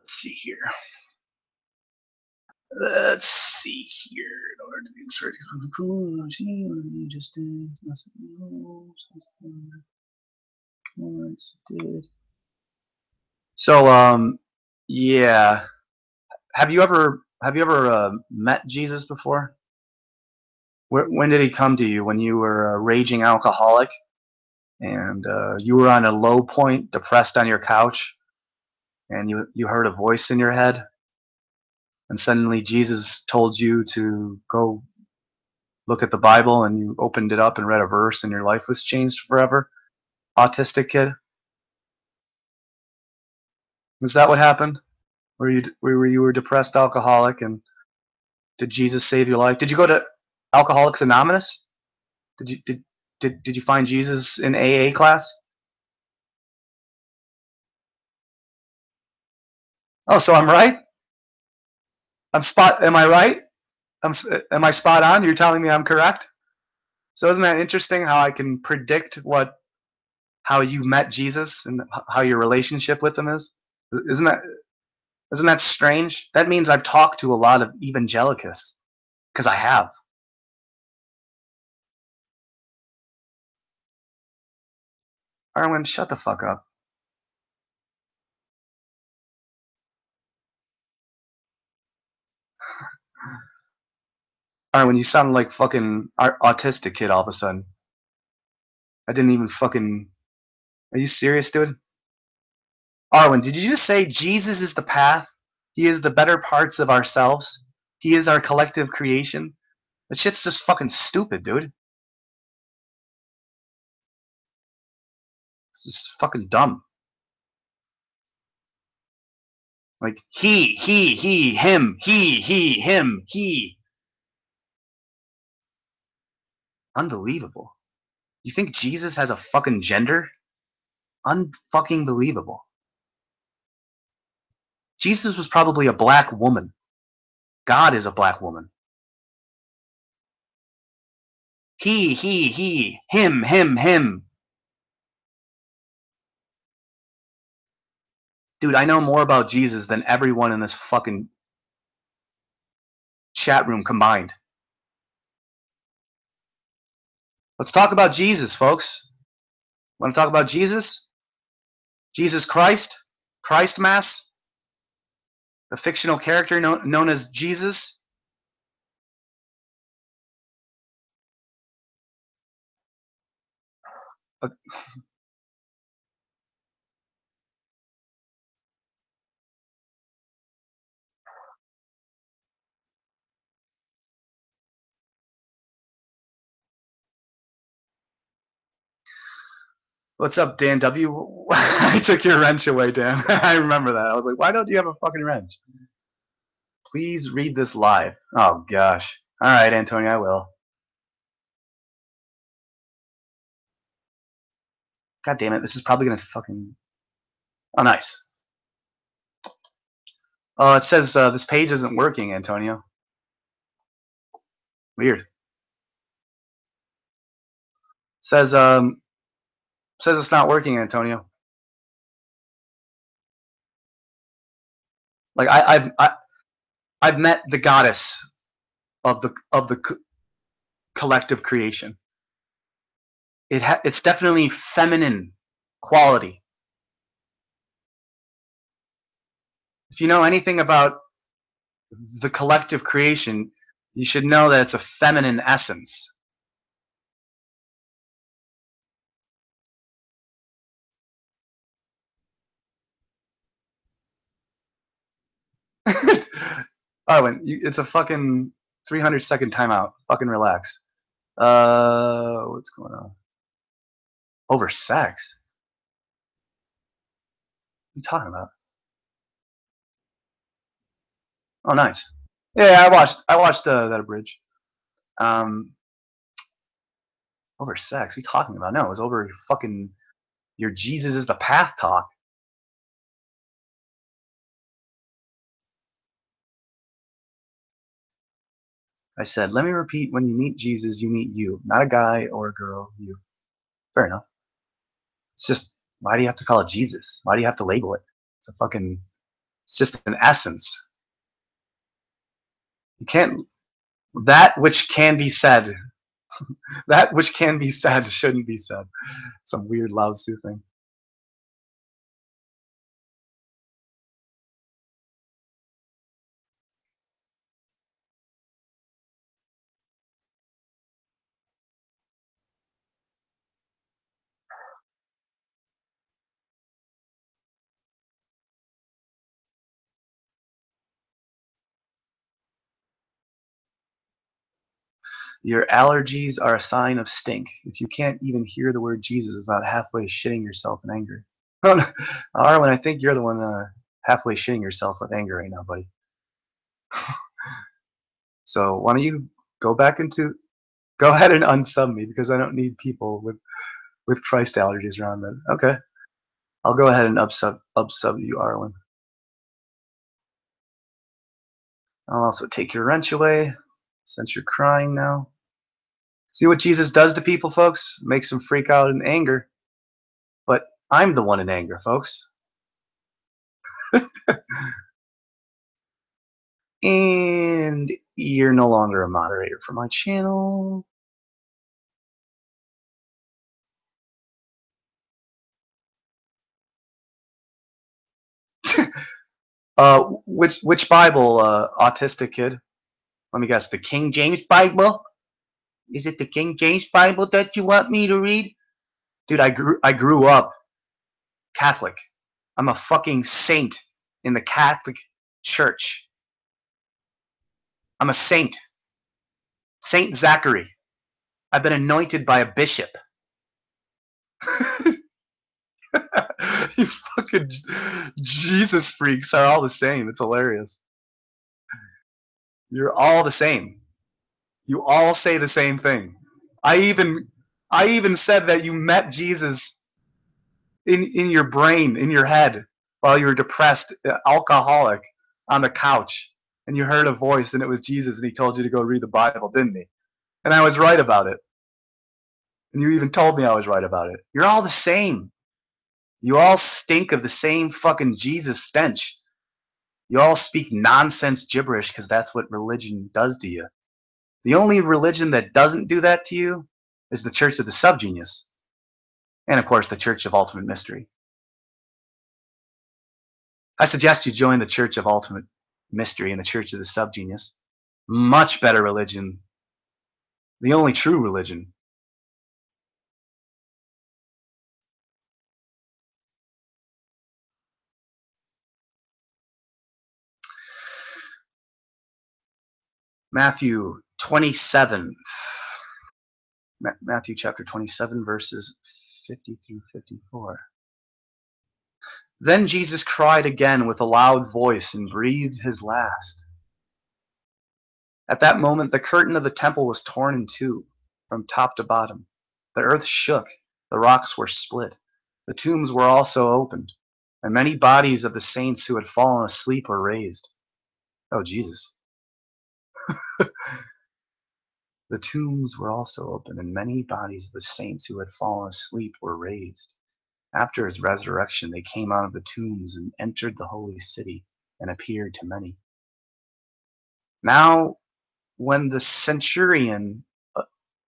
Let's see here. Let's see here. In order to be inserted, just did. So yeah. Have you ever met Jesus before? When did he come to you? When you were a raging alcoholic and you were on a low point, depressed on your couch, and you heard a voice in your head, and suddenly Jesus told you to go look at the Bible, and you opened it up and read a verse, and your life was changed forever? Autistic kid? Is that what happened? Where you were a depressed alcoholic, and did Jesus save your life? Did you go to Alcoholics Anonymous? Did you find Jesus in AA class? Oh, so I'm right? Am I right? Am I spot on? You're telling me I'm correct? So isn't that interesting how I can predict how you met Jesus and how your relationship with him is? Isn't that strange? That means I've talked to a lot of evangelicals, because I have. Arwen, shut the fuck up. Arwen, you sound like fucking autistic kid all of a sudden. I didn't even fucking... Are you serious, dude? Arwen, did you just say Jesus is the path? He is the better parts of ourselves? He is our collective creation? That shit's just fucking stupid, dude. This is fucking dumb. Like, he, him, he, him, he. Unbelievable. You think Jesus has a fucking gender? Unfucking believable. Jesus was probably a black woman. God is a black woman. He, him, him. Dude, I know more about Jesus than everyone in this fucking chat room combined. Let's talk about Jesus, folks. Want to talk about Jesus? Jesus Christ? Christ Mass? The fictional character known as Jesus? What's up, Dan W? I took your wrench away, Dan. I remember that. I was like, why don't you have a fucking wrench? Please read this live. Oh, gosh. All right, Antonio, I will. God damn it. This is probably going to fucking... Oh, nice. Oh, it says this page isn't working, Antonio. Weird. Says it's not working, Antonio. Like I've met the goddess of the collective creation. It's definitely feminine quality. If you know anything about the collective creation, you should know that it's a feminine essence. Arwen, it's a fucking 300-second timeout. Fucking relax. What's going on? Over sex? What are you talking about? Oh, nice. Yeah, I watched that abridged. Over sex? What are you talking about? No, it was over fucking your Jesus is the path talk. I said, let me repeat, when you meet Jesus, you meet you. Not a guy or a girl, you. Fair enough. It's just, why do you have to call it Jesus? Why do you have to label it? It's just an essence. You can't, that which can be said, that which can be said shouldn't be said. Some weird Lao Tzu thing. Your allergies are a sign of stink. If you can't even hear the word Jesus without halfway shitting yourself in anger. Oh, no. Arlen, I think you're the one halfway shitting yourself with anger right now, buddy. So why don't you go ahead and unsub me, because I don't need people with Christ allergies around me. Okay. I'll go ahead and upsub you, Arlen. I'll also take your wrench away, since you're crying now. See what Jesus does to people, folks? Makes them freak out in anger. I'm the one in anger, folks. And you're no longer a moderator for my channel. Which Bible, autistic kid? Let me guess, the King James Bible? Is it the King James Bible that you want me to read? Dude, I grew up Catholic. I'm a fucking saint in the Catholic Church. I'm a saint. Saint Zachary. I've been anointed by a bishop. You fucking Jesus freaks are all the same. It's hilarious. You're all the same. You all say the same thing. I even said that you met Jesus in your brain, in your head, while you were depressed, alcoholic, on the couch, and you heard a voice, and it was Jesus, and he told you to go read the Bible, didn't he? And I was right about it. And you even told me I was right about it. You're all the same. You all stink of the same fucking Jesus stench. You all speak nonsense gibberish because that's what religion does to you. The only religion that doesn't do that to you is the Church of the SubGenius. And of course, the Church of Ultimate Mystery. I suggest you join the Church of Ultimate Mystery and the Church of the SubGenius. Much better religion. The only true religion. Matthew 27. Matthew chapter 27, verses 50 through 54. Then Jesus cried again with a loud voice and breathed his last. At that moment, the curtain of the temple was torn in two, from top to bottom. The earth shook, the rocks were split, the tombs were also opened, and many bodies of the saints who had fallen asleep were raised. Oh, Jesus. The tombs were also opened, and many bodies of the saints who had fallen asleep were raised. After his resurrection, they came out of the tombs and entered the holy city and appeared to many. Now, when the centurion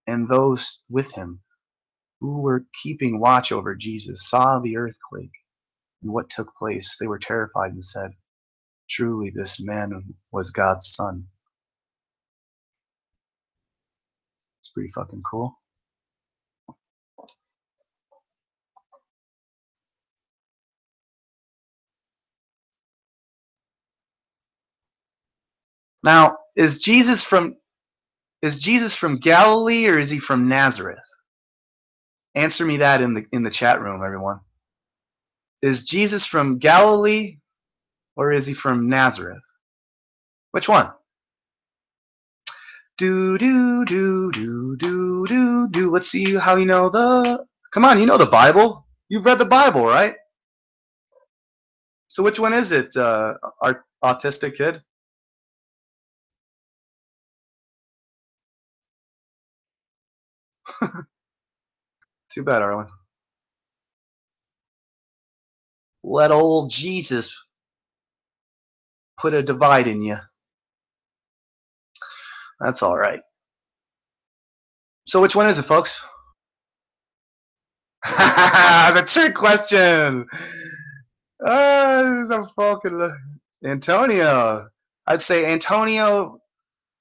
and those with him who were keeping watch over Jesus saw the earthquake and what took place, they were terrified and said, "Truly, this man was God's son." It's pretty fucking cool. Now, is Jesus from Galilee or is he from Nazareth? Answer me that in the chat room, everyone. Is Jesus from Galilee or is he from Nazareth? Which one? Do do do do do do do. Let's see how you know the. Come on, you know the Bible. You've read the Bible, right? So which one is it, our autistic kid? Too bad, Arlen. Let old Jesus put a divide in you. That's all right. So which one is it, folks? The trick question. This is a fucking Antonio. I'd say Antonio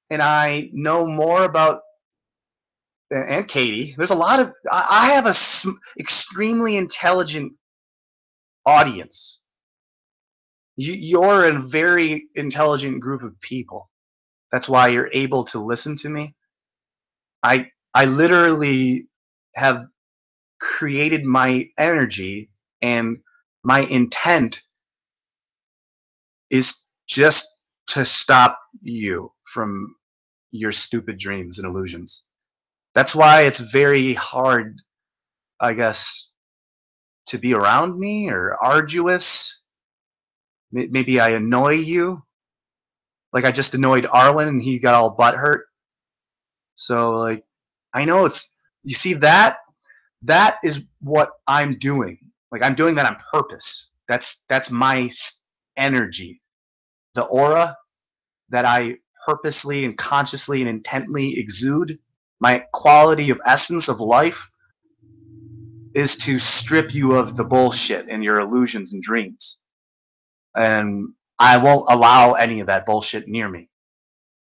and I know more about, and Katie. There's a lot of. I have a extremely intelligent audience. You're a very intelligent group of people. That's why you're able to listen to me. I literally have created my energy, and my intent is just to stop you from your stupid dreams and illusions. That's why it's very hard, I guess, to be around me, or arduous. Maybe I annoy you. Like I just annoyed Arlen and he got all butthurt. So like, I know it's, you see that is what I'm doing. Like I'm doing that on purpose. That's my energy. The aura that I purposely and consciously and intently exude, my quality of essence of life, is to strip you of the bullshit and your illusions and dreams. And I won't allow any of that bullshit near me.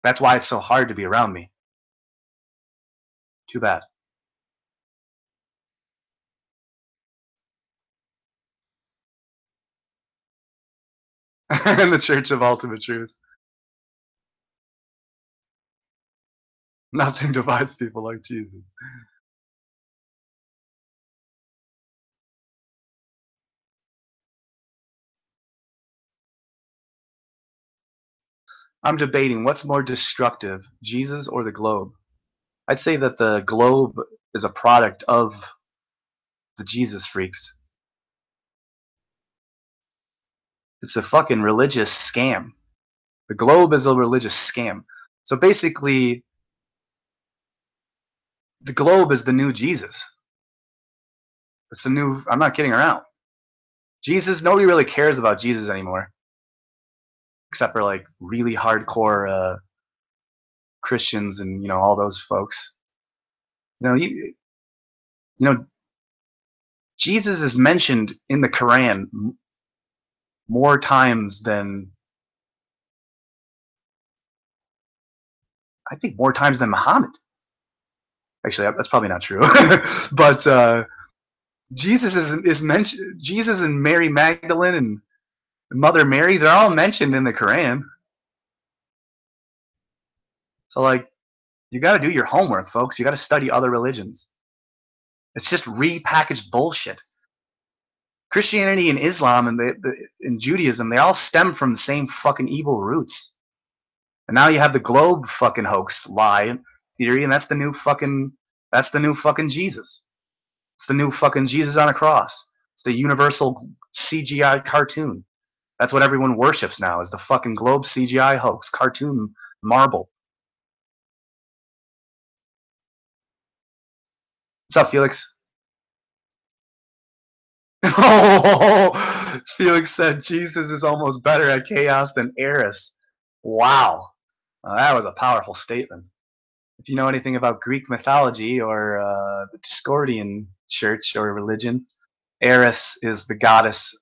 That's why it's so hard to be around me. Too bad. In the Church of Ultimate Truth. Nothing divides people like Jesus. I'm debating what's more destructive, Jesus or the globe. I'd say that the globe is a product of the Jesus freaks. It's a fucking religious scam. The globe is a religious scam. So basically, the globe is the new Jesus. It's the new, I'm not kidding around. Jesus, nobody really cares about Jesus anymore. Except for like really hardcore Christians and, you know, all those folks. You know, Jesus is mentioned in the Quran more times than, I think more times than Muhammad. Actually, that's probably not true. But Jesus is mentioned. Jesus and Mary Magdalene and Mother Mary, they're all mentioned in the Quran. So like, you got to do your homework, folks. You got to study other religions. It's just repackaged bullshit. Christianity and Islam and Judaism, they all stem from the same fucking evil roots. And now you have the globe fucking hoax lie theory, and that's the new fucking Jesus. It's the new fucking Jesus on a cross. It's the universal CGI cartoon. That's what everyone worships now, is the fucking globe CGI hoax, cartoon marble. What's up, Felix? Oh, Felix said Jesus is almost better at chaos than Eris. Wow. That was a powerful statement. If you know anything about Greek mythology or the Discordian church or religion, Eris is the goddess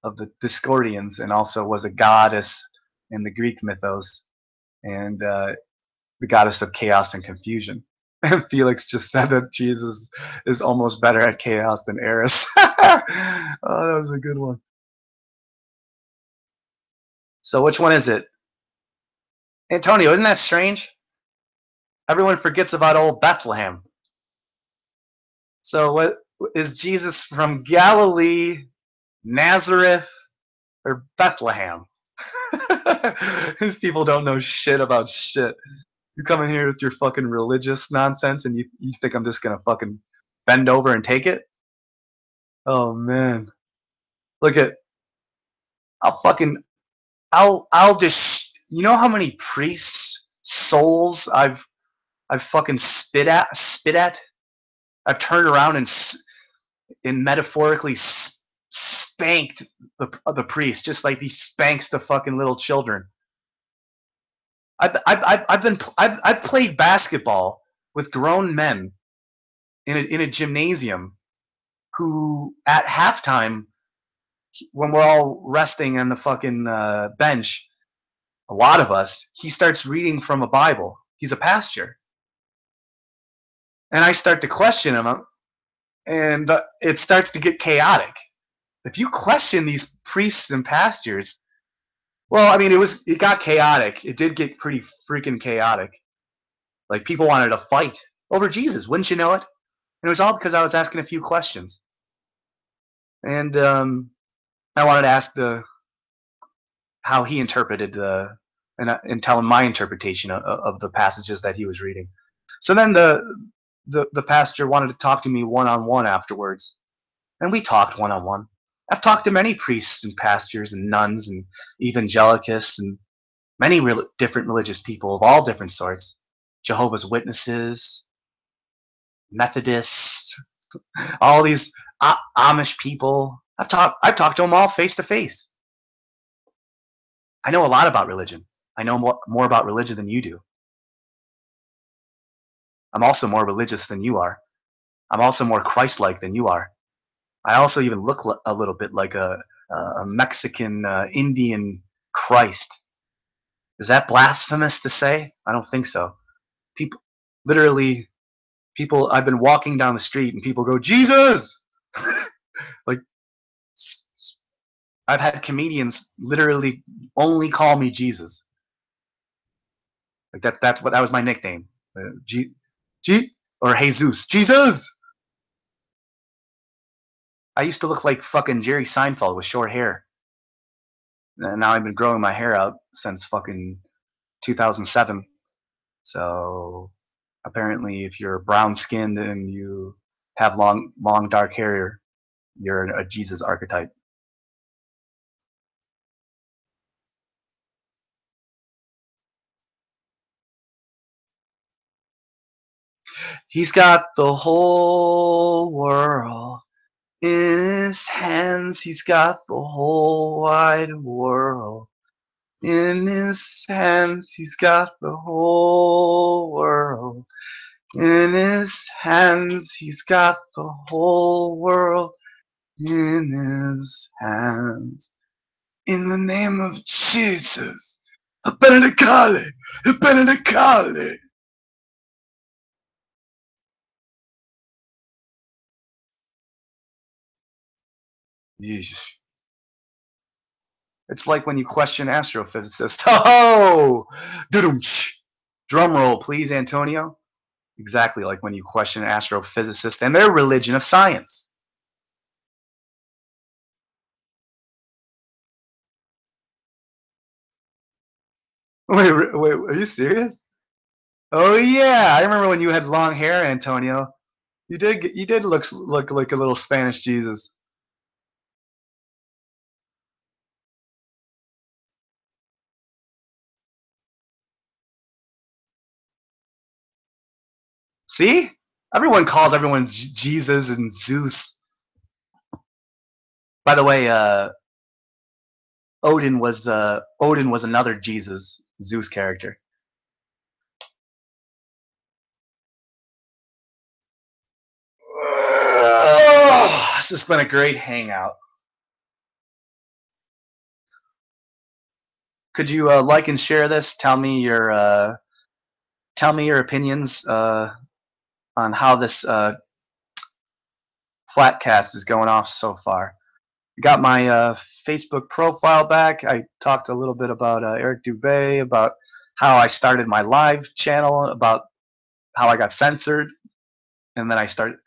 of the Discordians and also was a goddess in the Greek mythos and the goddess of chaos and confusion. And Felix just said that Jesus is almost better at chaos than Eris. Oh, that was a good one. So which one is it? Antonio, isn't that strange? Everyone forgets about old Bethlehem. So what is Jesus from Galilee, Nazareth, or Bethlehem? These people don't know shit about shit. You come in here with your fucking religious nonsense and you think I'm just gonna fucking bend over and take it? Oh man. Look at I'll just, you know how many priests' souls I've fucking spit at? I've turned around and metaphorically spanked the priest, just like he spanks the fucking little children. I've played basketball with grown men in a gymnasium who at halftime, when we're all resting on the fucking bench, a lot of us, he starts reading from a Bible. He's a pastor. And I start to question him, and it starts to get chaotic. If you question these priests and pastors, well, I mean, it got chaotic. It did get pretty freaking chaotic. Like, people wanted to fight over Jesus, wouldn't you know it? And it was all because I was asking a few questions. And I wanted to ask how he interpreted and tell him my interpretation of the passages that he was reading. So then the pastor wanted to talk to me one-on-one afterwards, and we talked one-on-one. I've talked to many priests and pastors and nuns and evangelicists and many different religious people of all different sorts, Jehovah's Witnesses, Methodists, all these Amish people. I've talked to them all face to face. I know a lot about religion. I know more about religion than you do. I'm also more religious than you are. I'm also more Christ-like than you are. I also even look a little bit like a Mexican Indian Christ. Is that blasphemous to say? I don't think so. People, literally, I've been walking down the street and people go, Jesus! Like, I've had comedians literally only call me Jesus. Like that was my nickname. G or Jesus. Jesus! I used to look like fucking Jerry Seinfeld with short hair. And now I've been growing my hair out since fucking 2007. So apparently if you're brown skinned and you have long dark hair, you're a Jesus archetype. He's got the whole world in his hands. He's got the whole wide world in his hands. He's got the whole world in his hands. He's got the whole world in his hands. In the name of Jesus. Benedicale. Benedicale. Jesus. It's like when you question astrophysicists. Oh! Drum roll, please, Antonio. Exactly like when you question astrophysicists and their religion of science. Wait, are you serious? Oh yeah, I remember when you had long hair, Antonio. You did look like a little Spanish Jesus. See? Everyone calls everyone Jesus and Zeus. By the way, Odin was another Jesus, Zeus character. Oh, this has been a great hangout. Could you like and share this? Tell me your opinions on how this FlatCast is going off so far. I got my Facebook profile back. I talked a little bit about Eric Dubay, about how I started my live channel, about how I got censored, and then I started,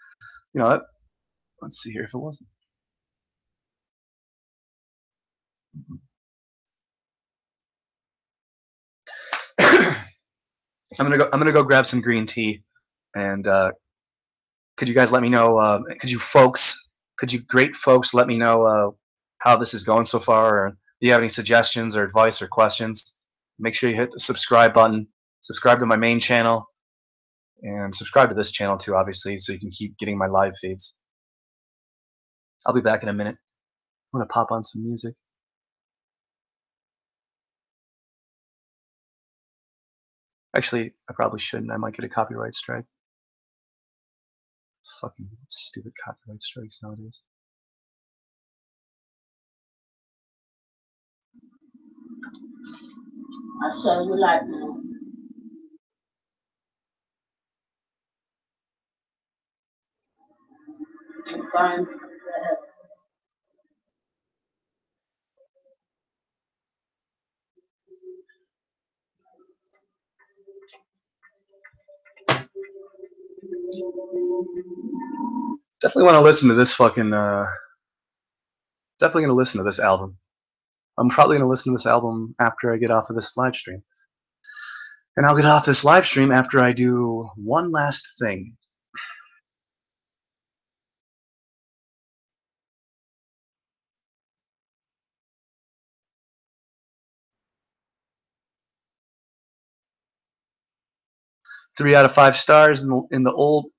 you know, let's see here if it wasn't. I'm gonna go grab some green tea, and could you guys let me know? Could you great folks let me know how this is going so far, or do you have any suggestions or advice or questions? Make sure you hit the subscribe button, subscribe to my main channel, and subscribe to this channel too, obviously, so you can keep getting my live feeds. I'll be back in a minute. I'm gonna pop on some music. Actually, I probably shouldn't. I might get a copyright strike. Fucking stupid copyright strikes nowadays. I saw you like now. You find that Definitely want to listen to this fucking. Definitely gonna listen to this album. I'm probably gonna listen to this album after I get off of this live stream. And I'll get off this live stream after I do one last thing. Three out of 5 stars in the old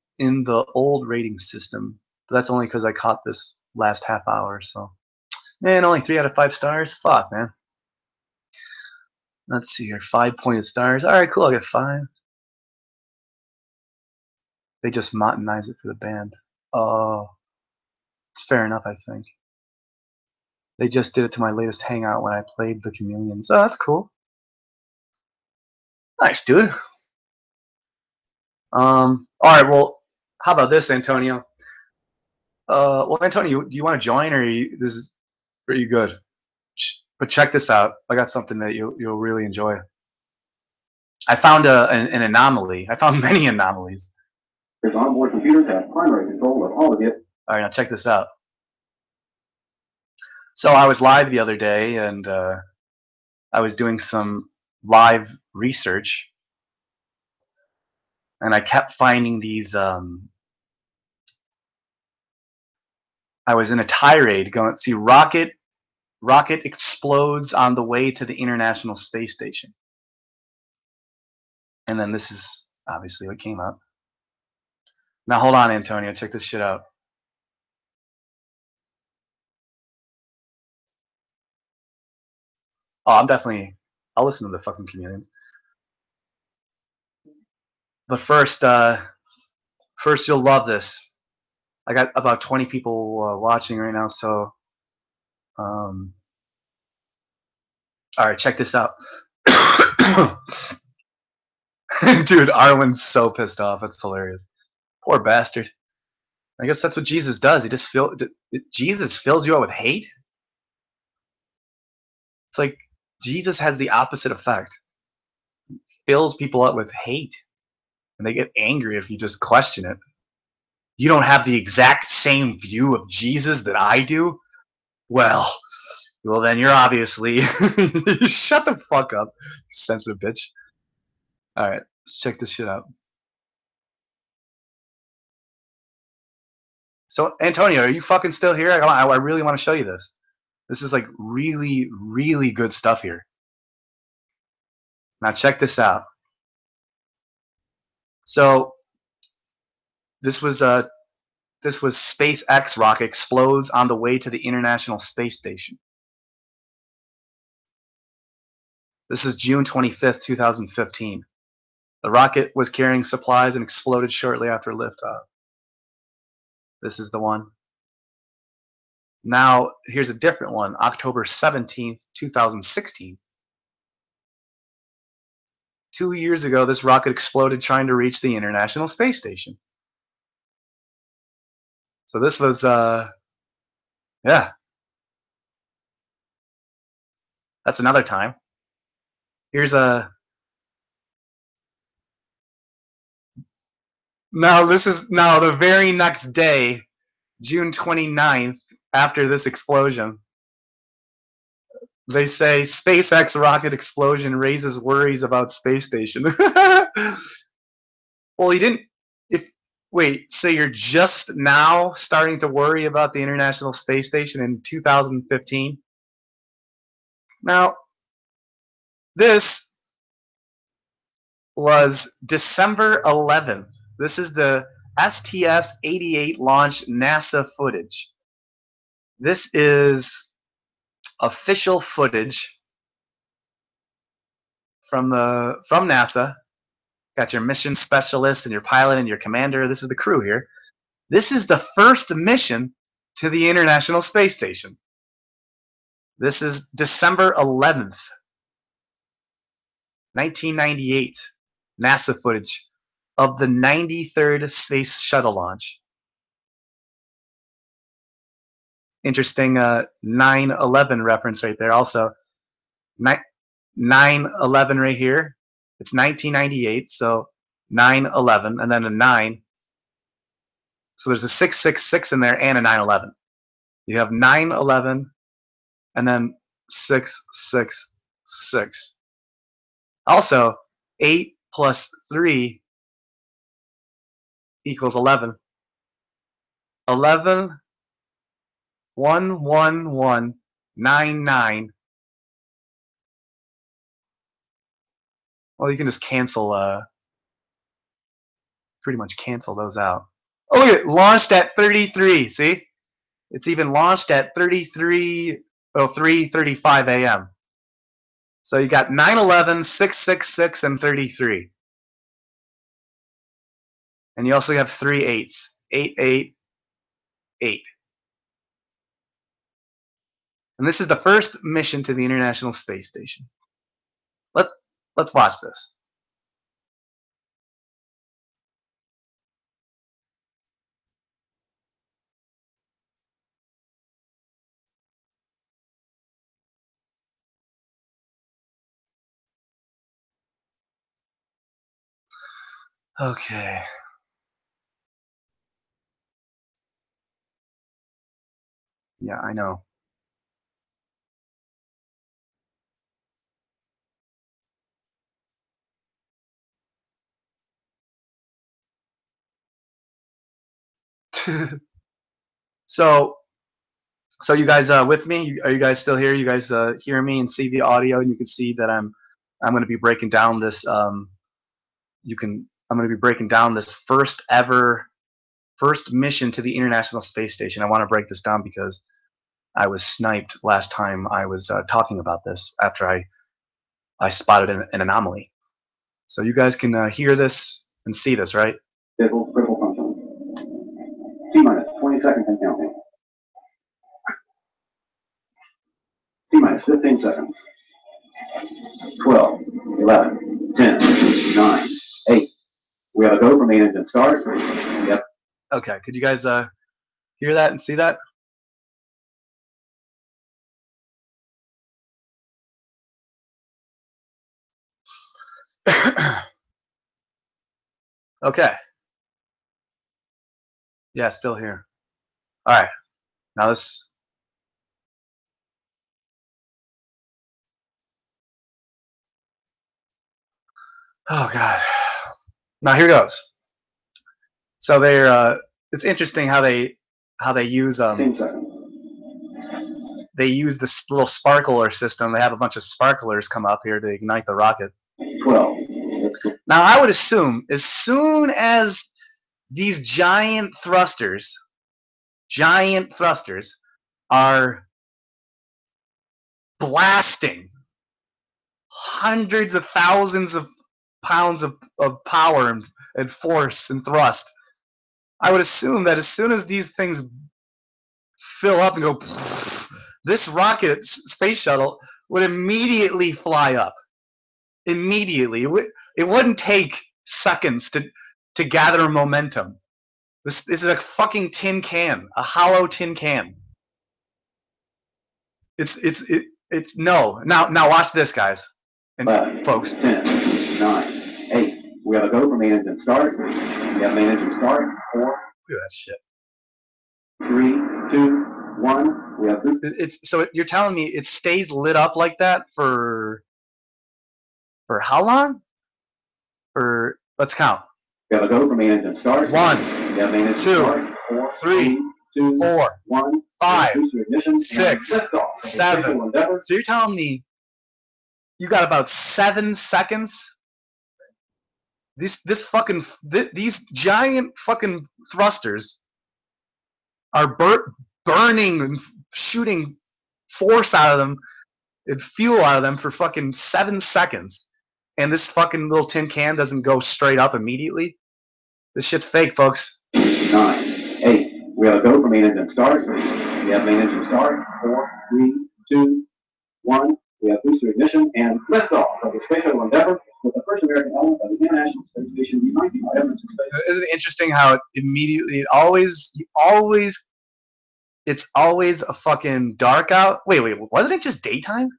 rating system. But that's only because I caught this last half hour. So, man, only 3 out of 5 stars. Fuck, man. Let's see here. 5 pointed stars. All right, cool. I got 5. They just monetize it for the band. Oh, it's fair enough, I think. They just did it to my latest hangout when I played the Chameleons. Oh, that's cool. Nice, dude. All right. Well, how about this, Antonio? Well, Antonio, do you want to join, or are you good? But check this out. I got something that you'll really enjoy. I found an anomaly. I found many anomalies. There's onboard computers have primary control of all of it. All right, now check this out. So I was live the other day, and I was doing some live research, and I kept finding these. I was in a tirade going, see, rocket explodes on the way to the International Space Station. And then this is obviously what came up. Now hold on, Antonio, check this shit out. Oh, I'll listen to the fucking Chameleons. But first you'll love this. I got about 20 people watching right now, so all right, check this out. Dude, Arwen's so pissed off. It's hilarious. Poor bastard. I guess that's what Jesus does. Jesus fills you up with hate. It's like Jesus has the opposite effect. He fills people up with hate, and they get angry if you just question it. You don't have the exact same view of Jesus that I do? Well, then you're obviously shut the fuck up, sensitive bitch. All right, let's check this shit out. So, Antonio, are you fucking still here? I really want to show you this. This is like really, really good stuff here. Now check this out. So this was SpaceX rocket explodes on the way to the International Space Station. This is June 25th, 2015. The rocket was carrying supplies and exploded shortly after liftoff. This is the one. Now, here's a different one, October 17th, 2016. 2 years ago, this rocket exploded trying to reach the International Space Station. So this was, yeah. That's another time. Here's a... Now, the very next day, June 29th, after this explosion, they say SpaceX rocket explosion raises worries about space station. Well, he didn't. Wait, so you're just now starting to worry about the International Space Station in 2015? Now, this was December 11th. This is the STS-88 launch NASA footage. This is official footage from NASA. Got your mission specialist and your pilot and your commander. This is the crew here. This is the first mission to the International Space Station. This is December 11th, 1998. NASA footage of the 93rd Space Shuttle launch. Interesting 9/11 reference right there. Also, 9/11 right here. It's 1998, so 9/11, and then a 9. So there's a 666 in there and a 9/11. You have 9/11, and then 666. Also, 8 plus 3 equals 11. 11, 1, 1, 1, 9, 9. Well, you can just cancel, pretty much cancel those out. Oh, look at it, launched at 33. See, it's even launched at 3:35 a.m. So you got 9/11, 666, and 33. And you also have 3 8s. 888. And this is the first mission to the International Space Station. Let's watch this. Okay. Yeah, I know. So you guys with me? Are you guys still here? You guys hear me and see the audio, and you can see that I'm going to be breaking down this. I'm going to be breaking down this first mission to the International Space Station. I want to break this down because I was sniped last time I was talking about this after I spotted an anomaly. So you guys can hear this and see this, right? Critical function. T-minus 20 seconds and counting. T-minus 15 seconds. 12, 11, 10, 9, 8. We have a go from main engine start. Yep. Okay, could you guys hear that and see that? Okay. Yeah, still here. All right. Now this. Oh God. Now here goes. So they're. It's interesting how they use 15 seconds. they use this little sparkler system. They have a bunch of sparklers come up here to ignite the rocket. 12. Now I would assume as soon as these giant thrusters are blasting hundreds of thousands of pounds of power and force and thrust, I would assume that as soon as these things fill up and go, this rocket space shuttle would immediately fly up. Immediately. It wouldn't take seconds to gather momentum. This is a fucking tin can, a hollow tin can. It's no. Now watch this, guys and 11, folks. 10, 9, 8. We have a go from main engine start. We have main engine start. 4. Look at that shit. 3, 2, 1. We have boost. So you're telling me it stays lit up like that for how long? Let's count. We have a go from main engine start. 1, We have main engine 2, start. 4, 3, 2, 4, 1. 5, Booster ignition, 6, and liftoff. 7. So you're telling me you got about 7 seconds? These giant fucking thrusters are burning and shooting force out of them and fuel out of them for fucking 7 seconds, and this fucking little tin can doesn't go straight up immediately? This shit's fake, folks. 9, 8. We have a go from main engine start. We have main engine start. 4, 3, 2, 1. We have booster ignition and liftoff of the Space Shuttle Endeavour with the first American element of the International Space Station uniting our efforts in space. Isn't it interesting how it's always a fucking dark out? Wait, wasn't it just daytime?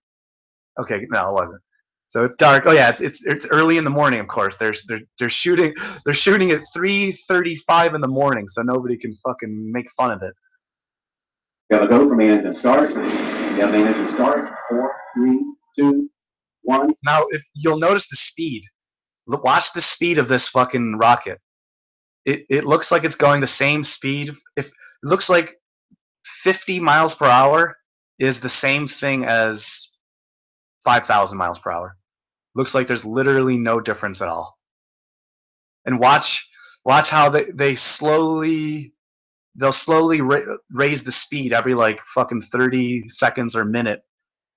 Okay, no, it wasn't. So it's dark. Oh yeah, it's early in the morning. Of course, they're shooting at 3:35 in the morning, so nobody can fucking make fun of it. We have a go from main engine start. We have main engine start. 4, 3, 2, 1. Now, if you'll notice the speed, watch the speed of this fucking rocket. It looks like it's going the same speed. It looks like 50 miles per hour is the same thing as 5,000 miles per hour. Looks like there's literally no difference at all. And watch Watch how they'll slowly raise the speed every like fucking 30 seconds or minute.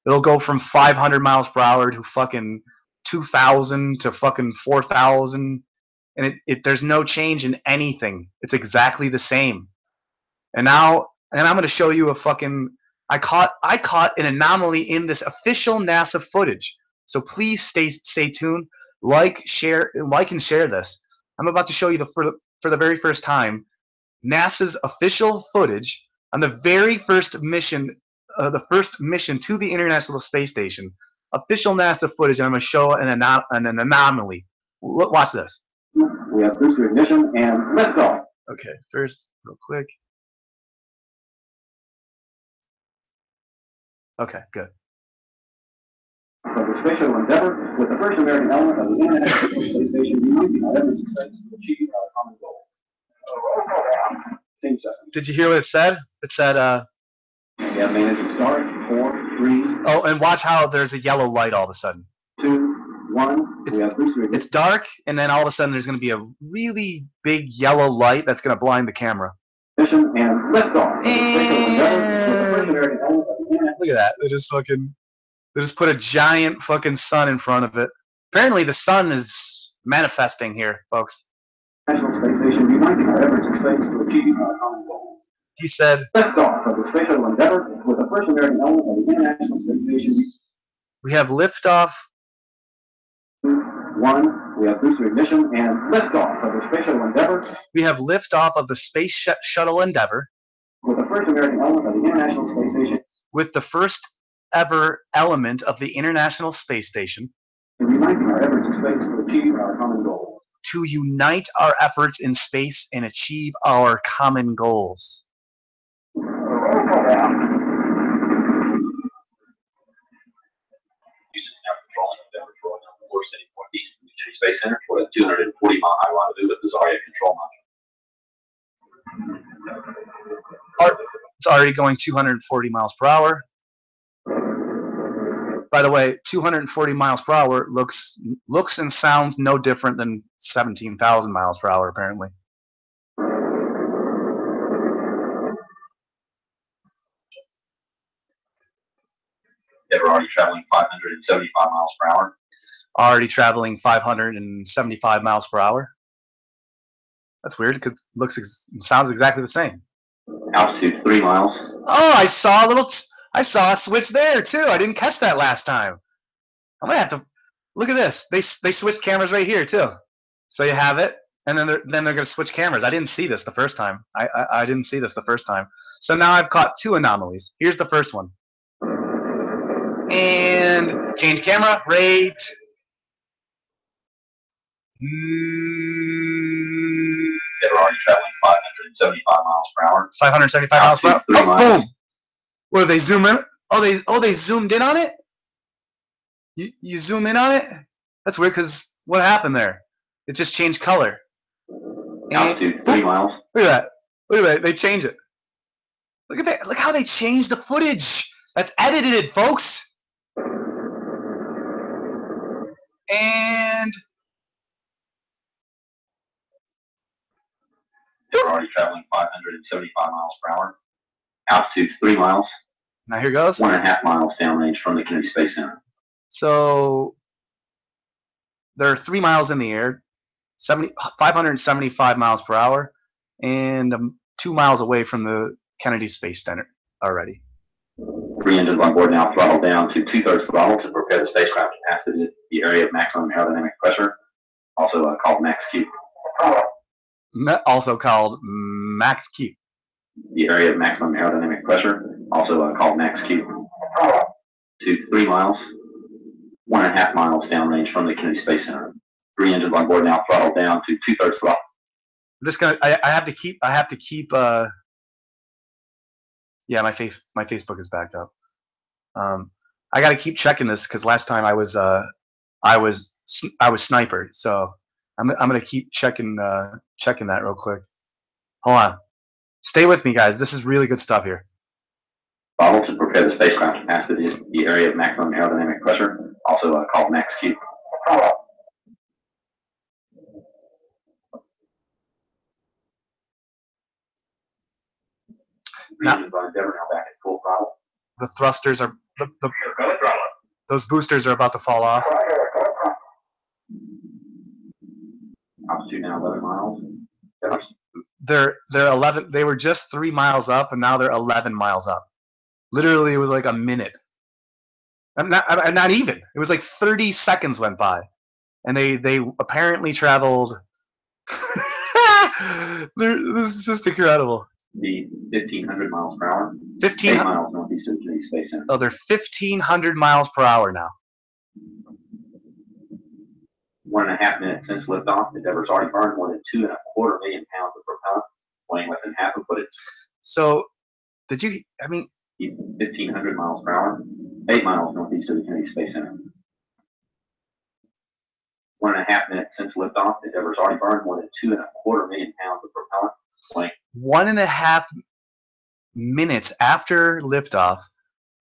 It'll go from 500 miles per hour to fucking 2,000 to fucking 4,000, and there's no change in anything. It's exactly the same. And I'm gonna show you a fucking. I caught an anomaly in this official NASA footage. So please stay tuned. Like and share this. I'm about to show you for the very first time NASA's official footage on the very first mission, the first mission to the International Space Station. Official NASA footage. And I'm gonna show an anomaly. Watch this. We have booster ignition and liftoff. Okay, first, real quick. Okay, good. From the Space Shuttle Endeavour, with the first American element of the International Space Station reuniting our efforts to achieve our common goal. Did you hear what it said? It said, we have main engine start, 4, 3. Oh, and watch how there's a yellow light all of a sudden. 2, 1. We have booster ignition. It's dark, and then all of a sudden there's going to be a really big yellow light that's going to blind the camera. Ignition and liftoff. And look at that. They just put a giant fucking sun in front of it. Apparently the sun is manifesting here, folks. National Space Station uniting our efforts in space to achieve our common goals. He said, liftoff of the Space Shuttle Endeavour with the first American element of the International Space Station. We have liftoff. 1. We have booster ignition and liftoff of the Space Shuttle Endeavour. We have liftoff of the Space Shuttle Endeavour. With the first American element of the International Space Station. With the first ever element of the International Space Station. Uniting our efforts in space to achieve our common goals. To unite our efforts in space and achieve our common goals. Space Center for a 240-mile high rendezvous with the Zarya control module. It's already going 240 miles per hour. By the way, 240 miles per hour looks and sounds no different than 17,000 miles per hour, apparently. Yeah, we're already traveling 575 miles per hour. Already traveling 575 miles per hour. That's weird because it sounds exactly the same. Altitude 3 miles. Oh, I saw a switch there too. I didn't catch that last time. I'm gonna have to look at this. They switched cameras right here too. So you have it, and then they're gonna switch cameras. I didn't see this the first time. I didn't see this the first time. So now I've caught 2 anomalies. Here's the first one. And change camera. Rate. They're already traveling 575 miles per hour. 575 miles per hour. Oh, boom! What, did they zoom in? They zoomed in on it? You zoom in on it? That's weird, because what happened there? It just changed color. Altitude 3 miles. Look at that. Look at that. They change it. Look at that. Look how they changed the footage. That's edited, folks. And they're already traveling 575 miles per hour. Altitude 3 miles. Now here goes. 1.5 miles downrange from the Kennedy Space Center. So they're 3 miles in the air, 575 miles per hour, and 2 miles away from the Kennedy Space Center already. 3 engines on board now, throttle down to 2/3 throttle to prepare the spacecraft to pass the area of maximum aerodynamic pressure, also called max Q. Also called max Q. The area of maximum aerodynamic pressure, also called max Q. To 3 miles, 1.5 miles downrange from the Kennedy Space Center. 3 engines on board now, throttle down to 2/3 throttle. I'm just gonna. I have to keep. Yeah, my Facebook is backed up. I got to keep checking this because last time I was snipered. So I'm gonna keep checking that real quick. Hold on. Stay with me, guys. This is really good stuff here. Throttle to prepare the spacecraft to pass the area of maximum aerodynamic pressure, also called max Q. Engines on Endeavour now back at full throttle. The thrusters are Go throttle. those boosters are about to fall off. Altitude now 11 miles. They're 11. They were just 3 miles up, and now they're 11 miles up. Literally, it was like a minute. Not even. It was like 30 seconds went by, and they apparently traveled. This is just incredible. Speed 1,500 miles per hour. 15 8 miles northeast of Kennedy Space Center. Oh, they're 1,500 miles per hour now. 1.5 minutes since liftoff. Endeavour's already burned more than 2.25 million pounds of propellant, weighing less than half of what it. So, did you? I mean, 1,500 miles per hour. 8 miles northeast of the Kennedy Space Center. 1.5 minutes since liftoff. Endeavour's already burned more than 2.25 million pounds of propellant, weighing. 1.5 minutes after liftoff,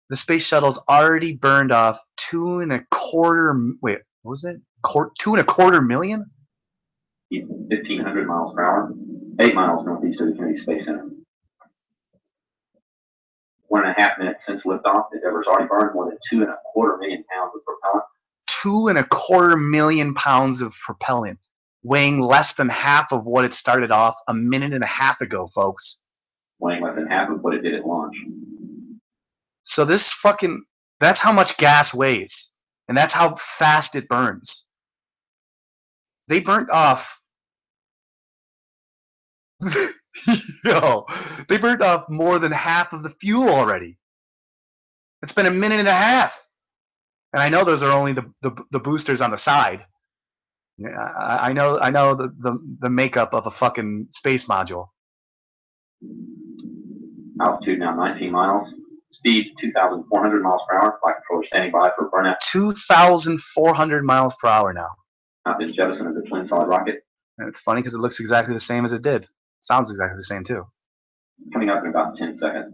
the space shuttle's already burned off 2.25. Wait, what was it? 2.25 million? 1,500 miles per hour. 8 miles northeast of the Kennedy Space Center. 1.5 minutes since liftoff. Endeavour's already burned more than 2.25 million pounds of propellant. 2.25 million pounds of propellant, weighing less than half of what it started off a minute and a half ago, folks. Weighing less than half of what it did at launch. So this fucking, that's how much gas weighs, and that's how fast it burns. They burnt off, they burnt off more than half of the fuel already. It's been a minute and a half. And I know those are only the boosters on the side. Yeah, I know the makeup of a fucking space module. Altitude now 19 miles. Speed 2,400 miles per hour. Flight controller standing by for burnout. 2,400 miles per hour now. Not been jettisoned of the twin solid rocket. And it's funny because it looks exactly the same as it did. Sounds exactly the same too. Coming up in about 10 seconds.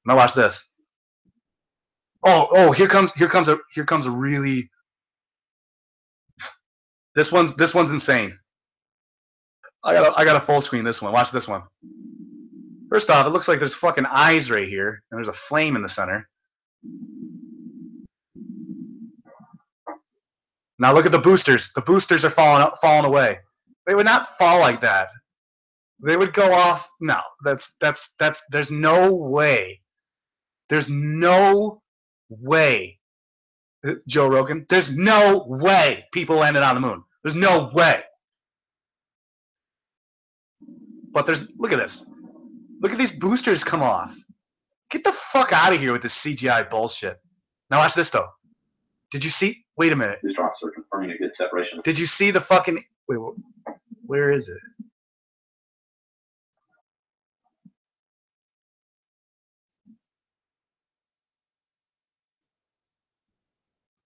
Now watch this. Oh, here comes a really. This one's insane. I got a full screen this one. Watch this one. First off, it looks like there's fucking eyes right here, and there's a flame in the center. Now look at the boosters. The boosters are falling away. They would not fall like that. They would go off. No, that's. There's no way. There's no way. Joe Rogan. There's no way people landed on the moon. There's no way. But look at this. Look at these boosters come off. Get the fuck out of here with this CGI bullshit. Now watch this though. Did you see? Wait a minute. These drops are confirming a good separation. Did you see the fucking? Wait, where is it?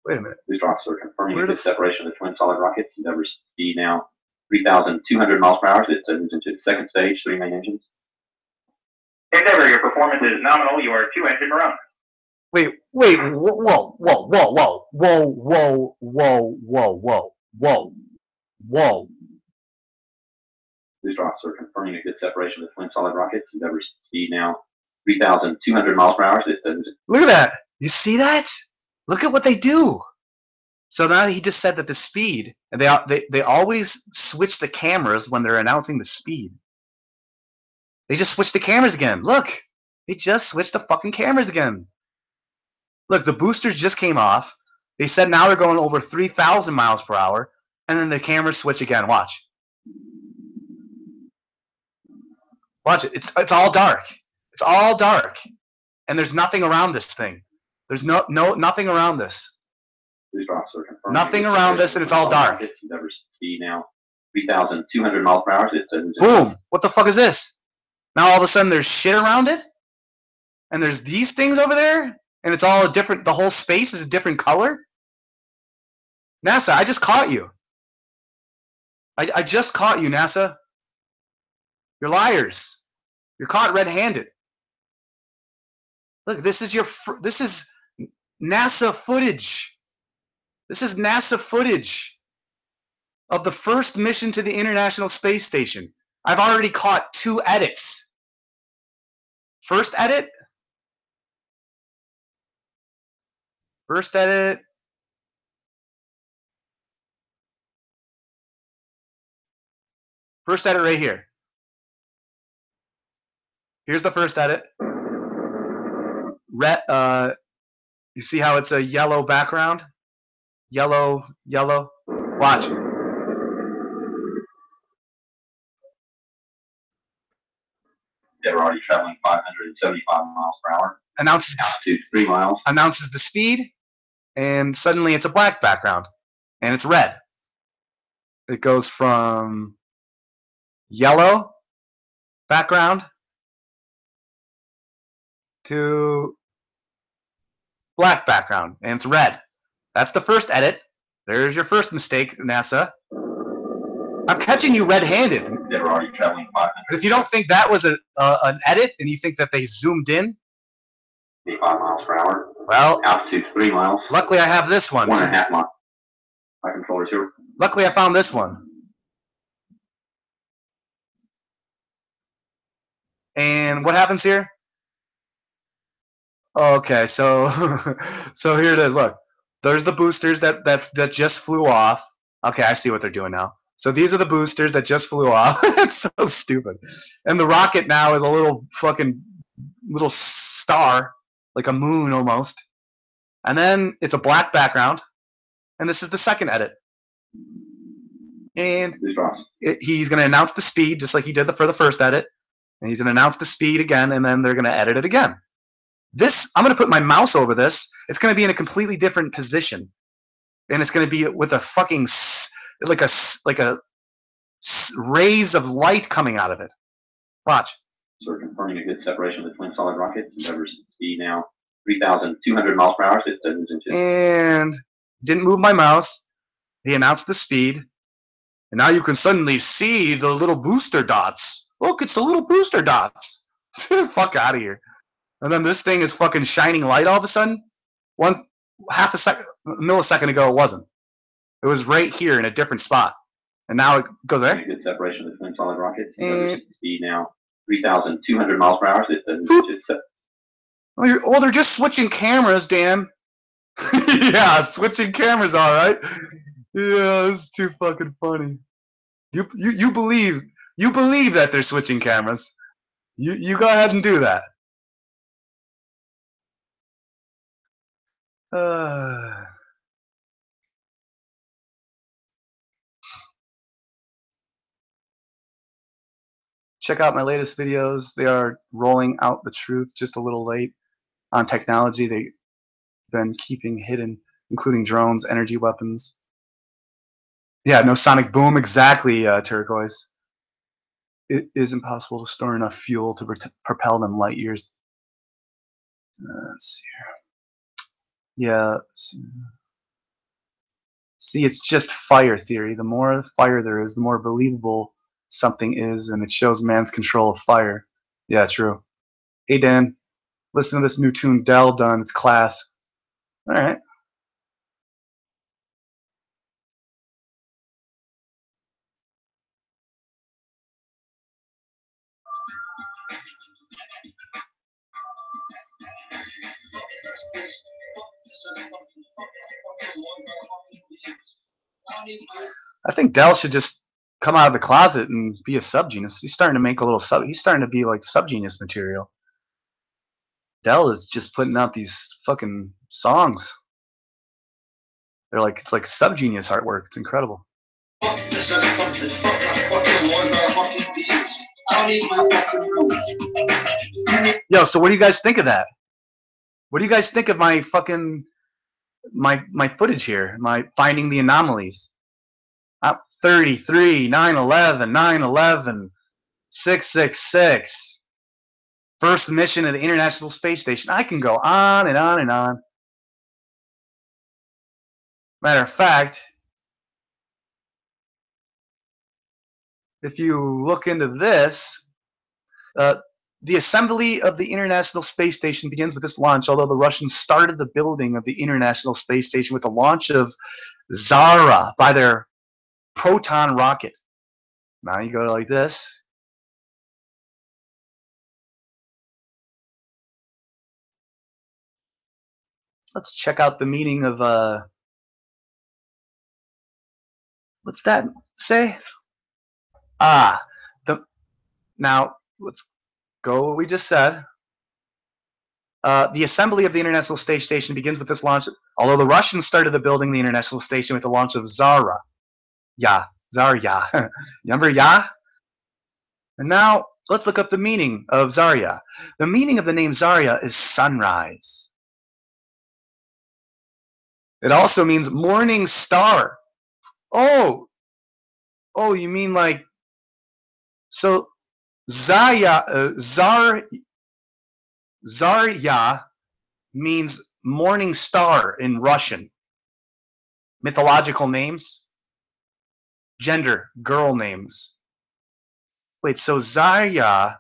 Wait a minute. These drops are confirming a good separation of the twin solid rockets. Endeavour's speed now 3,200 miles per hour. It moves into the second stage, 3 main engines. Endeavour, your performance is nominal. You are 2 engine runs. Wait, whoa. These drops are confirming a good separation of the twin solid rockets. Endeavour's speed now 3,200 miles per hour. Look at that. You see that? Look at what they do. So now he just said that the speed, and they always switch the cameras when they're announcing the speed. They just switched the cameras again. Look, they just switched the fucking cameras again. Look, the boosters just came off. They said now they're going over 3,000 miles per hour, and then the cameras switch again. Watch. Watch it. It's all dark. It's all dark, and there's nothing around this thing. There's nothing around this. Nothing around this, and it's all dark. Endeavour's speed now 3,200 miles per hour. Boom! What the fuck is this? Now all of a sudden there's shit around it, and there's these things over there, and it's all a different. The whole space is a different color. NASA, I just caught you. I just caught you, NASA. You're liars. You're caught red-handed. Look, this is NASA footage. This is NASA footage of the first mission to the International Space Station. I've already caught 2 edits. First edit. First edit. First edit right here. Here's the first edit. Red, you see how it's a yellow background? Yellow, yellow. Watch. They're already traveling 575 miles per hour. Announces Altitude 3 miles. Announces the speed, and suddenly it's a black background, and it's red. It goes from yellow background to black background, and it's red. That's the first edit. There's your first mistake, NASA. I'm catching you red-handed. They're already traveling 500. If you don't think that was an edit, and you think that they zoomed in, 85 miles per hour. well, Altitude 3 miles. luckily I have this one. 1.5 miles. My controller's here. Luckily I found this one. And what happens here? Okay, so so here it is. Look, there's the boosters that just flew off. Okay, I see what they're doing now. So these are the boosters that just flew off. It's so stupid. And the rocket now is a little fucking little star, like a moon almost. And then it's a black background. And this is the second edit. And he's going to announce the speed just like he did for the first edit. And he's going to announce the speed again, and then they're going to edit it again. This, I'm going to put my mouse over this. It's going to be in a completely different position. And it's going to be with a fucking, like a rays of light coming out of it. Watch. So we're confirming a good separation of the twin solid rocket. Endeavor speed now 3,200 miles per hour. So it doesn't into. And didn't move my mouse. He announced the speed. And now you can suddenly see the little booster dots. Look, it's the little booster dots. Fuck out of here. And then this thing is fucking shining light all of a sudden. A millisecond ago it wasn't. It was right here in a different spot. And now it goes there. Good separation of the twin solid rockets. Speed now 3,200 miles per hour. So it doesn't well, they're just switching cameras, Dan. Yeah, switching cameras, all right. Yeah, this is too fucking funny. You believe that they're switching cameras. You go ahead and do that. Check out my latest videos. They are rolling out the truth just a little late on technology they've been keeping hidden, including drones, energy weapons. Yeah, no sonic boom, exactly, Turquoise. It is impossible to store enough fuel to propel them light years. Let's see here. Yeah. See, it's just fire theory. The more fire there is, the more believable something is, and it shows man's control of fire. Yeah, true. Hey, Dan, listen to this new tune Dell done. It's class. All right. I think Dell should just come out of the closet and be a SubGenius. He's starting to make a little he's starting to be like SubGenius material. Dell is just putting out these fucking songs. They're like, it's like SubGenius artwork. It's incredible. Yo, so what do you guys think of that? What do you guys think of my fucking my footage here? My finding the anomalies. 33, 9/11, 9/11, 666. First mission of the International Space Station. I can go on and on and on. Matter of fact, if you look into this, the assembly of the International Space Station begins with this launch, although the Russians started the building of the International Space Station with the launch of Zara by their Proton rocket. Now you go like this. Let's check out the meaning of what's that say? Ah, now let's go what we just said. The assembly of the International Space Station begins with this launch. Although the Russians started the building the International Station with the launch of Zarya. Remember Ya? And now let's look up the meaning of Zarya. The meaning of the name Zarya is sunrise. It also means morning star. Oh, you mean like so? Zarya means morning star in Russian. Mythological names, gender, girl names. Wait, so Zarya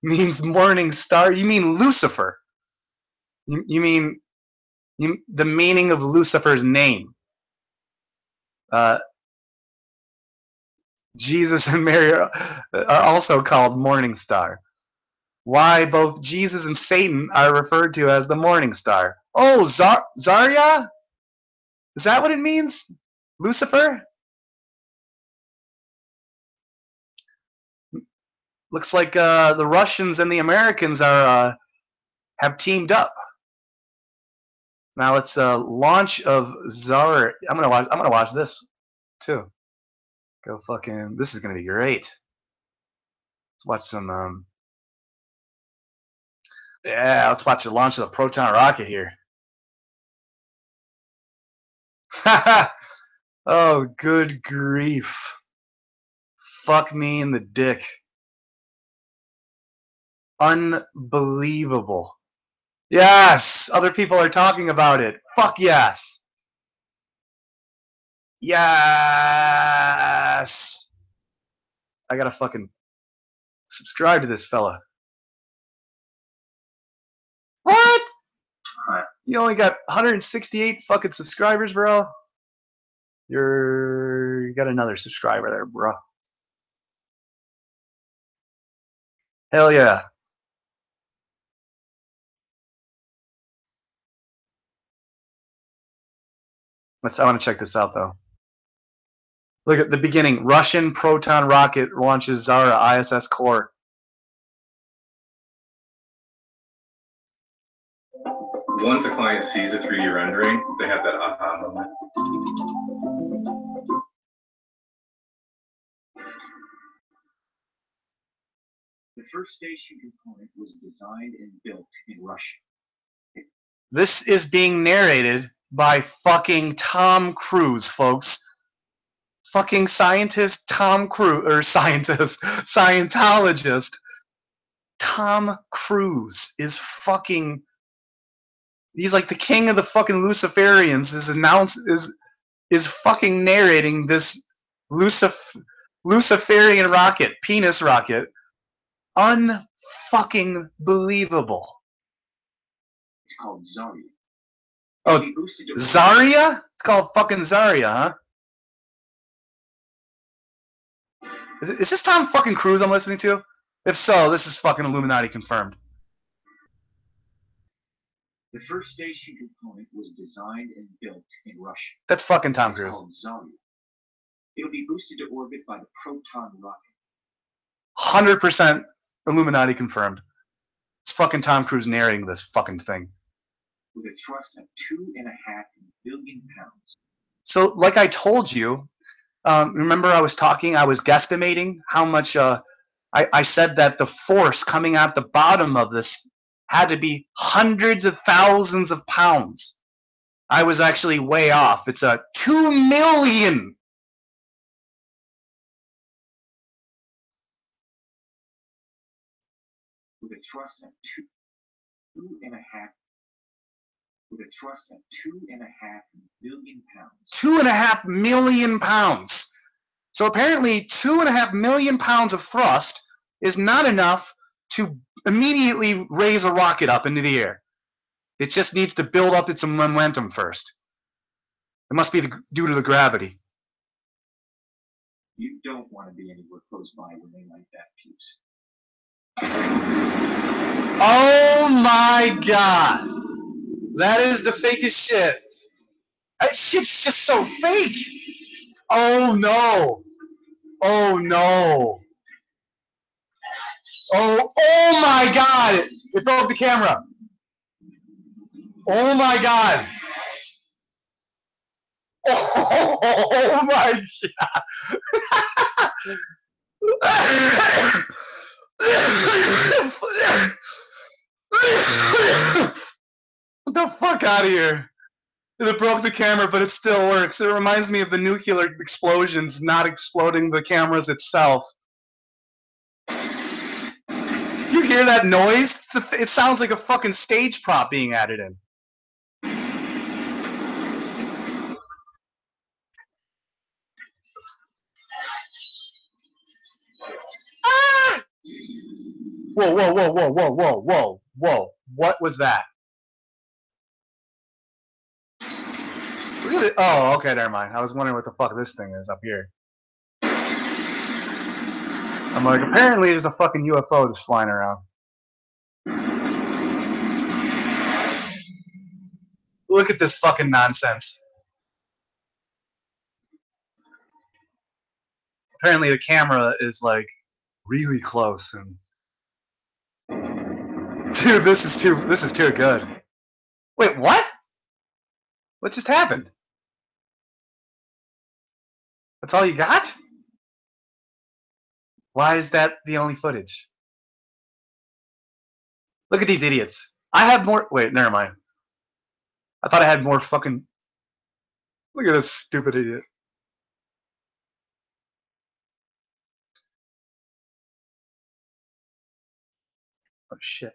means morning star? You mean Lucifer? You mean the meaning of Lucifer's name? Jesus and Mary are also called morning star. Why both Jesus and Satan are referred to as the morning star. Oh, Zarya? Is that what it means? Lucifer? Looks like the Russians and the Americans are have teamed up. Now it's a launch of Zarya. I'm gonna watch this too. Go fucking. This is gonna be great. Let's watch some. Yeah, let's watch the launch of the proton rocket here. Oh, good grief. Fuck me in the dick. Unbelievable. Yes! Other people are talking about it. Fuck yes! Yes! I gotta fucking subscribe to this fella. What? You only got 168 fucking subscribers, bro? You got another subscriber there, bro. Hell yeah. I want to check this out, though. Look at the beginning. Russian proton rocket launches Zarya ISS core. Once a client sees a 3D rendering, they have that aha moment. The first station component was designed and built in Russia. This is being narrated by fucking Tom Cruise, folks. Fucking scientist Tom Cruise, or Scientologist Tom Cruise is fucking. He's like the king of the fucking Luciferians. Is fucking narrating this Luciferian rocket, penis rocket. Unfucking believable. It's called Zarya. Oh, Zarya? It's called fucking Zarya, huh? Is this Tom fucking Cruise I'm listening to? If so, this is fucking Illuminati confirmed. The first station component was designed and built in Russia. That's fucking Tom Cruise. It's called Zarya. It'll be boosted to orbit by the proton rocket. 100% Illuminati confirmed. It's fucking Tom Cruise narrating this fucking thing. With a thrust of 2.5 billion pounds. So, like I told you, remember I was guesstimating how much, I said that the force coming out the bottom of this had to be hundreds of thousands of pounds. I was actually way off. It's 2 million. With a thrust of 2.5 million pounds. 2.5 million pounds. So apparently 2.5 million pounds of thrust is not enough to immediately raise a rocket up into the air. It just needs to build up its momentum first. It must be due to the gravity. You don't want to be anywhere close by when they light that fuse. Oh my god! That is the fakest shit. That shit's just so fake. Oh no. Oh no. Oh my god. It broke the camera. Oh my god. Oh my god. Get the fuck out of here. It broke the camera, but it still works. It reminds me of the nuclear explosions not exploding the cameras itself. You hear that noise? It sounds like a fucking stage prop being added in. Ah! Whoa, whoa, whoa, whoa, whoa, whoa, whoa, whoa. What was that? Look at it. Oh, okay, never mind. I was wondering what the fuck this thing is up here. I'm like, apparently there's a fucking UFO just flying around. Look at this fucking nonsense. Apparently the camera is like really close and dude, this is too good. Wait, what? What just happened? That's all you got? Why is that the only footage? Look at these idiots. I have more. Wait, never mind. I thought I had more fucking. Look at this stupid idiot. Oh shit.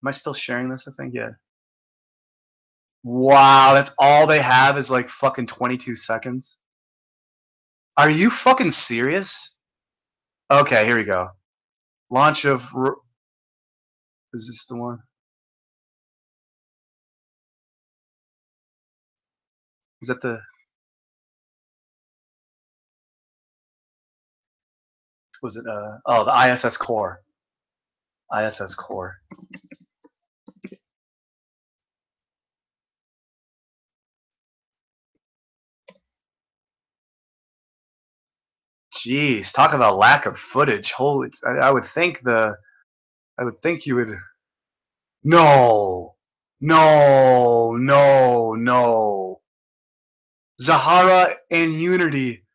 Am I still sharing this? I think, yeah. Wow, that's all they have is like fucking 22 seconds. Are you fucking serious? Okay, here we go. Launch of. Is this the one? Is that the. Was it, oh, the ISS core. ISS core. Jeez, talk about lack of footage. Holy, I would think you would. No, no, no, no. Zahara and Unity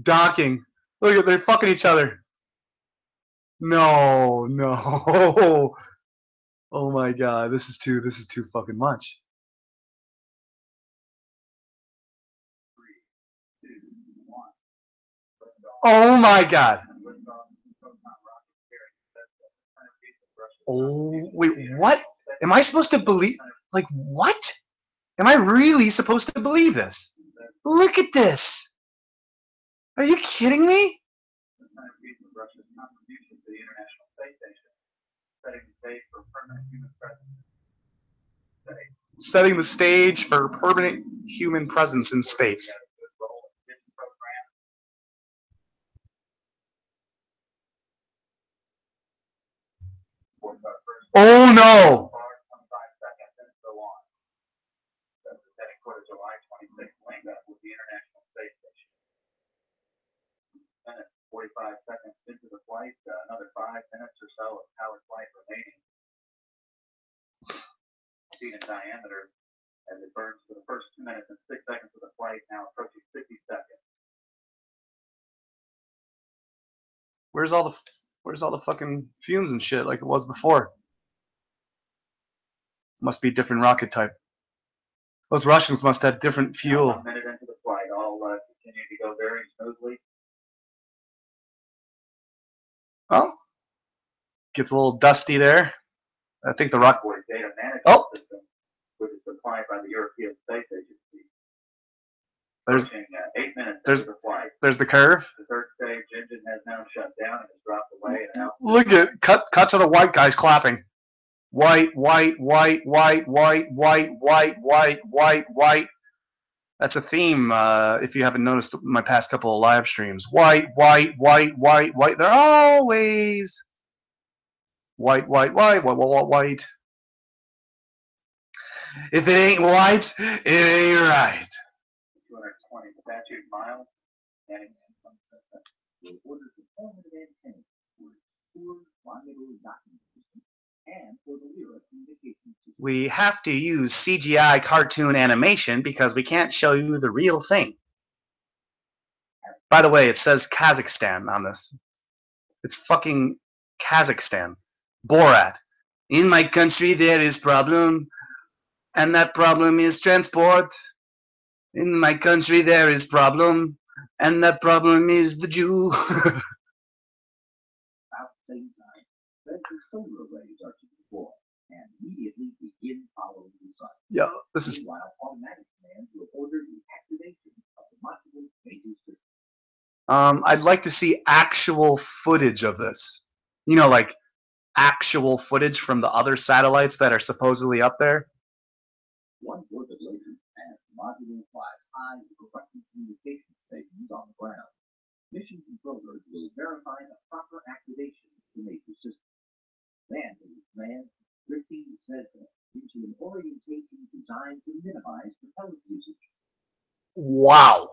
docking. Look at, they're fucking each other. No, no. Oh my god, this is too fucking much. Oh my god. Oh, wait, what? Am I supposed to believe? Like, what? Am I really supposed to believe this? Look at this. Are you kidding me? Setting the stage for permanent human presence in space. Oh no! Minutes, 45 seconds into the flight, another 5 minutes or so of powered flight remaining. Feet in diameter as it burns for the first 2 minutes and 6 seconds of the flight, now approaching 50 seconds. Where's all the fucking fumes and shit like it was before? Must be different rocket type. Those Russians must have different fuel. Now 1 minute into the flight, all continue to go very smoothly. Oh, gets a little dusty there. I think the rocket. Data management system, which is supplied by the European Space Agency. There's 8 minutes there's into the flight. there's the curve. The third stage engine has now shut down and has dropped away. And now Look at cut to the white guys clapping. White, white, white, white, white, white, white, white, white, white. That's a theme. If you haven't noticed my past couple of live streams, white, white, white, white, white. They're always White, white, white, white, white, white. If it ain't white, it ain't right. 220 statute miles. Standing income system will order performative antennas for poor rendezvous document system and for the Lyra communication system. We have to use CGI cartoon animation because we can't show you the real thing. By the way, it says Kazakhstan on this. It's fucking Kazakhstan. Borat. In my country there is problem, and that problem is transport. In my country there is problem, and that problem is the Jew. About the same time, the solar arrays are to deploy and immediately begin following the sun. Yeah, this is. Meanwhile, automatic commands will order the activation of the modular major system. I'd like to see actual footage of this. You know, like actual footage from the other satellites that are supposedly up there. One orbit later, as the module flies high over Russian communication stations on the ground, mission controllers will verify the proper activation of the major system. Then they will command drifting the Zvezda into an orientation designed to minimize propellant usage. Wow.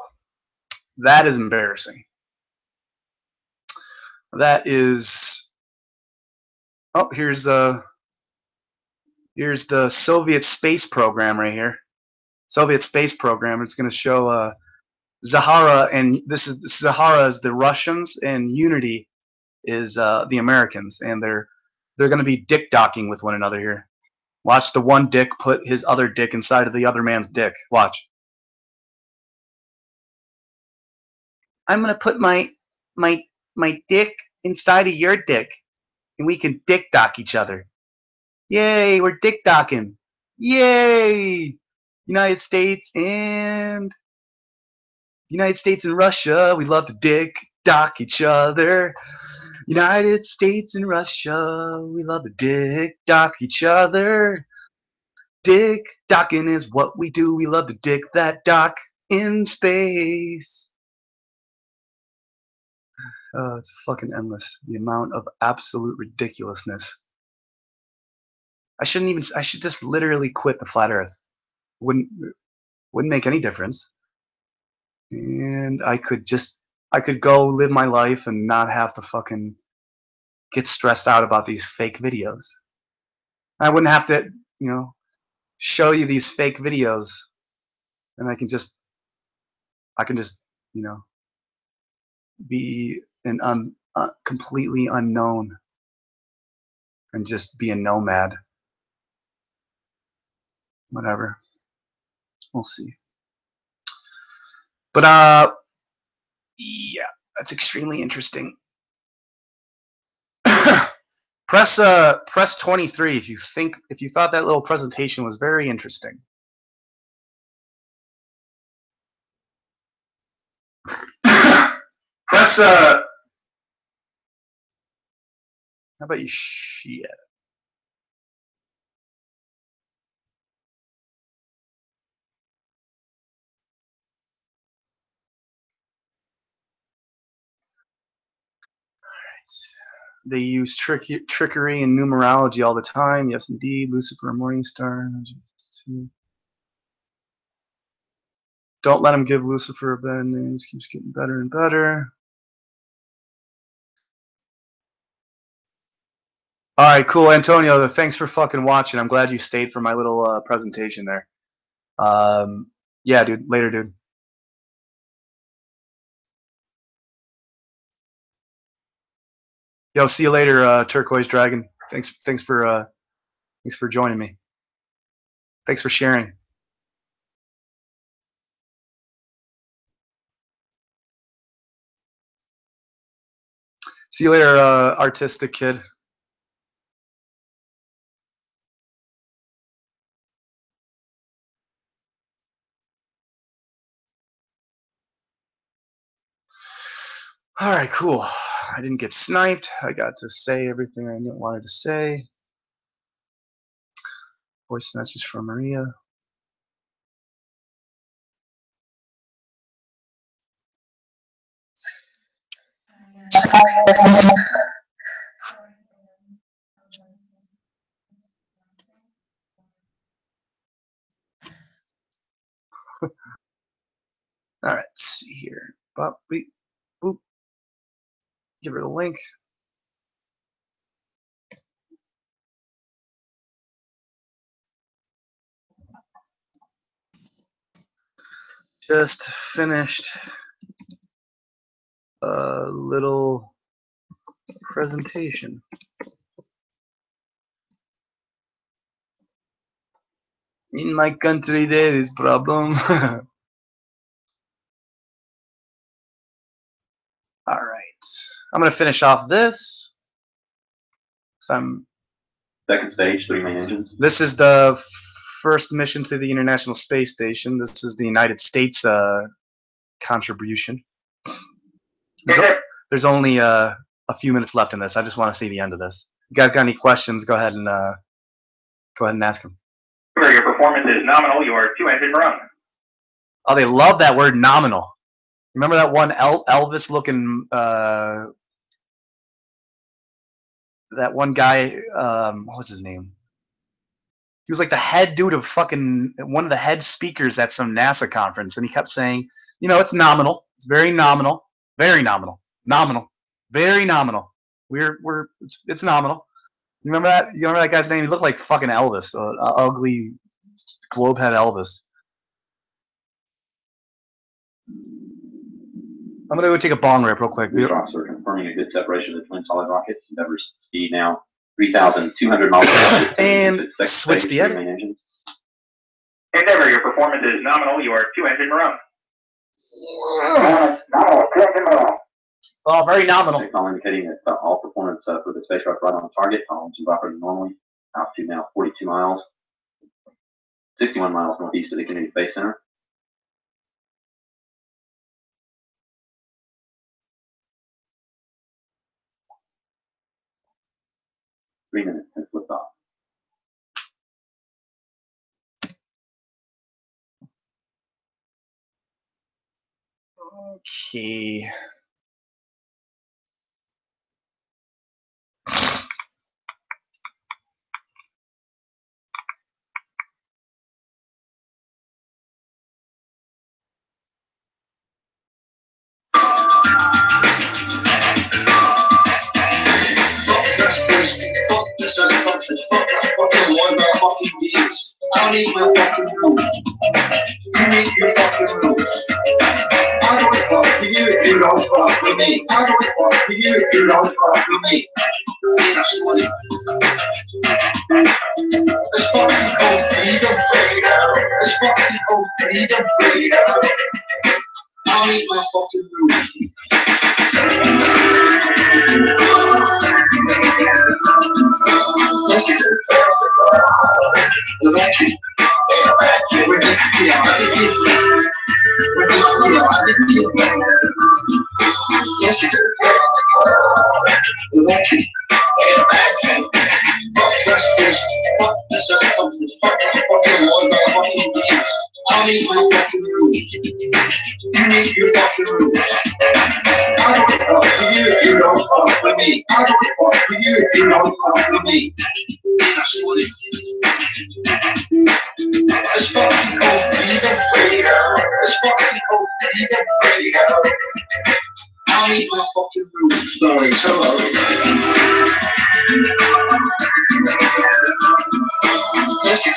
That is embarrassing. That is. Oh, here's the Soviet space program right here. Soviet space program. It's going to show Zahara, and this is Zahara is the Russians, and Unity is the Americans, and they're going to be dick docking with one another here. Watch the one dick put his other dick inside of the other man's dick. Watch. I'm going to put my dick inside of your dick, and we can dick dock each other. Yay, we're dick docking. Yay! United States and Russia, we love to dick dock each other. United States and Russia, we love to dick dock each other. Dick docking is what we do. We love to dick that dock in space. It's fucking endless. The amount of absolute ridiculousness. I should just literally quit the flat earth. Wouldn't make any difference. And I could go live my life and not have to fucking get stressed out about these fake videos. I wouldn't have to, show you these fake videos, and I can just, be an completely unknown and just be a nomad. Whatever. We'll see. But yeah, that's extremely interesting. Press 23 if you thought that little presentation was very interesting. Press how about you shit? They use trickery and numerology all the time. Yes, indeed. Lucifer, Morningstar. Don't let him give Lucifer a bad name. Keeps getting better and better. All right, cool, Antonio. Thanks for fucking watching. I'm glad you stayed for my little presentation there. Yeah, dude. Later, dude. Yo, see you later, Turquoise Dragon. Thanks for joining me. Thanks for sharing. See you later, artistic kid. All right, cool. I didn't get sniped. I got to say everything I wanted to say. Voice message from Maria. All right, let's see here. Boop, boop. Give her the link. Just finished a little presentation. In my country, there is problem. All right, I'm gonna finish off this. So Second stage, 3 main engines. This is the first mission to the International Space Station. This is the United States contribution. There's only a few minutes left in this. I just want to see the end of this. You guys got any questions? Go ahead and ask them. Your performance is nominal. You are 2-engine run. Oh, they love that word nominal. Remember that one Elvis-looking that one guy? What was his name? He was like the head dude of fucking one of the head speakers at some NASA conference, and he kept saying, you know, it's nominal. It's very nominal. Very nominal. Nominal. Very nominal. It's nominal. You remember that? You remember that guy's name? He looked like fucking Elvis, ugly globe head Elvis. I'm gonna go take a bong rip real quick. Officer confirming a good separation of the twin solid rockets. Endeavor speed now 3,200 miles per hour. And switch the edit. Endeavor, your performance is nominal. You are 2-engine run. Oh, very nominal. Call indicating that all performance for the spacecraft right on target. Columns are operating normally. Altitude now 42 miles. 61 miles northeast of the Kennedy Space Center. Three minutes since liftoff. Okay. I don't need my fucking rules. You need your fucking rules. I don't fuck with you if you don't fuck with me. I don't fuck with you if you don't fuck with me. And I swear. Let's fucking go freedom, freedom. Let's fucking go freedom, freedom. I don't need my fucking rules. Listen. I need my fucking rules. You need your fucking rules. I don't fuck with you if you don't fuck with me. I don't fuck with you if you don't fuck with me. And I swear. Let's fucking go freedom, freedom. Let's fucking go freedom, freedom. I need my fucking rules. Sorry, hello. Listen.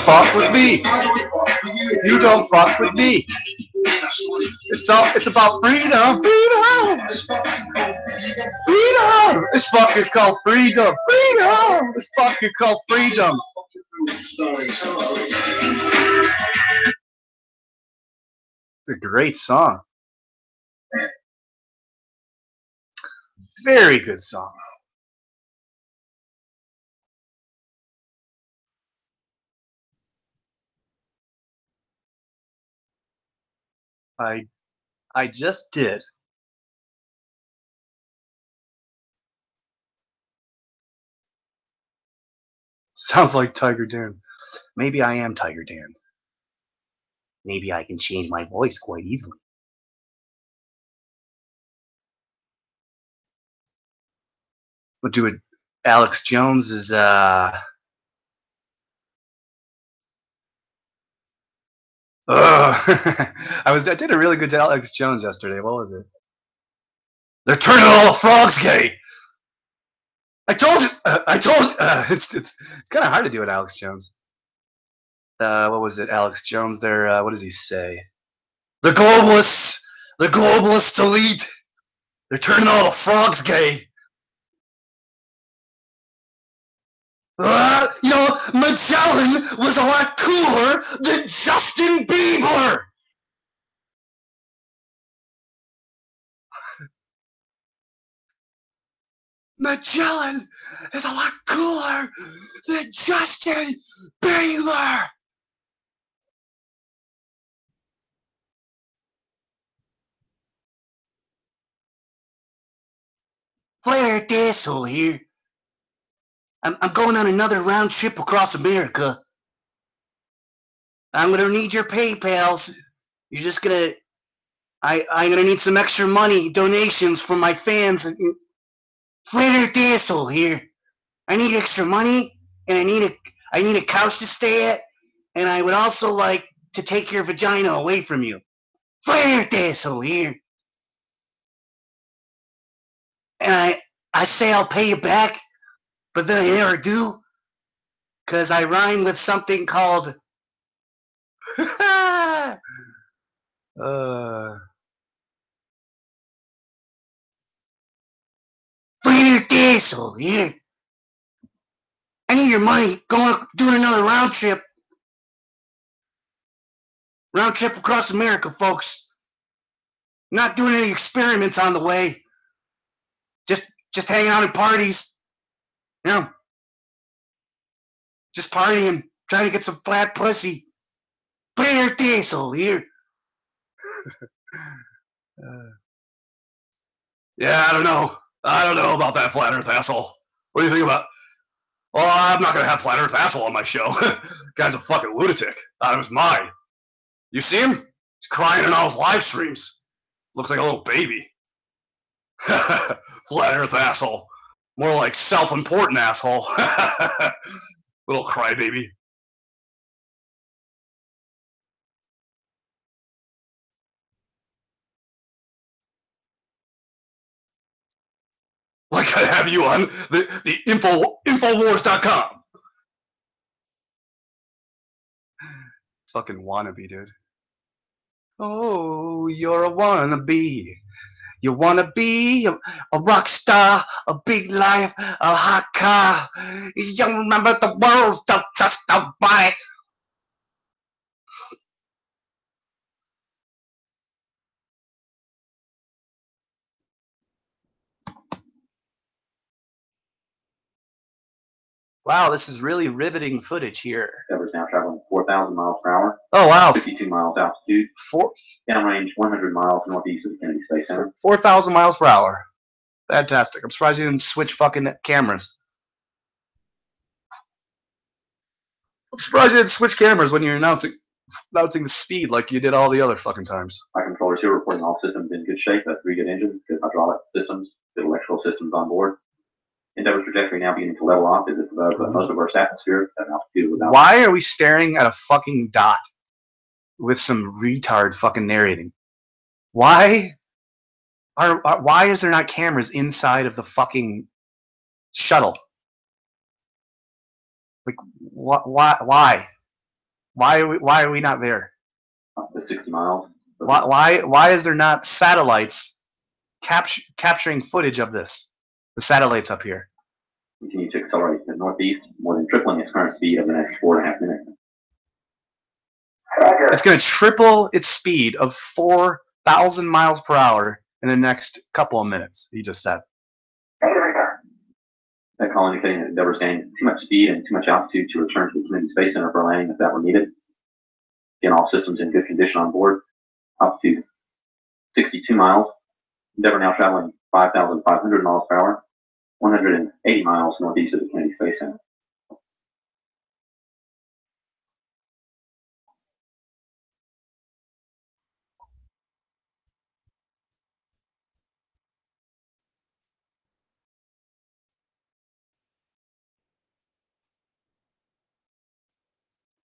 fuck with me. You don't fuck with me. It's about freedom. Freedom. Freedom. It's fucking called freedom. Freedom. It's fucking called freedom. It's a great song. Very good song. I just did. Sounds like Tiger Dan. Maybe I am Tiger Dan. Maybe I can change my voice quite easily. We'll do it. Alex Jones is I did a really good Alex Jones yesterday. What was it? They're turning all the frogs gay. I told you. It's kind of hard to do it, Alex Jones. What was it, Alex Jones? What does he say? The globalists elite. They're turning all the frogs gay. Magellan was a lot cooler than Justin Bieber. Magellan is a lot cooler than Justin Bieber. Flair Dassel here. I'm going on another round trip across America. I'm gonna need your PayPals. You're just gonna. I'm gonna need some extra money, donations from my fans. Flair Dassel here. I need extra money, and I need a couch to stay at, and I would also like to take your vagina away from you. Flair Dassel here. And I say I'll pay you back, but then I never do, because I rhyme with something called Flair Dassel here. I need your money. Doing another round trip. Round trip across America, folks. Not doing any experiments on the way. Just hanging out at parties. You know. Just partying. Trying to get some flat pussy. Flair Dassel here. Yeah, I don't know. I don't know about that flat earth asshole. What do you think about? Well, I'm not gonna have flat earth asshole on my show. Guy's a fucking lunatic. Out of his mind. You see him? He's crying in all his live streams. Looks like a little baby. Flat earth asshole. More like self-important asshole. Little crybaby. Like I have you on the Infowars.com. Fucking wannabe, dude. Oh, you're a wannabe. You wanna be a rock star, a big life, a hot car. You remember the world, don't trust nobody. Wow, this is really riveting footage here. That is now traveling 4,000 miles per hour. Oh, wow. 52 miles altitude. Downrange 100 miles northeast of the Kennedy Space Center. 4,000 miles per hour. Fantastic. I'm surprised you didn't switch fucking cameras. I'm surprised you didn't switch cameras when you're announcing the speed like you did all the other fucking times. Our controllers here reporting all systems in good shape. That's 3 good engines, good hydraulic systems, good electrical systems on board. Endeavor's trajectory now beginning to level off as it's above most of Earth's atmosphere at an altitude without. Why are we staring at a fucking dot with some retard fucking narrating? Why is there not cameras inside of the fucking shuttle? Like, why? Why are we not there? Up to 60 miles. Why is there not satellites capturing footage of this? The satellites up here. Continue to accelerate to the northeast, more than tripling its current speed over the next 4.5 minutes. It's going to triple its speed of 4,000 miles per hour in the next couple of minutes, he just said. That call indicating that Endeavour's gaining too much speed and too much altitude to return to the Kennedy Space Center for landing if that were needed. Again, all systems in good condition on board. Altitude 62 miles. Endeavour now traveling 5,500 miles per hour, 180 miles northeast of the Kennedy Space Center.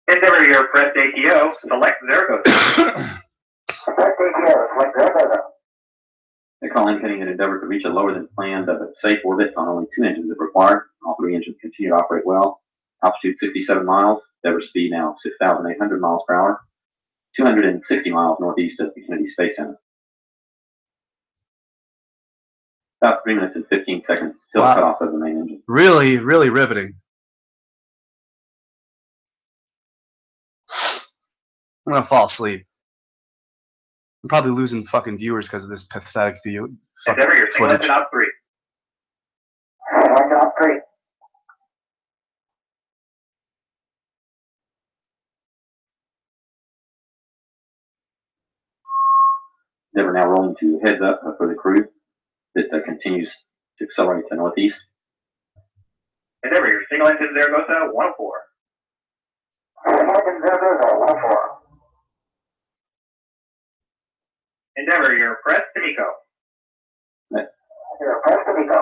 Endeavour, your press ATO, select Zaragoza. Press ATO, select Zaragoza. The call indicating that Endeavour could reach a lower than planned but safe orbit on only 2 engines if required. All 3 engines continue to operate well. Altitude 57 miles. Endeavour speed now 6,800 miles per hour, 260 miles northeast of the Kennedy Space Center. About 3 minutes and 15 seconds till cut off of the main engine. Really, really riveting. I'm gonna fall asleep. I'm probably losing fucking viewers because of this pathetic Endeavour, your single engine op 3. Op 3. Endeavour now rolling to heads up for the crew that continues to accelerate to the northeast. Endeavour, your single engine Zaragoza 104. Single engine Zaragoza 104. Endeavour, your press to Nico. Your press to Nico.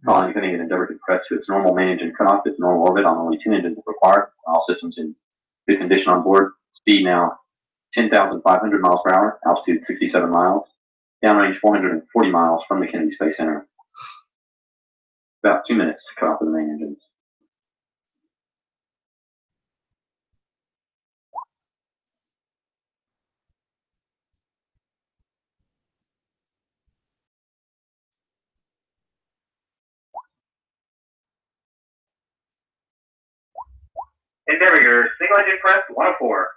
Call indicating that Endeavour could press to its normal main engine cutoff, its normal orbit on only 2 engines if required. All systems in good condition on board. Speed now 10,500 miles per hour, altitude 67 miles, downrange 440 miles from the Kennedy Space Center. About 2 minutes to cut off of the main engines. Endeavour, your single engine press 104.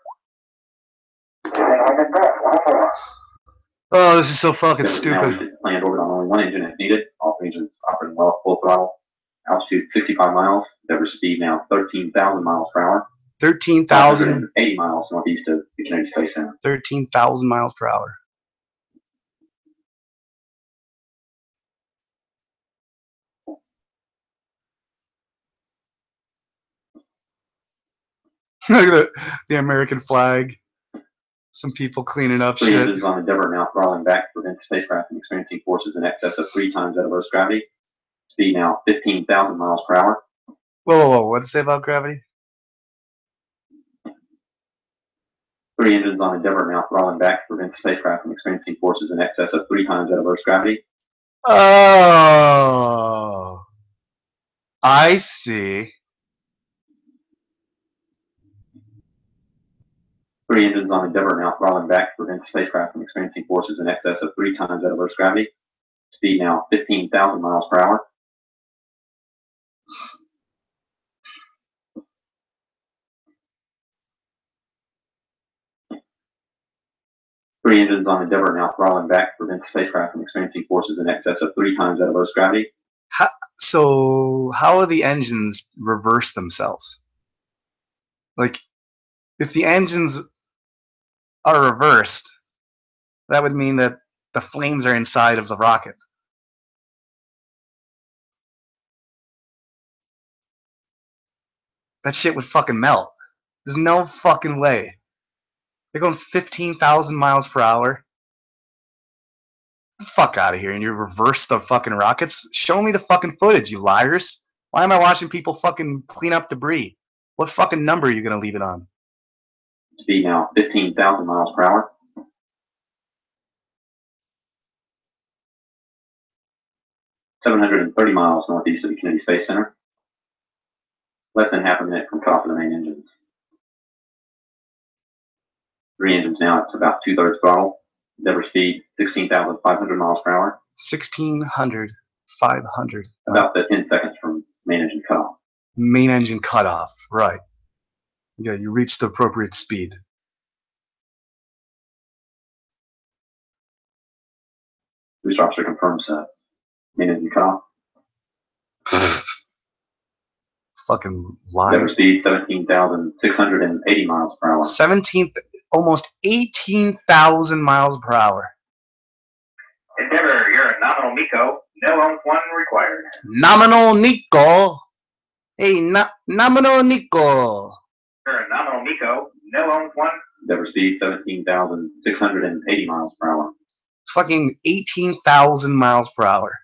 Single engine press 104. Oh, this is so fucking Now stupid. planned orbit on only 1 engine if needed. All 3 engines operating well at full throttle. Altitude 65 miles. Endeavour speed now 13,000 miles per hour. 13,000. 80 miles northeast of the Kennedy Space Center. 13,000 miles per hour. Look at the American flag. Some people cleaning up 3 shit. engines on Endeavour now throttling back to prevent the spacecraft from experiencing forces in excess of 3 times that of Earth's gravity. Speed now 15,000 miles per hour. Whoa. What did it say about gravity? 3 engines on Endeavour now throttling back to prevent the spacecraft from experiencing forces in excess of 3 times that of Earth's gravity. Oh. I see. 3 engines on Endeavour now throttling back to prevent the spacecraft from experiencing forces in excess of 3 times that of Earth's gravity. Speed now 15,000 miles per hour. Three engines on Endeavour now throttling back to prevent the spacecraft from experiencing forces in excess of 3 times that of Earth's gravity. So how do the engines reverse themselves? Like, if the engines are reversed, that would mean that the flames are inside of the rocket. That shit would fucking melt. There's no fucking way. They're going 15,000 miles per hour. Get the fuck out of here, and you reverse the fucking rockets? Show me the fucking footage, you liars. Why am I watching people fucking clean up debris? What fucking number are you gonna leave it on? Speed now 15,000 miles per hour. (730 miles northeast of the Kennedy Space Center. Less than half a minute from top of the main engines. 3 engines now. It's about 2/3 throttle. Endeavor speed 16,500 miles per hour. 1600, 500. About the 10 seconds from main engine cutoff. Main engine cutoff, right. Yeah, you reached the appropriate speed. Booster officer confirms main engine cutoff. Fucking lie. Endeavor speed 17,680 miles per hour. 17, almost 18,000 miles per hour. Endeavor, you're a nominal MECO. No owns one required. Nominal Nico. Hey, nominal Nico. You're a nominal MECO. No owns one. Endeavor speed 17,680 miles per hour. Fucking 18,000 miles per hour.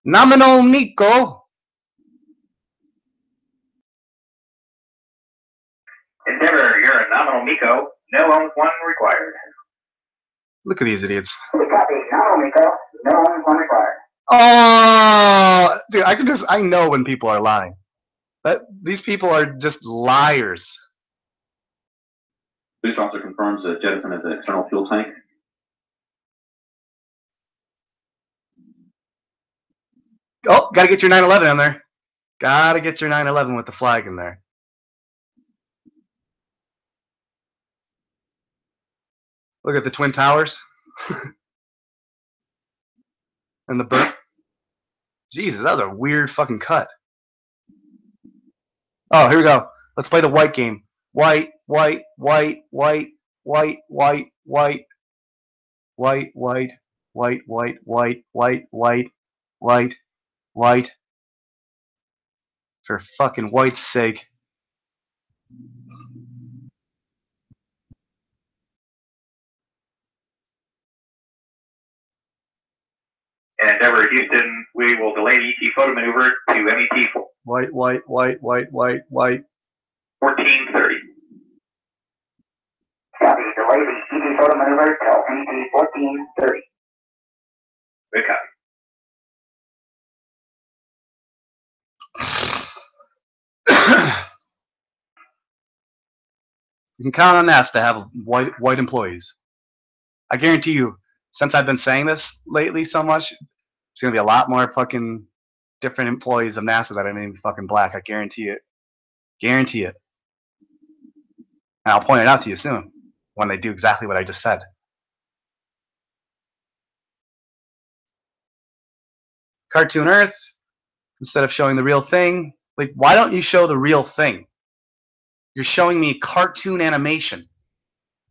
Nominal Nico. Endeavor, you're a nominal MECO. No owns one required. Look at these idiots. Copy. Nominal MECO. No owns one required. Oh, dude, I know when people are lying. These people are just liars. Booster officer confirms that jettison is an external fuel tank. Oh, gotta get your 911 in there. Gotta get your 911 with the flag in there. Look at the Twin Towers. And the burnt. Jesus, that was a weird fucking cut. Oh, here we go. Let's play the white game. White, white, white, white, white, white, white, white, white, white, white, white, white, white, white, white. For fucking white's sake. Endeavor Houston, we will delay the ET photo maneuver to MET White, white, white, white, white, white. 1430. Copy. Delay the ET photo maneuver till MET 1430. Good copy. You can count on NASA to have white employees. I guarantee you, since I've been saying this lately so much, there's gonna be a lot more fucking different employees of NASA that are gonna be fucking black. I guarantee it. Guarantee it. And I'll point it out to you soon when they do exactly what I just said. Cartoon Earth, instead of showing the real thing, like, why don't you show the real thing? You're showing me cartoon animation.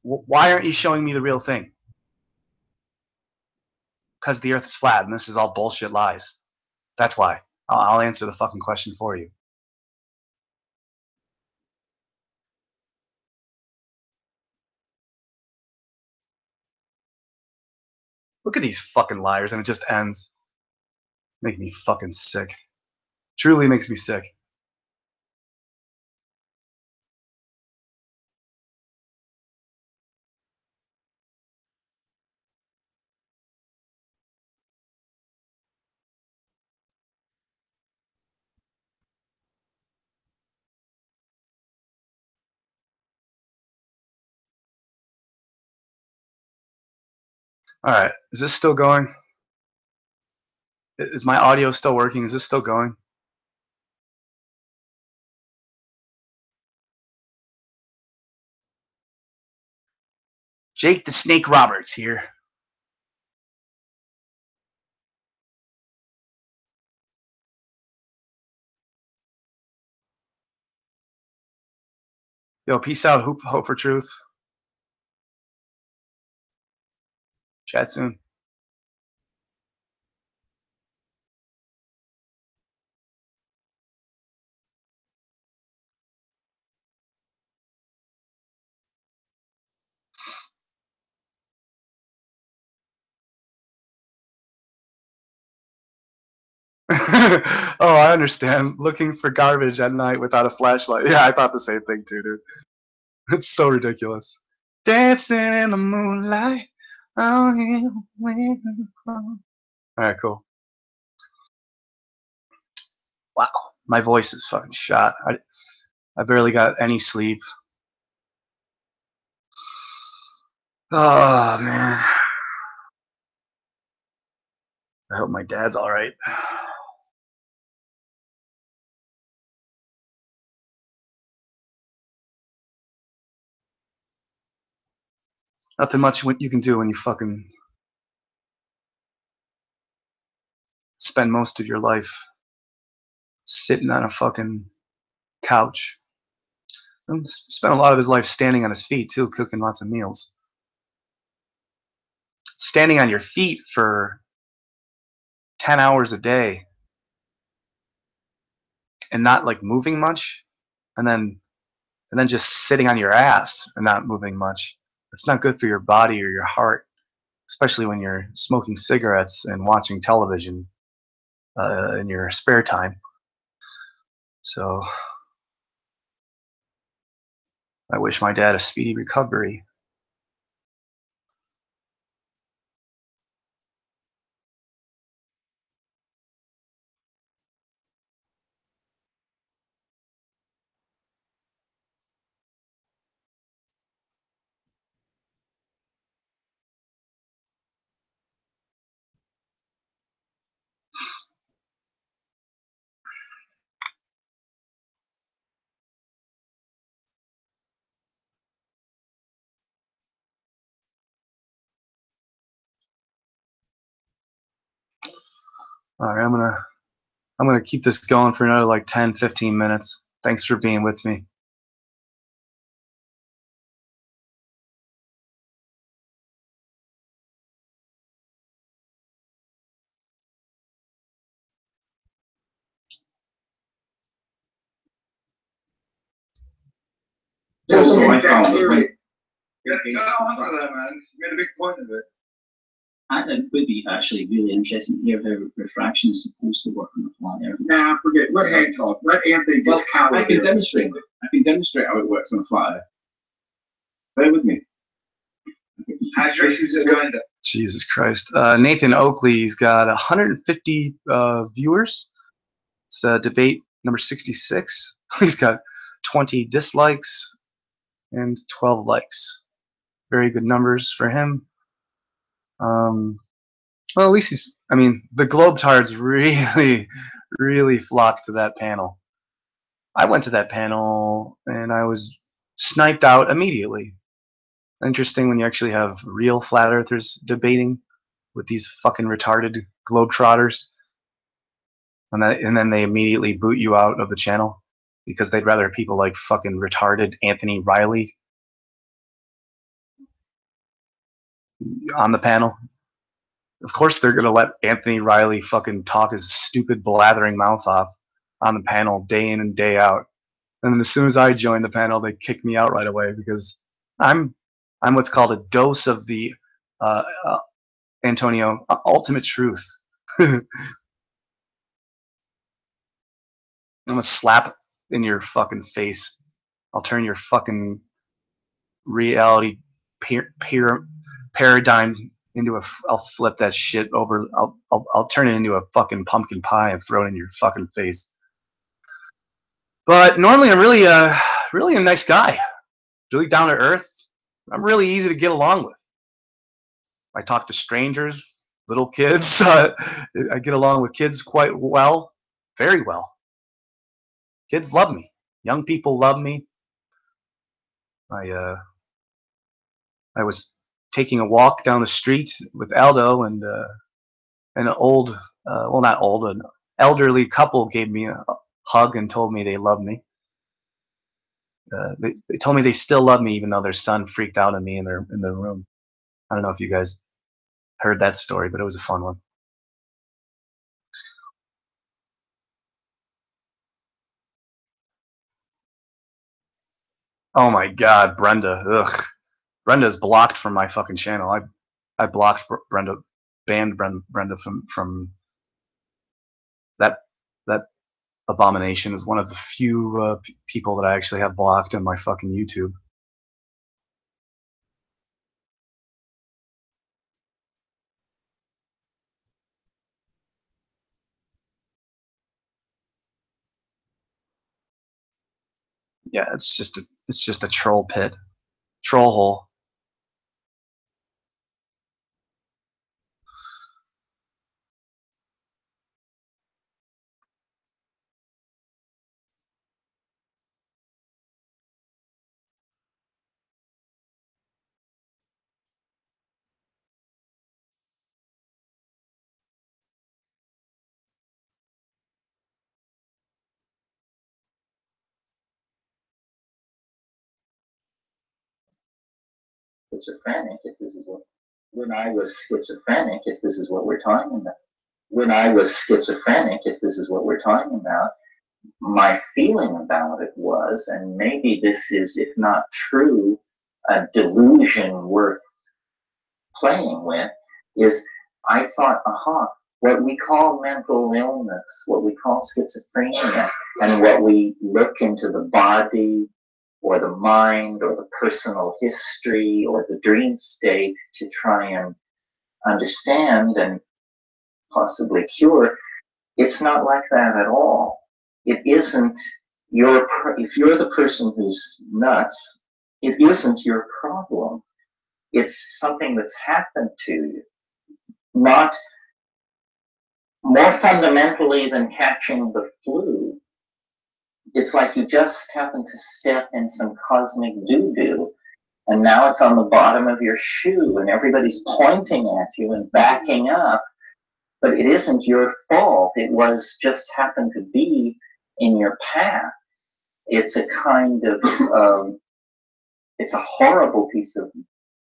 Why aren't you showing me the real thing? Because the Earth is flat and this is all bullshit lies. That's why. I'll answer the fucking question for you. Look at these fucking liars, and it just ends. Making me fucking sick. Truly makes me sick. Alright, is this still going? Is my audio still working? Is this still going? Jake the Snake Roberts here. Yo, peace out. Hope for truth. Chat soon. Oh, I understand. Looking for garbage at night without a flashlight. Yeah, I thought the same thing too, dude. It's so ridiculous. Dancing in the moonlight. Alright, cool. Wow, my voice is fucking shot. I barely got any sleep. Oh man. I hope my dad's all right. Nothing much what you can do when you fucking spend most of your life sitting on a fucking couch. And spent a lot of his life standing on his feet too, cooking lots of meals. Standing on your feet for 10 hours a day and not like moving much, and then just sitting on your ass and not moving much. It's not good for your body or your heart, especially when you're smoking cigarettes and watching television in your spare time. So I wish my dad a speedy recovery. All right, I'm gonna keep this going for another like 10, 15 minutes. Thanks for being with me. So I found that when Made a big point of it. It would be actually really interesting to hear how refraction is supposed to work on the flat earth. Nah, forget. Let Hank talk. Let Anthony just cower I can here. demonstrate it. I can demonstrate how it works on a flat earth. Bear with me. Tracy's going to. Jesus Christ. Nathan Oakley's got 150 viewers. It's debate number 66. He's got 20 dislikes and 12 likes. Very good numbers for him. Well, at least the Globetards really, really flocked to that panel. I went to that panel and I was sniped out immediately. Interesting when you actually have real flat earthers debating with these fucking retarded globetrotters, and then they immediately boot you out of the channel because they'd rather people like fucking retarded Anthony Riley on the panel. Of course they're gonna let Anthony Riley fucking talk his stupid blathering mouth off on the panel day in and day out. And then as soon as I joined the panel, they kicked me out right away because I'm what's called a dose of the Antonio ultimate truth. I'm gonna slap in your fucking face. I'll turn your fucking reality paradigm into I'll flip that shit over. I'll turn it into a fucking pumpkin pie and throw it in your fucking face. But normally I'm really a nice guy, really down to earth. I'm really easy to get along with. I talk to strangers, little kids. I get along with kids quite well, very well. Kids love me. Young people love me. I was taking a walk down the street with Aldo, and an old, well, not old, an elderly couple gave me a hug and told me they love me. They told me they still love me even though their son freaked out on me in their room. I don't know if you guys heard that story, but it was a fun one. Oh my God, Brenda. Ugh. Brenda's blocked from my fucking channel. I blocked Brenda, banned Brenda from that abomination. Is one of the few people that I actually have blocked on my fucking YouTube. Yeah, it's just a troll pit, troll hole. schizophrenic, if this is what, when I was schizophrenic, if this is what we're talking about, when I was schizophrenic, if this is what we're talking about, my feeling about it was, and maybe this is, if not true, a delusion worth playing with, is I thought, what we call mental illness, what we call schizophrenia, and what we look into the body or the mind or the personal history or the dream state to try and understand and possibly cure, it's not like that at all. It isn't if you're the person who's nuts, it isn't your problem. It's something that's happened to you. Not more fundamentally than catching the flu. It's like you just happen to step in some cosmic doo-doo, and now it's on the bottom of your shoe, and everybody's pointing at you and backing up, but it isn't your fault. It was just happened to be in your path. It's a kind of, it's a horrible piece of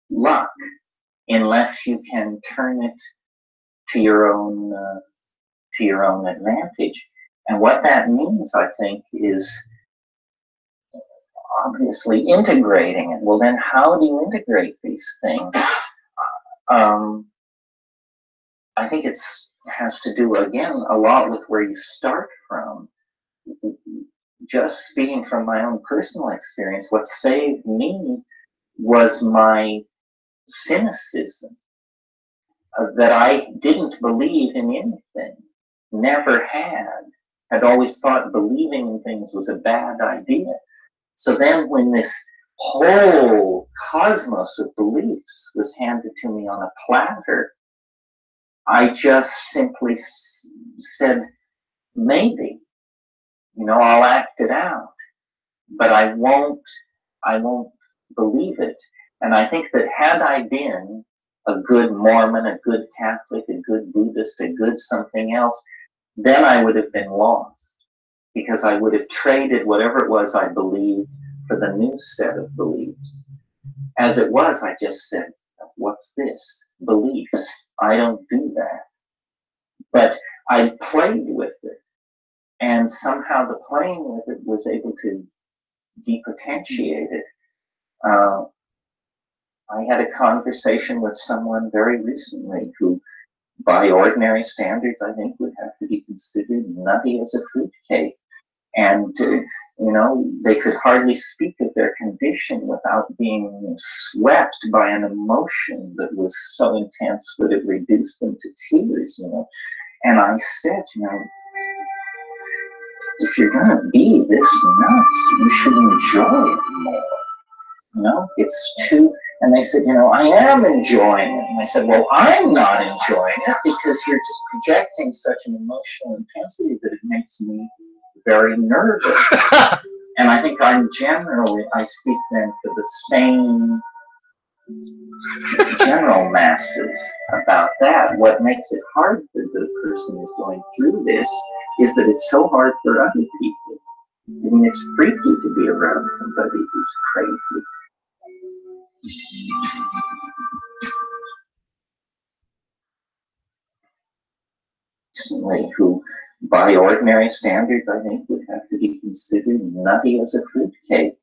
luck, unless you can turn it to your own advantage. And what that means, I think, is obviously integrating it. Well, then how do you integrate these things? I think has to do, again, a lot with where you start from. Just speaking from my own personal experience, what saved me was my cynicism, that I didn't believe in anything, never had always thought believing in things was a bad idea. So then when this whole cosmos of beliefs was handed to me on a platter, I just simply said, maybe, I'll act it out, but I won't believe it. And I think that had I been a good Mormon, a good Catholic, a good Buddhist, a good something else, then I would have been lost, because I would have traded whatever it was I believed for the new set of beliefs. As it was, I just said, what's this? Beliefs. I don't do that. But I played with it, and somehow the playing with it was able to depotentiate it. I had a conversation with someone very recently who, by ordinary standards, I think would have to be considered nutty as a fruitcake. And, they could hardly speak of their condition without being swept by an emotion that was so intense that it reduced them to tears, And I said, if you're going to be this nuts, you should enjoy it more. It's too... And they said, I am enjoying it. And I said, well, I'm not enjoying it because you're just projecting such an emotional intensity that it makes me very nervous. And I think I speak then for the same general masses about that. What makes it hard for the person who's going through this is that it's so hard for other people. I mean, it's freaky to be around somebody who's crazy. Who, by ordinary standards, I think would have to be considered nutty as a fruitcake.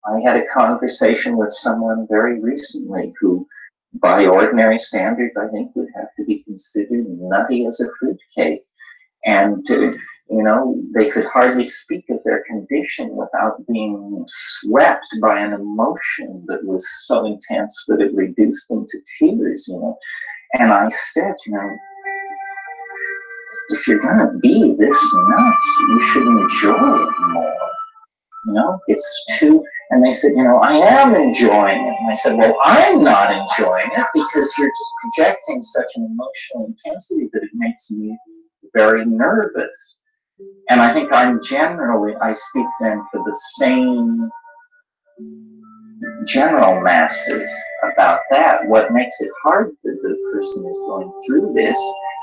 I had a conversation with someone very recently who, by ordinary standards, I think would have to be considered nutty as a fruitcake. And, they could hardly speak of their condition without being swept by an emotion that was so intense that it reduced them to tears, And I said, if you're going to be this nuts, you should enjoy it more. It's too... And they said, I am enjoying it. And I said, well, I'm not enjoying it because you're just projecting such an emotional intensity that it makes me very nervous. And I think I speak then for the same general masses about that. What makes it hard for the person who's going through this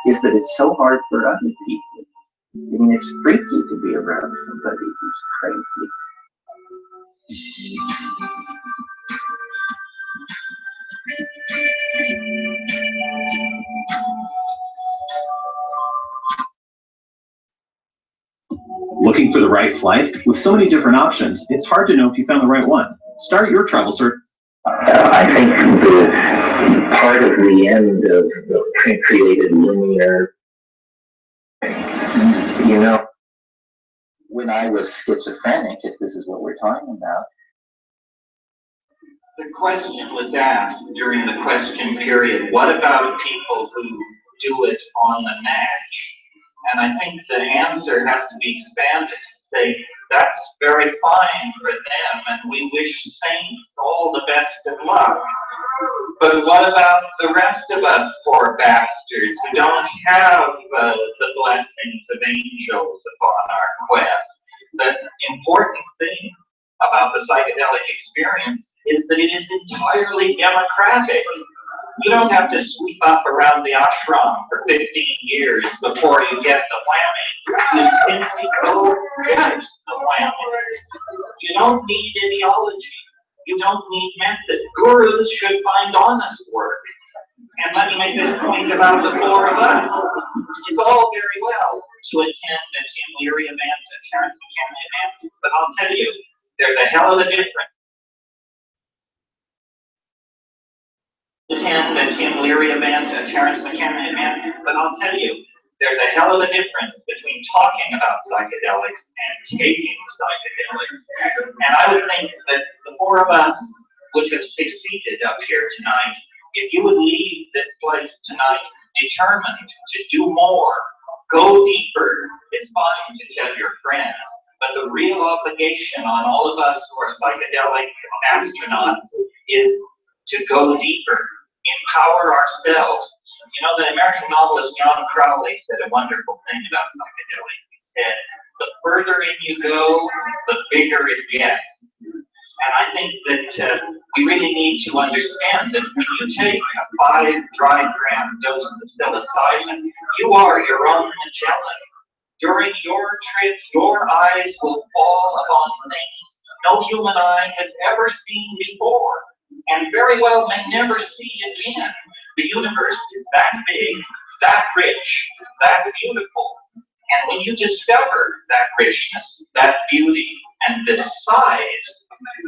is that it's so hard for other people. I mean, it's freaky to be around somebody who's crazy. Looking for the right flight? With so many different options, it's hard to know if you found the right one. Start your travel search. I think the part of the end of the pre-created linear, you know, when I was schizophrenic, if this is what we're talking about, the question was asked during the question period, what about people who do it on the match? And I think the answer has to be expanded to say, that's very fine for them, and we wish saints all the best of luck. But what about the rest of us poor bastards who don't have the blessings of angels upon our quest? The important thing about the psychedelic experience is that it is entirely democratic. You don't have to sweep up around the ashram for 15 years before you get the whammy. You simply go get the whammy. You don't need ideology. You don't need method. Gurus should find honest work. And let me make this point about the four of us. It's all very well to attend a Tim Leary event, a Terence McKenna event, but I'll tell you, there's a hell of a difference. Attend a Tim Leary event, a Terence McKenna event, but I'll tell you, there's a hell of a difference between talking about psychedelics and taking psychedelics. And I would think that the four of us would have succeeded up here tonight if you would leave this place tonight determined to do more, go deeper. It's fine to tell your friends, but the real obligation on all of us who are psychedelic astronauts is to go deeper, empower ourselves. You know, the American novelist John Crowley said a wonderful thing about psychedelics. He said, the further in you go, the bigger it gets. And I think that we really need to understand that when you take a 5 dry gram dose of psilocybin, you are your own Magellan. During your trip, your eyes will fall upon things no human eye has ever seen before, and very well may never see again. The universe is that big, that rich, that beautiful. And when you discover that richness, that beauty, and the size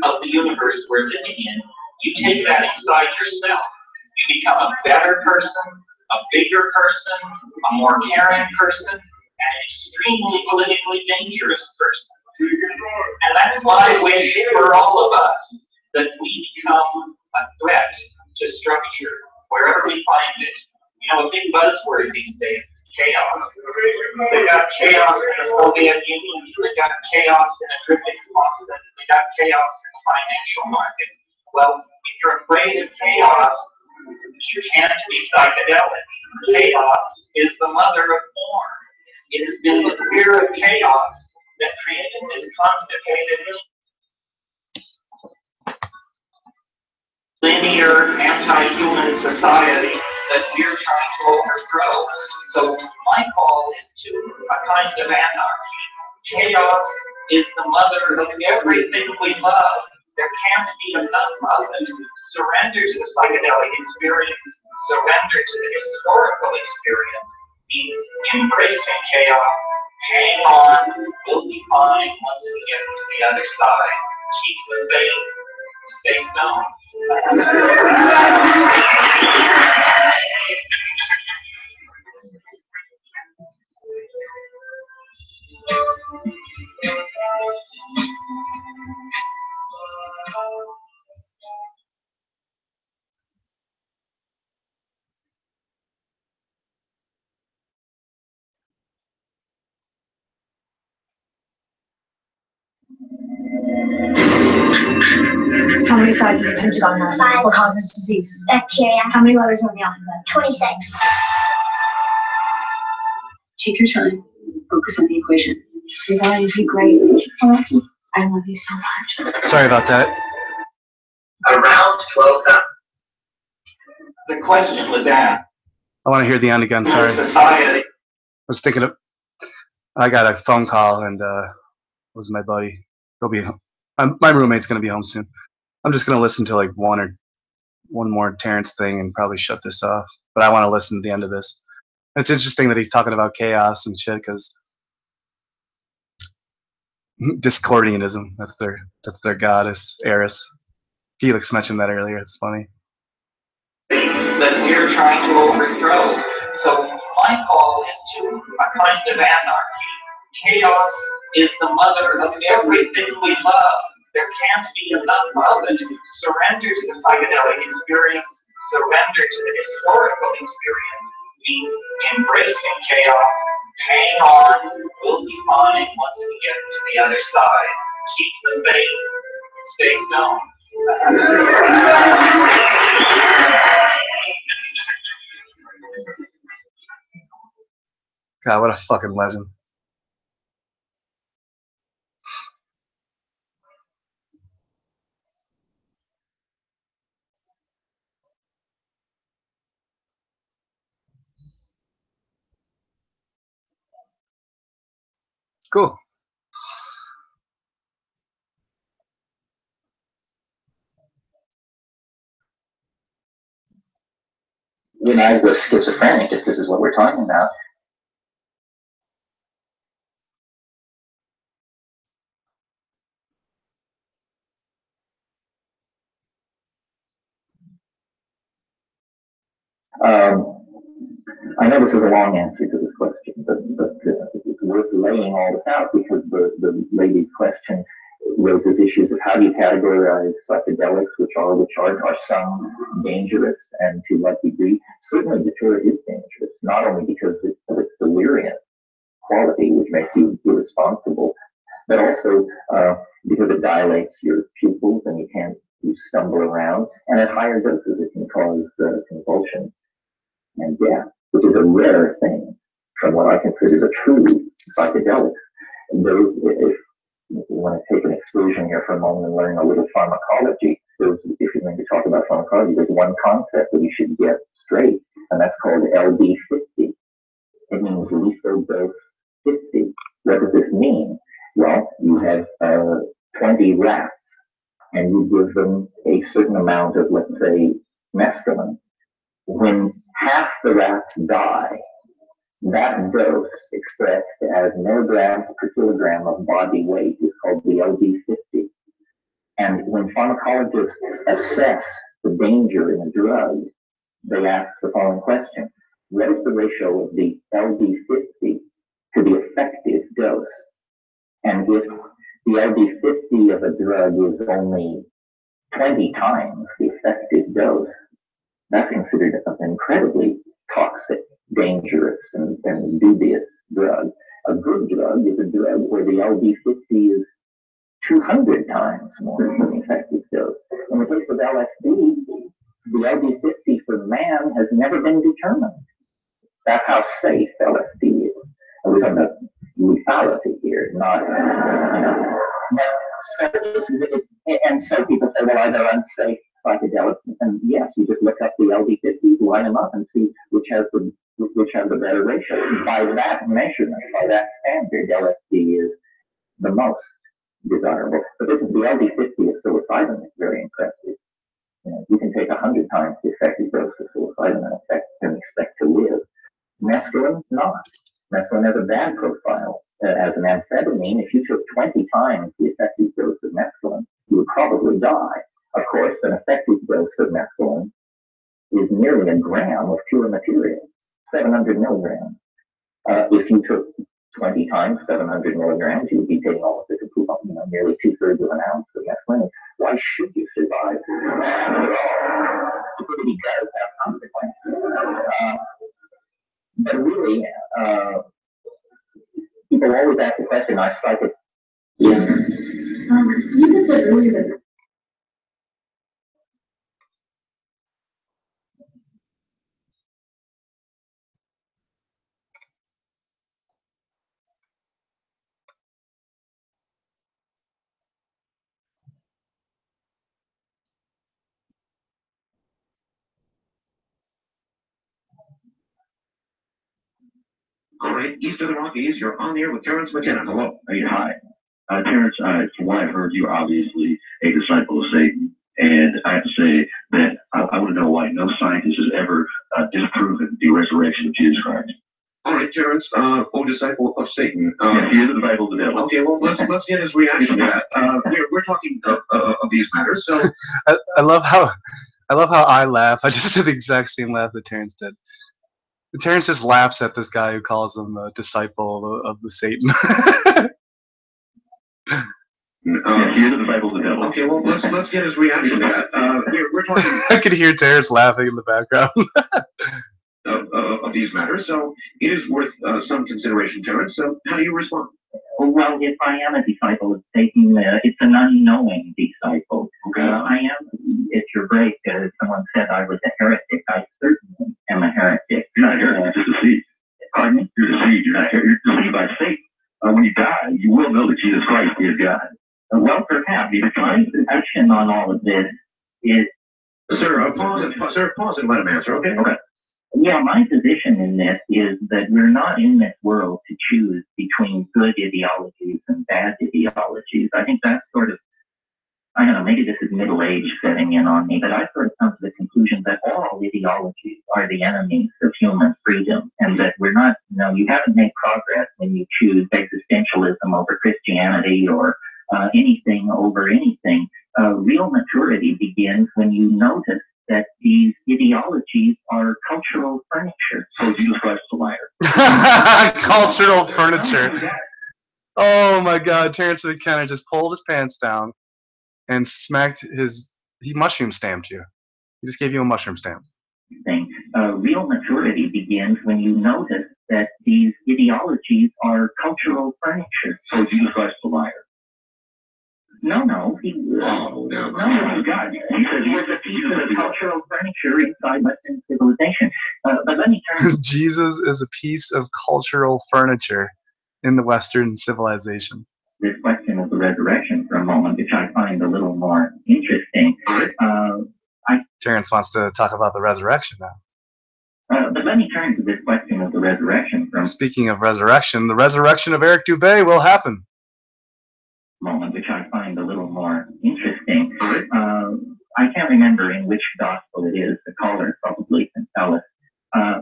of the universe we're living in, you take that inside yourself. You become a better person, a bigger person, a more caring person, and an extremely politically dangerous person. And that's my wish for all of us, that we become a threat to structure wherever we find it. You know, a big buzzword these days is chaos. They got chaos in the Soviet Union. They got chaos in a dripping faucet. They got chaos in the financial market. Well, if you're afraid of chaos, you can't be psychedelic. Chaos is the mother of form. It has been the fear of chaos that created this constipated, linear, anti-human society that we're trying to overthrow. So my call is to a kind of anarchy. Chaos is the mother of everything we love. There can't be enough of it. Surrender to the psychedelic experience, surrender to the historical experience, means embracing chaos. Hang on, we'll be fine once we get to the other side. Keep the faith, stay stoned. How many sides does a pentagon have? 5. What causes disease? Bacteria. How many letters are in the alphabet? 26. Take your time. Focus on the equation. You're going to be great. I love you. I love you so much. Sorry about that. Around 12,000. The question was asked. I want to hear the end again. Sorry. Society. I was thinking of. I got a phone call and it was my buddy. He'll be home. My roommate's gonna be home soon. I'm just gonna listen to like 1 or one more Terrence thing and probably shut this off. But I want to listen to the end of this. It's interesting that he's talking about chaos and shit because Discordianism, that's their goddess, Eris. Felix mentioned that earlier. It's funny. That we're trying to overthrow. So my call is to a kind of anarchy. Chaos is the mother of everything we love. There can't be enough of it. Surrender to the psychedelic experience, surrender to the historical experience means embracing chaos. Hang on, we'll be fine once we get to the other side. Keep the faith. Stay stoned. God, what a fucking legend. Cool. When I was schizophrenic, if this is what we're talking about, I know this is a long answer to this question, but it's worth laying all this out because the lady's question raises issues of how do you categorize psychedelics, which are some dangerous, and to what degree. Certainly, datura is dangerous, not only because of its delirium quality, which makes you irresponsible, but also because it dilates your pupils and you stumble around, and at higher doses it can cause convulsions and death, which is a rare thing from what I consider the true psychedelics. And those, if you want to take an exclusion here for a moment and learn a little pharmacology, if you're going to talk about pharmacology, there's one concept that we should get straight, and that's called LD50. It means lethal dose 50. What does this mean? Well, you have 20 rats, and you give them a certain amount of, let's say, mescaline. When half the rats die, that dose expressed as milligrams per kilogram of body weight is called the LD50. And when pharmacologists assess the danger in a drug, they ask the following question: what is the ratio of the LD50 to the effective dose? And if the LD50 of a drug is only 20 times the effective dose, that's considered an incredibly toxic, dangerous, and dubious drug. A good drug is a drug where the LD50 is 200 times more than the effective dose. In the case of LSD, the LD50 for man has never been determined. That's how safe LSD is. And we're talking about lethality here, not, and so people say, well, are there unsafe psychedelics? And yes, you just look up the LD50s, line them up, and see which has the better ratio. By that measurement, by that standard, LSD is the most desirable. But this is the LD50 of psilocybin is very impressive. You can take 100 times the effective dose of psilocybin and expect to live. Mescaline, not. Mescaline has a bad profile. As an amphetamine, if you took 20 times the effective dose of mescaline, you would probably die. Of course, an effective dose of mescaline is nearly a gram of pure material, 700 milligrams. If you took 20 times 700 milligrams, you would be taking almost a complete, nearly 2/3 of an ounce of mescaline. Why should you survive? Stupidity does have consequences. But really, people always ask the question, I cite it. Yeah. You just said earlier that All right, East of the Rockies, you're on the air with Terrence McKenna. Hello. Hey, hi. Terrence, from what I've heard, you're obviously a disciple of Satan. And I have to say that I want to know why no scientist has ever disproven the resurrection of Jesus Christ. All right, Terrence, old disciple of Satan. He is the Bible of the devil. Okay, well, let's get his reaction to that. We're talking of these matters, so... I love how I laugh. I just did the exact same laugh that Terrence did. Terrence just laughs at this guy who calls him a disciple of the Satan. He is the Bible of the devil. Okay, well, let's get his reaction to that. We're talking... I could hear Terrence laughing in the background. Of these matters, so it is worth some consideration, Terrence. So how do you respond? Well, if I am a disciple of Satan, it's an unknowing disciple. Okay. I am, at your break, someone said I was a heretic. I certainly am a heretic. You're not a heretic, you're deceived. Pardon me? You're deceived. You're deceived by Satan. When you die, you will know that Jesus Christ is God. Well, perhaps. My position on all of this is... Sir, pause and let him answer, okay? Okay. Yeah, my position in this is that we're not in this world to choose between good ideologies and bad ideologies. I think that's sort of, I don't know, maybe this is middle age setting in on me, but I've sort of come to the conclusion that all ideologies are the enemies of human freedom, and that we're not, you haven't made progress when you choose existentialism over Christianity or anything over anything. Real maturity begins when you notice that these ideologies are cultural furniture. So Jesus Christ is a liar. Cultural furniture. Oh my God, Terrence McKenna just pulled his pants down and smacked he mushroom stamped you. He just gave you a mushroom stamp. Real maturity begins when you notice that these ideologies are cultural furniture. So Jesus Christ is a liar. No. No, God. He says he was a piece of cultural furniture inside Western civilization. But let me turn... Jesus is a piece of cultural furniture in the Western civilization. This question of the resurrection for a moment, which I find a little more interesting. Terrence wants to talk about the resurrection now. But let me turn to this question of the resurrection from... Speaking of resurrection, the resurrection of Eric Dubay will happen. Moment, which I find a little more interesting. I can't remember in which gospel it is. The caller probably can tell us.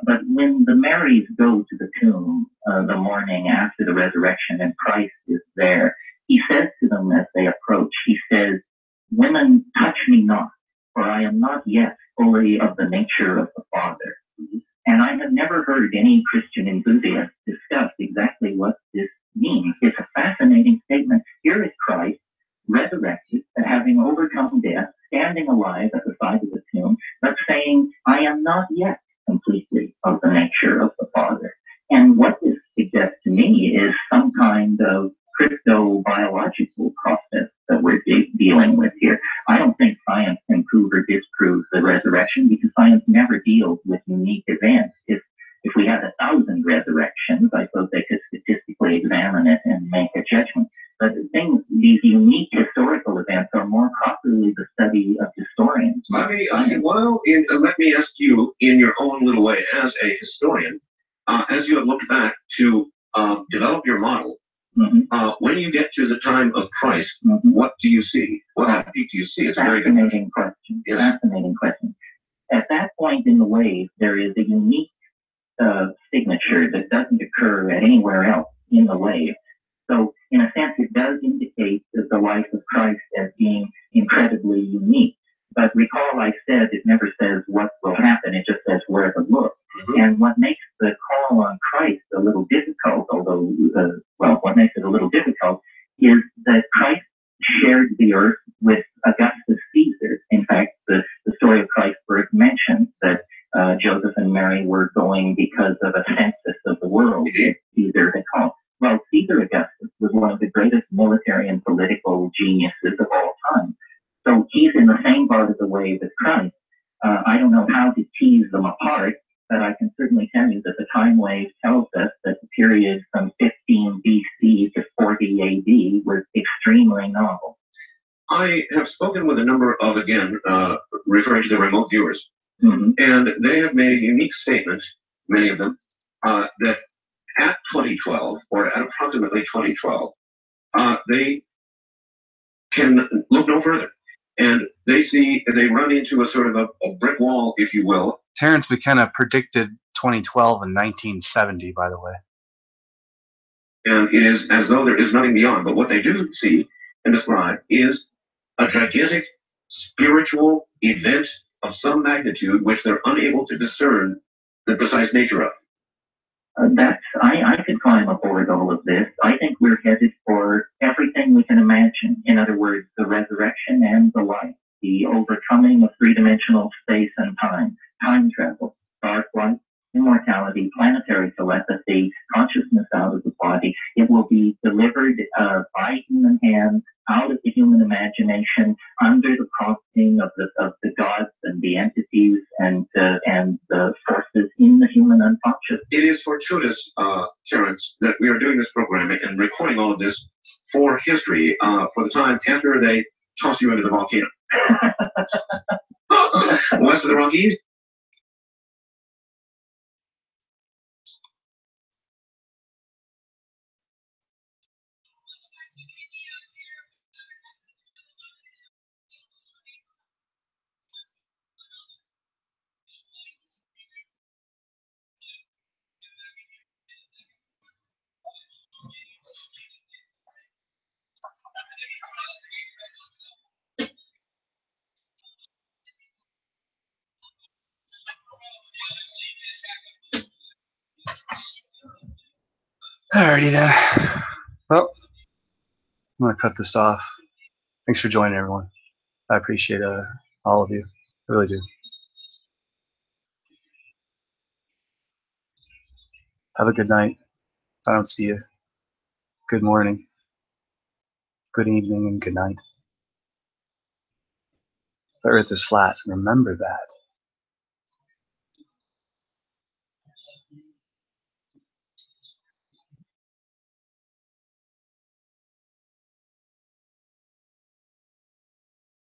But when the Marys go to the tomb the morning after the resurrection and Christ is there, he says to them as they approach, he says, "Women, touch me not, for I am not yet fully of the nature of the Father." And I have never heard any Christian enthusiast discuss exactly what this means. It's a fascinating statement. Here is Christ, resurrected, having overcome death, standing alive at the side of the tomb, but saying, "I am not yet completely of the nature of the Father." And what this suggests to me is some kind of crypto-biological process that we're dealing with here. I don't think science can prove or disprove the resurrection, because science never deals with unique events. If we had 1,000 resurrections, I suppose they could statistically examine it and make a judgment. But these unique historical events are more properly the study of historians. Let me ask you, in your own little way, as a historian, as you have looked back to develop your model, when you get to the time of Christ, what do you see? What do you see? It's a very good question. Yes. Fascinating question. At that point in the wave, there is a unique signature that doesn't occur at anywhere else in the wave. So, in a sense, it does indicate the life of Christ as being incredibly unique. But recall I said it never says what will happen, it just says where to look. And what makes the call on Christ a little difficult, what makes it a little difficult is that Christ shared the earth with Augustus Caesar. In fact, the story of Christ's birth mentions that Joseph and Mary were going because of a census of the world that Caesar had called. Well, Caesar Augustus was one of the greatest military and political geniuses of all time. So he's in the same part of the wave as Christ. I don't know how to tease them apart, but I can certainly tell you that the time wave tells us that the period from 15 BC to 40 AD was extremely novel. I have spoken with a number of, again, referring to the remote viewers, and they have made a unique statement, many of them, that at 2012, or at approximately 2012, they can look no further. and they run into a sort of a brick wall, if you will. Terrence McKenna predicted 2012 and 1970, by the way. And it is as though there is nothing beyond. But what they do see and describe is a gigantic spiritual event of some magnitude which they're unable to discern the precise nature of. I could climb aboard all of this. I think we're headed for everything we can imagine. In other words, the resurrection and the light, the overcoming of three-dimensional space and time travel, dark light, immortality, planetary telepathy, consciousness out of the body. It will be delivered by human hands, out of the human imagination, under the prompting of the gods and the entities and the forces in the human unconscious. It is fortuitous, Terrence, that we are doing this programming and recording all of this for history, for the time after they toss you into the volcano. West of the Rockies. Alrighty then. Well, I'm gonna cut this off. Thanks for joining, everyone. I appreciate all of you. I really do. Have a good night. If I don't see you, good morning, good evening, and good night. The earth is flat. Remember that.